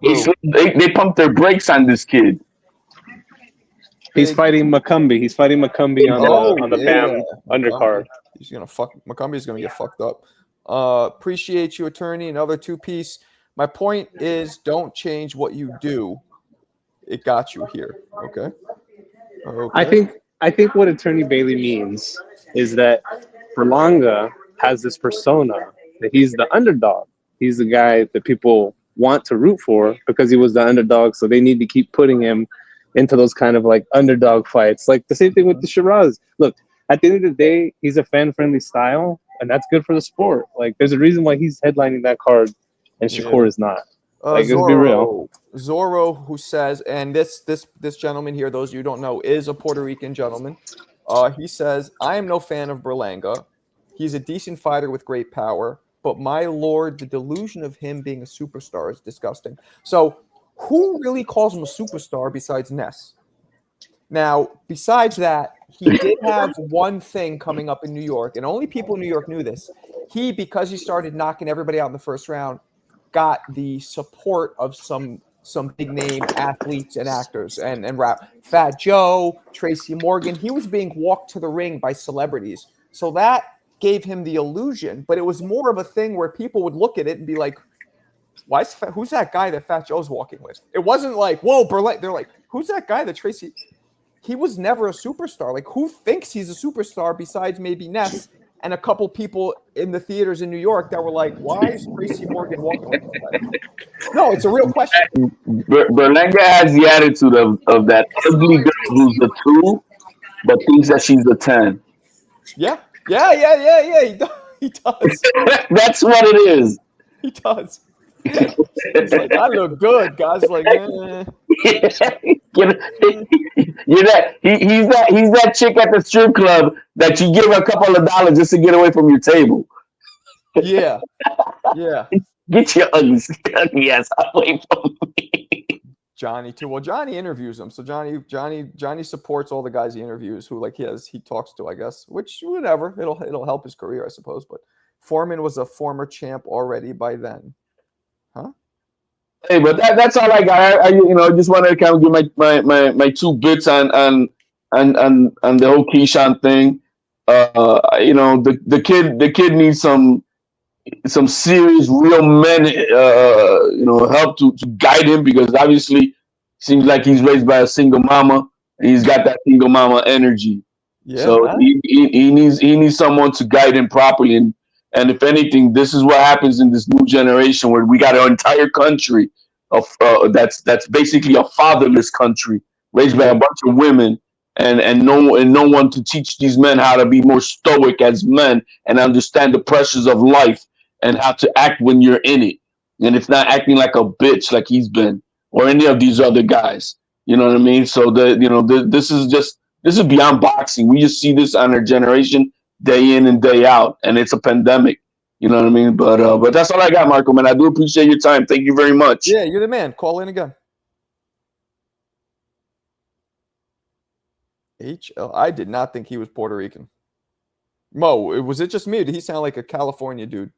They pumped their brakes on this kid. He's fighting Macumbi. He's fighting Macumbi on the BAM undercard. He's gonna Macumbi's gonna get fucked up. Appreciate you, attorney. Another 2-piece. My point is, don't change what you do. It got you here. Okay. I think what Attorney Bailey means is that Berlanga has this persona that he's the underdog. He's the guy that people want to root for because he was the underdog, so they need to keep putting him into those kind of like underdog fights. Like the same thing with the Shiraz. Look, at the end of the day, he's a fan-friendly style, and that's good for the sport. Like there's a reason why he's headlining that card and Shakur is not. Like, let's be real. Zorro, who says, and this gentleman here, those of you who don't know, is a Puerto Rican gentleman. He says, I am no fan of Berlanga. He's a decent fighter with great power, but my lord, the delusion of him being a superstar is disgusting. So who really calls him a superstar besides Ness? Now, besides that, he did have one thing coming up in New York, and only people in New York knew this. Because he started knocking everybody out in the first round, got the support of some big name athletes and actors and rap. Fat Joe, Tracy Morgan. He was being walked to the ring by celebrities. So that gave him the illusion, but it was more of a thing where people would look at it and be like, who's that guy that Fat Joe's walking with? It wasn't like, whoa, Berlanga. They're like, who's that guy that Tracy? he was never a superstar. Like, who thinks he's a superstar besides maybe Ness and a couple people in the theaters in New York that were like, why is Tracy Morgan walking like this guy? No, it's a real question. Berlanga has the attitude of that ugly girl who's the 2, but thinks that she's the 10. Yeah. He does. That's what it is. He does. He's like, I look good. Guys like, You're he's that chick at the strip club that you give a couple of dollars just to get away from your table. yeah. Get your ugly ass away from me. Johnny too. Well, Johnny interviews him, so Johnny supports all the guys he interviews who like he talks to, I guess. Which whatever, it'll help his career, I suppose. But Foreman was a former champ already by then, huh? Hey, but that's all I got. I just wanted to kind of give my 2 bits on the whole Keyshawn thing. The kid needs some serious real men help to guide him, because obviously seems like he's raised by a single mama and he's got that single mama energy. Yeah, so he needs someone to guide him properly, and if anything, this is what happens in this new generation where we got an entire country of that's basically a fatherless country raised by a bunch of women, and no one to teach these men how to be more stoic as men and understand the pressures of life and how to act when you're in it, and it's not acting like a bitch like he's been or any of these other guys. You know what I mean? So this is beyond boxing. We just see this on our generation day in and day out, and it's a pandemic. You know what I mean? But that's all I got, Marco, man. I do appreciate your time. Thank you very much. Yeah, you're the man. Call in again. HL. I did not think he was Puerto Rican. Mo, was it just me? Or did he sound like a California dude?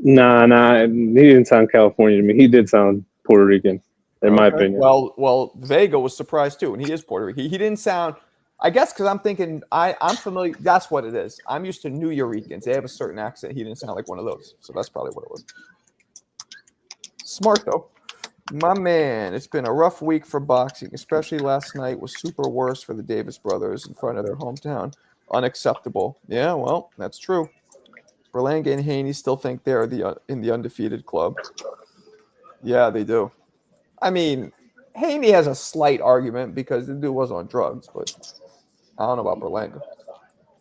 Nah, he didn't sound California to me. He did sound Puerto Rican, in my opinion. Well, Vega was surprised too, and he is Puerto Rican. He didn't sound, I guess, because I'm thinking I'm familiar. That's what it is. I'm used to New Yorkers. They have a certain accent. He didn't sound like one of those, so that's probably what it was. Smart though, my man. It's been a rough week for boxing, especially last night was super worse for the Davis brothers in front of their hometown. Unacceptable. Yeah, well, that's true. Berlanga and Haney still think they're in the undefeated club. Yeah, they do. I mean, Haney has a slight argument because the dude was on drugs, but I don't know about Berlanga.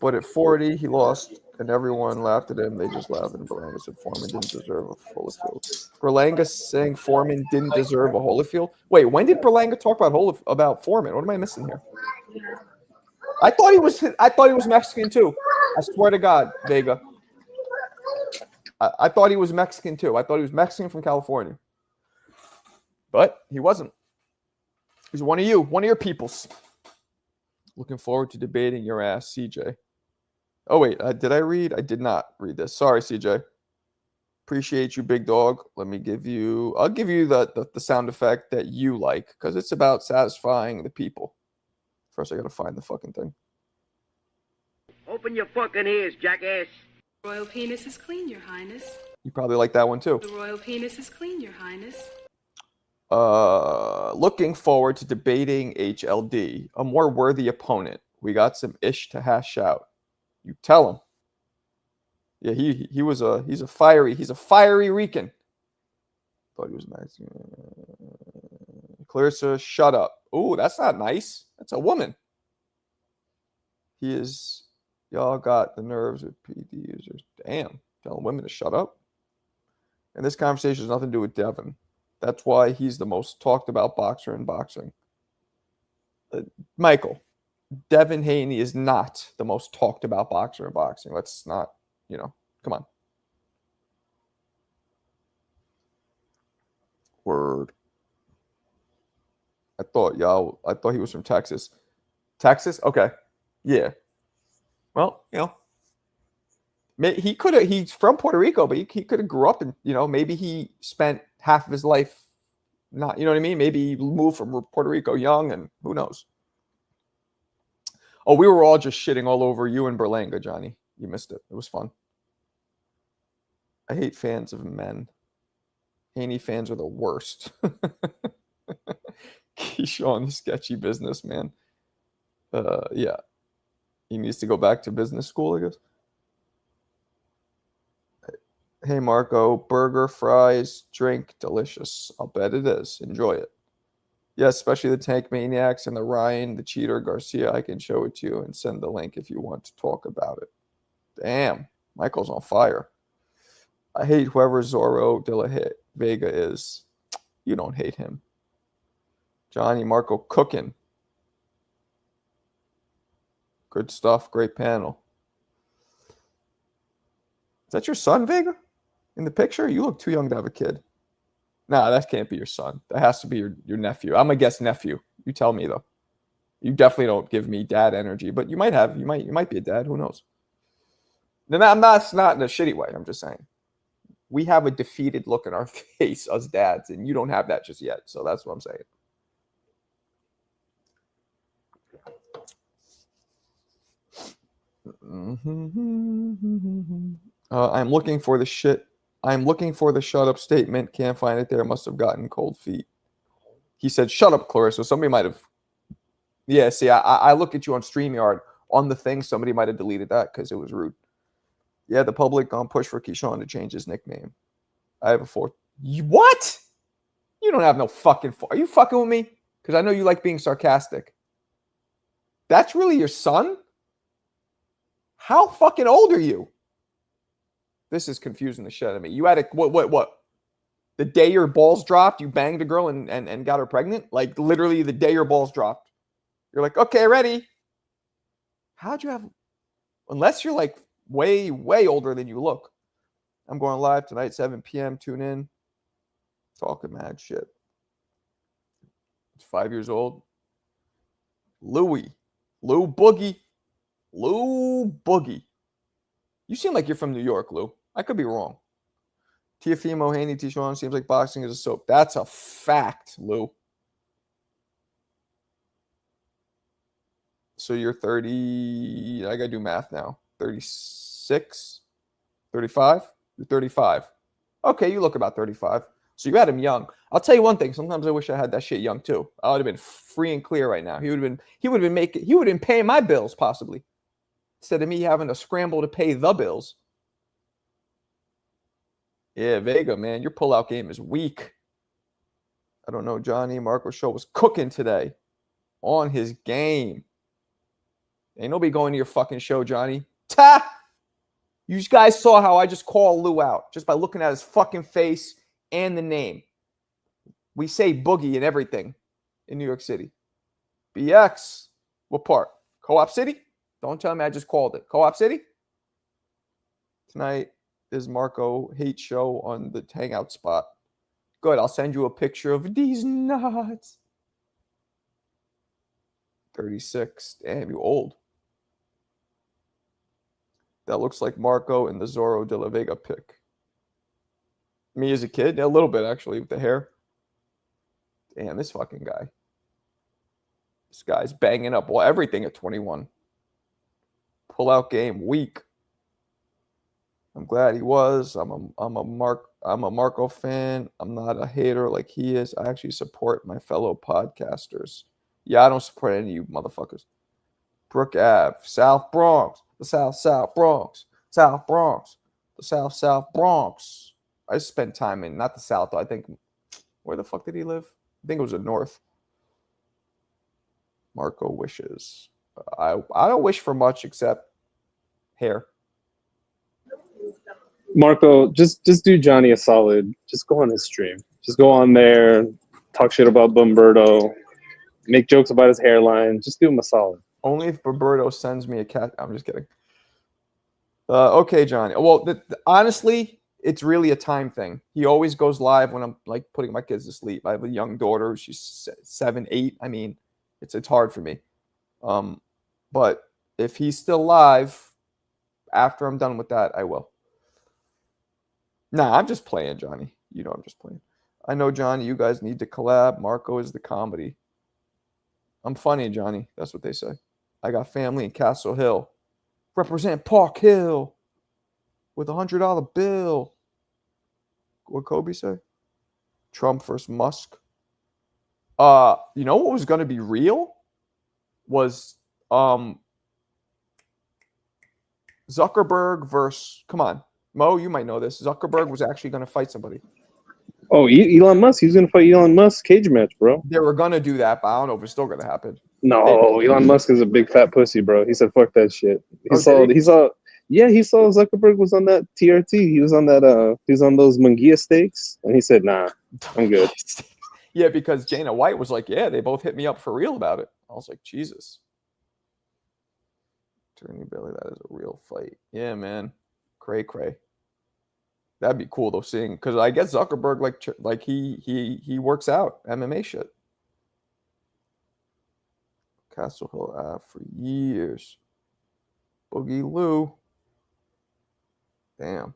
But at 40, he lost, and everyone laughed at him. They just laughed, and Berlanga said Foreman didn't deserve a Holyfield. Berlanga saying Foreman didn't deserve a Holyfield? Wait, when did Berlanga talk about Foreman? What am I missing here? I thought he was Mexican too. I swear to God, Vega. I thought he was Mexican too. I thought he was Mexican from California. But he wasn't. He's one of your peoples. Looking forward to debating your ass, CJ. Oh, wait. Did I read? I did not read this. Sorry, CJ. Appreciate you, big dog. I'll give you the sound effect that you like, because it's about satisfying the people. First, I got to find the fucking thing. Open your fucking ears, jackass. Royal penis is clean, Your Highness. You probably like that one, too. The royal penis is clean, Your Highness. Looking forward to debating HLD, a more worthy opponent. We got some ish to hash out. You tell him. Yeah, he's a fiery Rican. Thought he was nice. Clarissa, shut up. Ooh, that's not nice. That's a woman. Y'all got the nerves with PD users. Damn, telling women to shut up. And this conversation has nothing to do with Devin. That's why he's the most talked about boxer in boxing. Michael, Devin Haney is not the most talked about boxer in boxing. Let's not, come on. Word. I thought he was from Texas. Texas? Okay. Yeah. Well, he's from Puerto Rico, but he could have grew up in, maybe he spent half of his life not, you know what I mean? Maybe he moved from Puerto Rico young, and who knows? Oh, we were all just shitting all over you and Berlanga, Johnny. You missed it. It was fun. I hate fans of men. Haney fans are the worst. Keyshawn, the sketchy businessman. Yeah. He needs to go back to business school, I guess. Hey, Marco, burger, fries, drink, delicious. I'll bet it is. Enjoy it. Yes, especially the Tank Maniacs and the Ryan, the Cheater Garcia. I can show it to you and send the link if you want to talk about it. Damn, Michael's on fire. I hate whoever Zorro de la Vega is. You don't hate him. Johnny Marco cooking. Good stuff. Great panel. Is that your son, Vega? In the picture? You look too young to have a kid. Nah, that can't be your son. That has to be your nephew. I'm gonna guess nephew. You tell me though. You definitely don't give me dad energy, but you might have. You might be a dad. Who knows? Then that's not in a shitty way. I'm just saying. We have a defeated look in our face, us dads, and you don't have that just yet. So that's what I'm saying. I'm looking for the shit. I'm looking for the shut up statement. Can't find it there. Must have gotten cold feet. He said, shut up, Clarissa. Somebody might have. Yeah, see, I look at you on StreamYard. On the thing, somebody might have deleted that because it was rude. Yeah, the public push for Keyshawn to change his nickname. I have a fourth. What? You don't have no fucking. Are you fucking with me? Because I know you like being sarcastic. That's really your son? How fucking old are you? This is confusing the shit out of me. You had a what? The day your balls dropped, you banged a girl and got her pregnant? Like literally the day your balls dropped. You're like, okay, ready. How'd you have, unless you're like way, way older than you look. I'm going live tonight, 7 p.m. Tune in. Talking mad shit. It's 5 years old. Lou Boogie. You seem like you're from New York, Lou. I could be wrong. Teofimo, Haney, Keyshawn, seems like boxing is a soap. That's a fact, Lou. So you're 30. I got to do math now. 36? 35? You're 35. Okay, you look about 35. So you had him young. I'll tell you one thing. Sometimes I wish I had that shit young too. I would have been free and clear right now. He would have been paying my bills possibly. Instead of me having to scramble to pay the bills. Yeah, Vega, man, your pullout game is weak. I don't know. Johnny Marco Show was cooking today on his game. Ain't nobody going to your fucking show, Johnny. Ta! You guys saw how I just call Lou out just by looking at his fucking face and the name. We say boogie and everything in New York City. BX. What part? Co-op City? Don't tell me I just called it. Co-op City? Tonight is Marco Hate Show on the Hangout spot. Good. I'll send you a picture of these nuts. 36. Damn, you old. That looks like Marco in the Zorro de la Vega pic. Me as a kid? Yeah, a little bit, actually, with the hair. Damn, this fucking guy. This guy's banging up everything at 21. Pull-out game, weak. I'm glad he was. I'm a Marco fan. I'm not a hater like he is. I actually support my fellow podcasters. Yeah, I don't support any of you motherfuckers. Brook Ave, South Bronx, the South Bronx, South Bronx, the South Bronx. I spent time in, not the South, I think, where the fuck did he live? I think it was the North. Marco wishes. I don't wish for much except hair. Marco, just do Johnny a solid. Just go on his stream. Just go on there, talk shit about Bumberto, make jokes about his hairline. Just do him a solid. Only if Roberto sends me a cat. I'm just kidding. Okay, Johnny. Well, honestly, it's really a time thing. He always goes live when I'm like putting my kids to sleep. I have a young daughter. She's 7, 8. I mean, it's hard for me. But if he's still live after I'm done with that, I will. Nah, I'm just playing, Johnny. You know I'm just playing. I know, Johnny, you guys need to collab. Marco is the comedy. I'm funny, Johnny. That's what they say. I got family in Castle Hill. Represent Park Hill with a $100 bill. What Kobe say? Trump versus Musk. You know what was going to be real was Zuckerberg versus. Come on, Mo, you might know this. Zuckerberg was actually going to fight somebody. Oh, Elon Musk. He's gonna fight Elon Musk cage match, bro. They were going to do that, but I don't know if it's still going to happen. No, Elon Musk is a big fat pussy, bro. He said, "Fuck that shit." He did saw. Yeah, he saw Zuckerberg was on that TRT. He was on that. He was on those Mungia steaks, and he said, "Nah, I'm good." Yeah, because Jana White was like, "Yeah, they both hit me up for real about it." I was like, "Jesus." Attorney Billy, that is a real fight. Yeah, man. Cray. That'd be cool though, seeing, because I guess Zuckerberg like he works out MMA shit. Castle Hill Ave for years. Boogie Lou. Damn.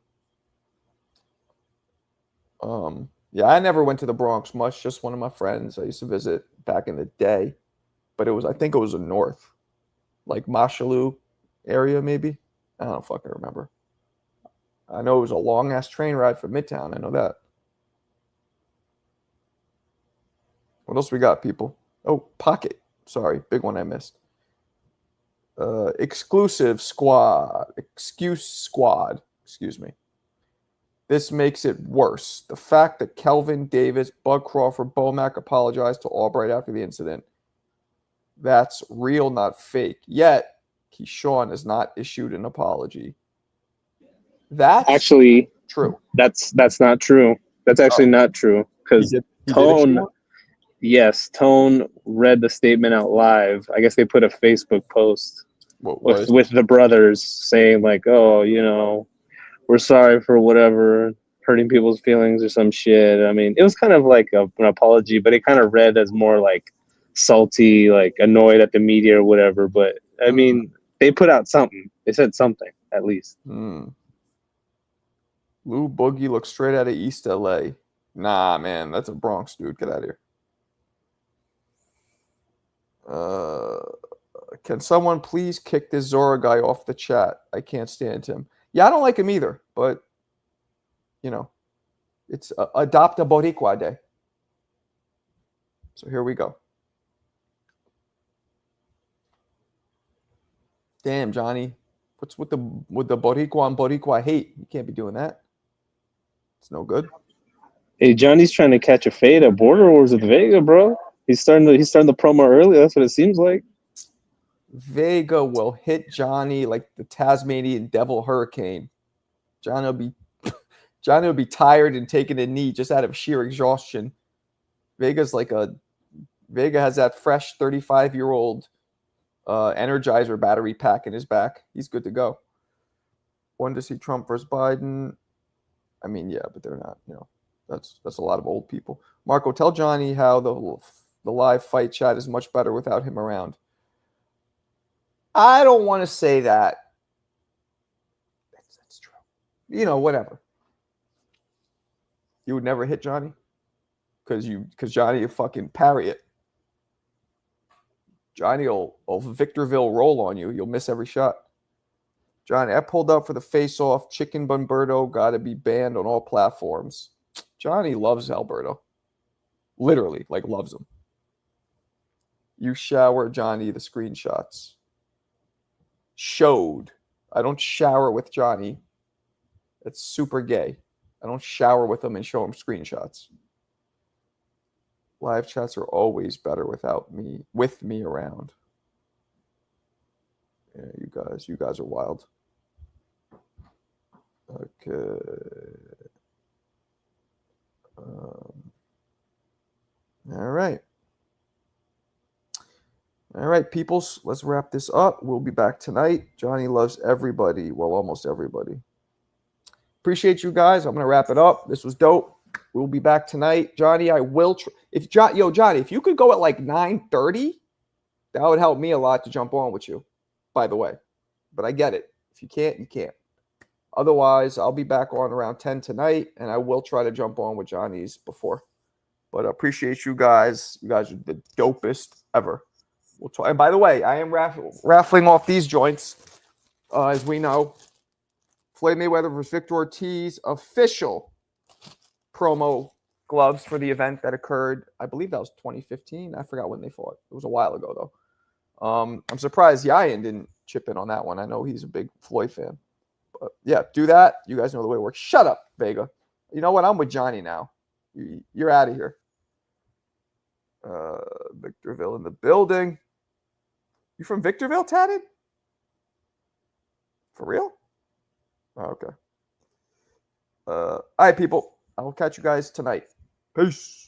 Yeah, I never went to the Bronx much. Just one of my friends I used to visit back in the day, but I think it was the north, like Mashalou area maybe. I don't fucking remember. I know it was a long ass train ride from Midtown. I know that. What else we got, people? Oh, Pocket. Sorry, big one I missed. Exclusive squad. Excuse squad. Excuse me. This makes it worse. The fact that Kelvin Davis, Bud Crawford, Bomac apologized to Albright after the incident. That's real, not fake. Yet, Keyshawn has not issued an apology. That's Actually, true. That's not true. That's actually not true because Tone. Yes, Tone read the statement out live. I guess they put a Facebook post with the brothers saying like, "Oh, you know, we're sorry for whatever hurting people's feelings or some shit." I mean, it was kind of like an apology, but it kind of read as more like salty, like annoyed at the media or whatever. But I mean, they put out something. They said something at least. Lou Boogie looks straight out of East LA. Nah, man, that's a Bronx dude. Get out of here. Can someone please kick this Zora guy off the chat? I can't stand him. Yeah, I don't like him either, but, you know, it's Adopt a Boricua Day. So here we go. Damn, Johnny. What's with the Boricua and Boricua hate? You can't be doing that. It's no good. Hey, Johnny's trying to catch a fade at Border Wars with Vega, bro. He's starting the promo early. That's what it seems like. Vega will hit Johnny like the Tasmanian Devil Hurricane. Johnny will be tired and taking a knee just out of sheer exhaustion. Vega has that fresh 35-year-old Energizer battery pack in his back. He's good to go. Wanted to see Trump versus Biden. I mean, yeah, but they're not. You know, that's a lot of old people. Marco, tell Johnny how the live fight chat is much better without him around. I don't want to say that. That's true. You know, whatever. You would never hit Johnny because Johnny will fucking parry it. Johnny will Victorville roll on you. You'll miss every shot. Johnny, I pulled up for the face-off. Chicken Bumberto got to be banned on all platforms. Johnny loves Alberto. Literally, like loves him. You shower Johnny the screenshots. Showed. I don't shower with Johnny. It's super gay. I don't shower with him and show him screenshots. Live chats are always better with me around. Yeah, you guys are wild. Okay. All right, peoples. Let's wrap this up. We'll be back tonight. Johnny loves everybody. Well, almost everybody. Appreciate you guys. I'm gonna wrap it up. This was dope. We'll be back tonight, Johnny. I will. Johnny, if you could go at like 9:30, that would help me a lot to jump on with you. By the way, but I get it. If you can't, you can't. Otherwise, I'll be back on around 10 tonight, and I will try to jump on with Johnny's before. But I appreciate you guys. You guys are the dopest ever. We'll try. And by the way, I am raffling off these joints, as we know. Floyd Mayweather vs. Victor Ortiz official promo gloves for the event that occurred. I believe that was 2015. I forgot when they fought. It was a while ago though. I'm surprised Yayan didn't chip in on that one. I know he's a big Floyd fan. But yeah, do that. You guys know the way it works. Shut up, Vega. You know what? I'm with Johnny now. You're out of here. Victorville in the building. You from Victorville, Tatted? For real? Oh, okay. All right, people. I will catch you guys tonight. Peace.